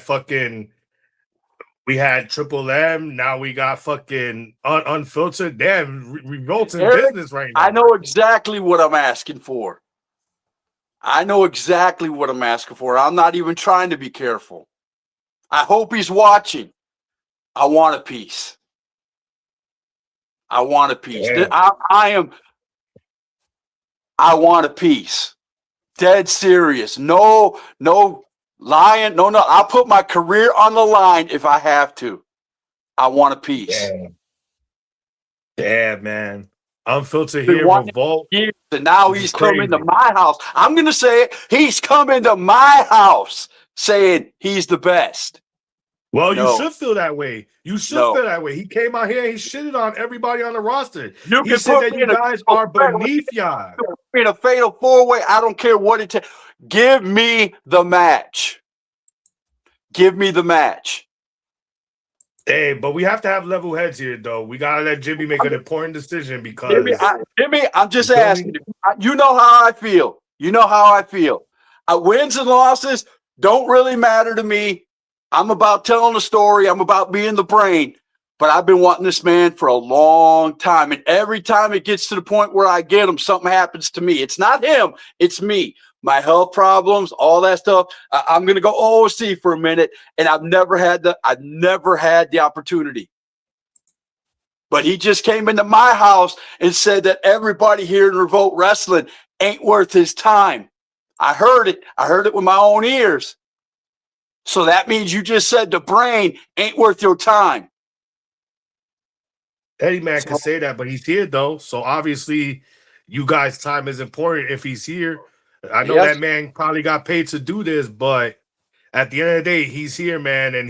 Triple M. Now we got fucking Unfiltered. Damn, Revolt's in business right now. I know exactly what I'm asking for. I'm not even trying to be careful. I hope he's watching. I want a piece. I want a piece. I want a piece. Dead serious. No lying. No. I'll put my career on the line if I have to. I want a piece. Damn, man. Unfiltered here, Revolt. And now he's coming to my house. I'm going to say it. He's coming to my house saying he's the best. Well, you should feel that way. You should feel that way. He came out here and he shitted on everybody on the roster. He said that you guys are beneath y'all. In a fatal four-way, I don't care what it takes. Give me the match. Give me the match. Hey, but we have to have level heads here, though. We gotta let Jimmy make an important decision because Jimmy, I'm just asking. You know how I feel. Wins and losses don't really matter to me. I'm about telling a story. I'm about being the brain. But I've been wanting this man for a long time. And every time it gets to the point where I get him, something happens to me. It's not him. It's me. My health problems, all that stuff. I'm going to go OOC for a minute. And I've never had the opportunity. But he just came into my house and said that everybody here in Revolt Wrestling ain't worth his time. I heard it. I heard it with my own ears. So that means you just said the brain ain't worth your time. Eddie Man can say that, but he's here though. So obviously, you guys' time is important if he's here. I know that man probably got paid to do this, but at the end of the day, he's here, man, and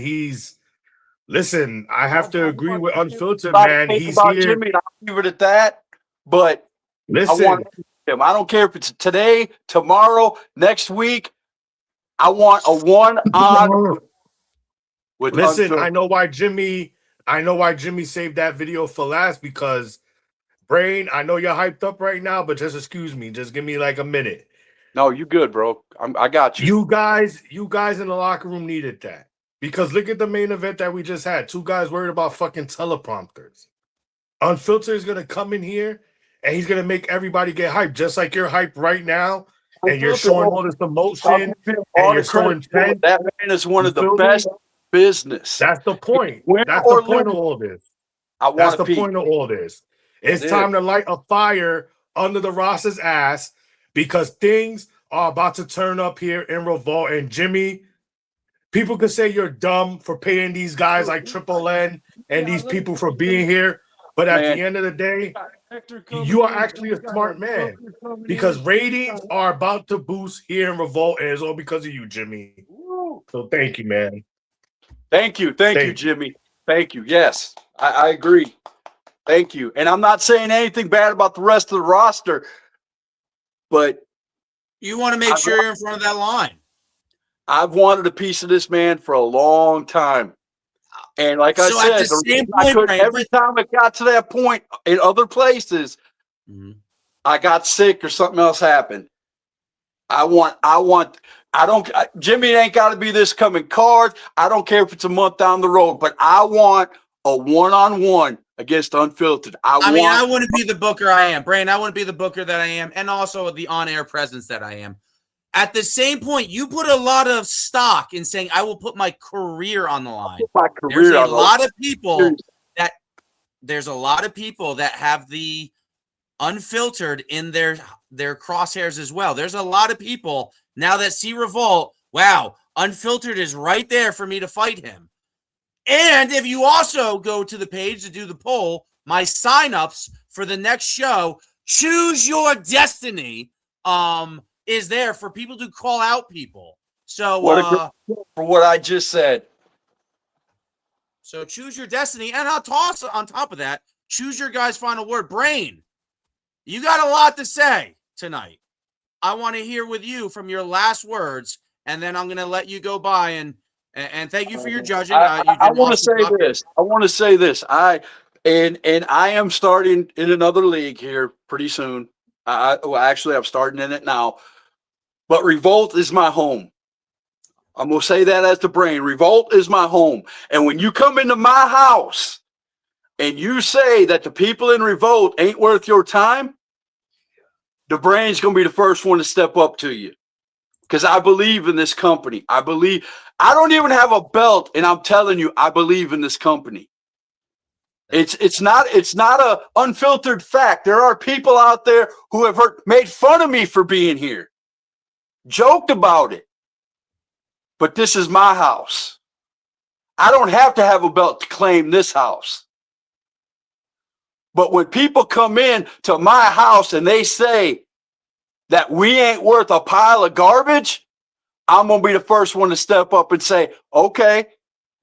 listen. I have to agree with Unfiltered, man. He's here. Jimmy, I'll leave it at that. But listen, I want him. I don't care if it's today, tomorrow, next week. I want a one-on. Listen, I know why Jimmy saved that video for last because Brain, I know you're hyped up right now, but just excuse me. Just give me like a minute. No, you good, bro. I got you. You guys in the locker room needed that. Because look at the main event that we just had. Two guys worried about fucking teleprompters. Unfiltered is gonna come in here and he's gonna make everybody get hyped, just like you're hyped right now. And you're showing all this emotion and you're so intense. That man is one of the best business. That's the point. That's the point of all this. That's the point of all this. It's time to light a fire under the roster's ass because things are about to turn up here in Revolt. And Jimmy, people could say you're dumb for paying these guys like Triple N and these people for being here. But at the end of the day, you are actually a smart man because ratings are about to boost here in Revolt, and it's all because of you, Jimmy. So thank you, man. Thank you, Jimmy. Thank you. Yes, I agree. Thank you. And I'm not saying anything bad about the rest of the roster, but you want to make sure you're in front of that line. I've wanted a piece of this man for a long time. And like I said, every time it got to that point in other places, I got sick or something else happened. Jimmy ain't got to be this coming card. I don't care if it's a month down the road, but I want a one-on-one against Unfiltered. I mean, I wouldn't be the booker I am. Brain, I wouldn't be the booker that I am, and also the on-air presence that I am. At the same point, you put a lot of stock in saying, I will put my career on the line. There's a lot of people that have the Unfiltered in their crosshairs as well. There's a lot of people now that see Revolt. Wow, Unfiltered is right there for me to fight him. And if you also go to the page to do the poll, my signups for the next show, Choose Your Destiny, is there for people to call out people. So for what I just said. So Choose Your Destiny, and I'll toss on top of that, choose your guy's final word. Brain, you got a lot to say tonight. I want to hear with you from your last words, and then I'm going to let you go by and thank you for your judging. I want to say this. I want to say this. I am starting in another league here pretty soon. Actually, I'm starting in it now. But Revolt is my home. I'm going to say that as the Brain. Revolt is my home. And when you come into my house and you say that the people in Revolt ain't worth your time, the Brain's going to be the first one to step up to you. Because I believe in this company. I don't even have a belt, and I'm telling you, I believe in this company. It's not a unfiltered fact. There are people out there who have made fun of me for being here, joked about it. But this is my house. I don't have to have a belt to claim this house. But when people come in to my house and they say that we ain't worth a pile of garbage, I'm going to be the first one to step up and say, okay,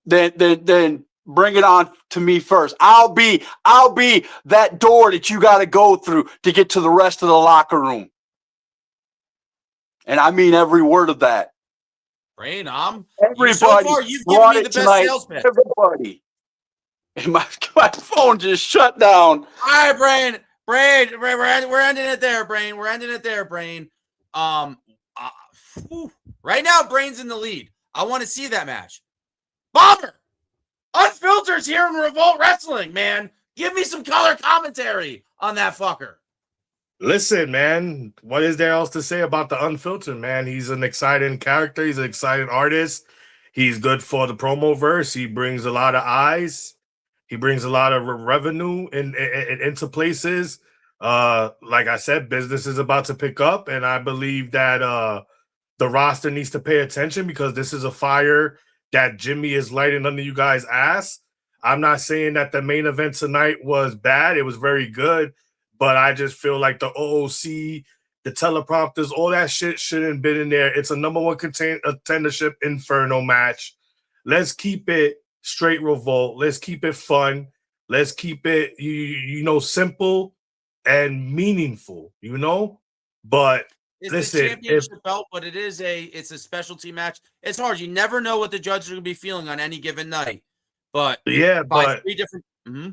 then bring it on to me first. I'll be that door that you got to go through to get to the rest of the locker room. And I mean every word of that. Brain, everybody. So far, you've given me the best sales pitch. Everybody. And my phone just shut down. All right, Brain, we're ending it there, Brain. We're ending it there, Brain. Right now, Brain's in the lead. I want to see that match. Bomber, Unfiltered's here in Revolt Wrestling, man. Give me some color commentary on that fucker. Listen, man, what is there else to say about the Unfiltered, man? He's an exciting character. He's an exciting artist. He's good for the promo verse. He brings a lot of eyes. He brings a lot of revenue into places. Like I said, business is about to pick up, and I believe that the roster needs to pay attention because this is a fire that Jimmy is lighting under you guys' ass. I'm not saying that the main event tonight was bad. It was very good. But I just feel like the OOC, the teleprompters, all that shit shouldn't have been in there. It's a number one contendership Inferno match. Let's keep it straight Revolt. Let's keep it fun. Let's keep it, simple and meaningful, But it's listen, the championship belt, but it's a specialty match. It's hard. You never know what the judges are going to be feeling on any given night. But three different. Mm-hmm.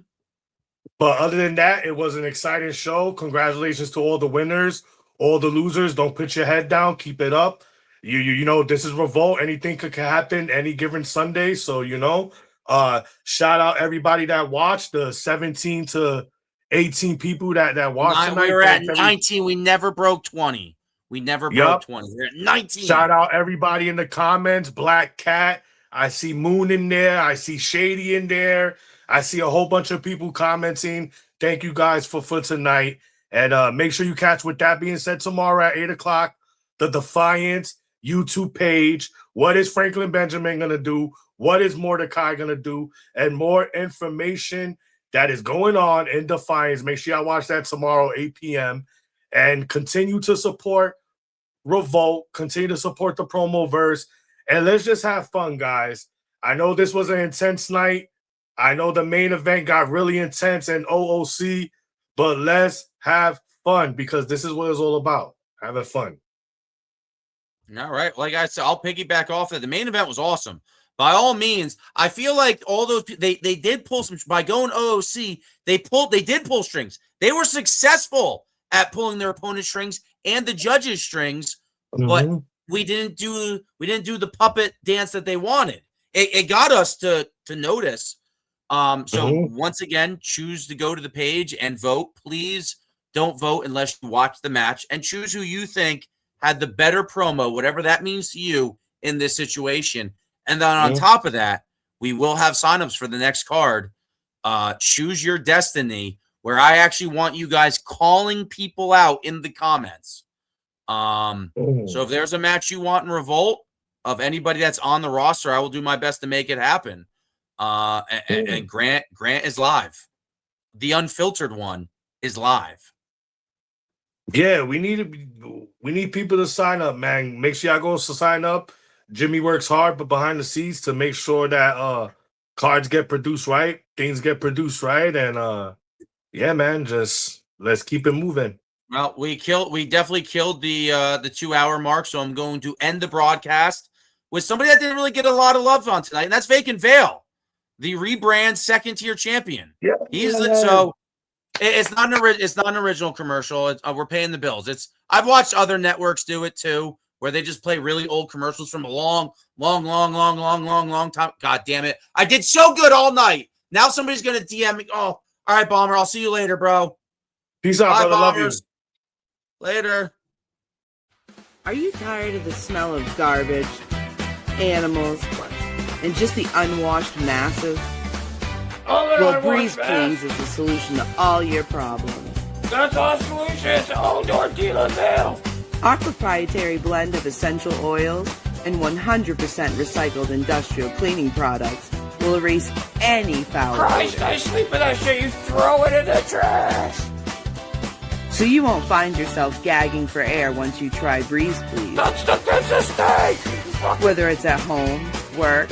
But other than that, it was an exciting show. Congratulations to all the winners, all the losers. Don't put your head down. Keep it up. You know, this is Revolt. Anything could happen any given Sunday. So, shout out everybody that watched, the 17 to 18 people that watched tonight. We were at 19. We never broke 20. We never broke 20. We're at 19. Shout out everybody in the comments. Black Cat. I see Moon in there. I see Shady in there. I see a whole bunch of people commenting. Thank you guys for tonight. And make sure you catch With That Being Said tomorrow at 8 o'clock, the Defiance YouTube page. What is Franklin Benjamin going to do? What is Mordecai going to do? And more information that is going on in Defiance. Make sure y'all watch that tomorrow, 8 p.m. And continue to support Revolt. Continue to support the promo verse. And let's just have fun, guys. I know this was an intense night. I know the main event got really intense in OOC, but let's have fun because this is what it's all about. Having fun. All right. Like I said, I'll piggyback off that. The main event was awesome. By all means, I feel like all those they did pull some by going OOC. They did pull strings. They were successful at pulling their opponent's strings and the judges' strings, but we didn't do the puppet dance that they wanted. It got us to notice So once again, choose to go to the page and vote. Please don't vote unless you watch the match, and choose who you think had the better promo, whatever that means to you in this situation. And then on top of that, we will have signups for the next card. Choose your destiny, where I actually want you guys calling people out in the comments. So if there's a match you want in Revolt of anybody that's on the roster, I will do my best to make it happen. And Grant is live. The unfiltered one is live. Yeah, we need people to sign up, man. Make sure y'all go to sign up. Jimmy works hard, but behind the scenes to make sure that cards get produced right, things get produced right, and yeah, man, just let's keep it moving. Well, we definitely killed the 2-hour mark, so I'm going to end the broadcast with somebody that didn't really get a lot of love on tonight, and that's Vacant Veil, the rebrand second-tier champion. Yeah, so it's not an original commercial. We're paying the bills. I've watched other networks do it too, where they just play really old commercials from a long time. God damn it! I did so good all night. Now somebody's gonna DM me. Oh, all right, Bomber. I'll see you later, bro. Peace out, brother. Love you. Later. Are you tired of the smell of garbage, animals, and just the unwashed masses? Well, Breeze Please is the solution to all your problems. That's our solution to Old Ordeal Veil. Our proprietary blend of essential oils and 100% recycled industrial cleaning products will erase any foul Christ, odor. I sleep with that shit. You throw it in the trash. So you won't find yourself gagging for air once you try Breeze Please. That's the mistake. Whether it's at home, work,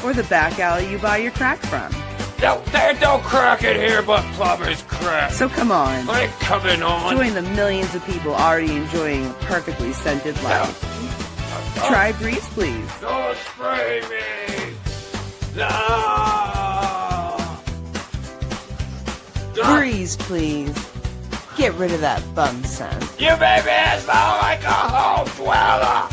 or the back alley you buy your crack from. No, there's no crack in here but plumber's crack. So come on. I ain't coming on. Join the millions of people already enjoying a perfectly scented life. Try Breeze Please. Don't spray me. No. Breeze Please. Get rid of that bum scent. You made me smell like a home dweller.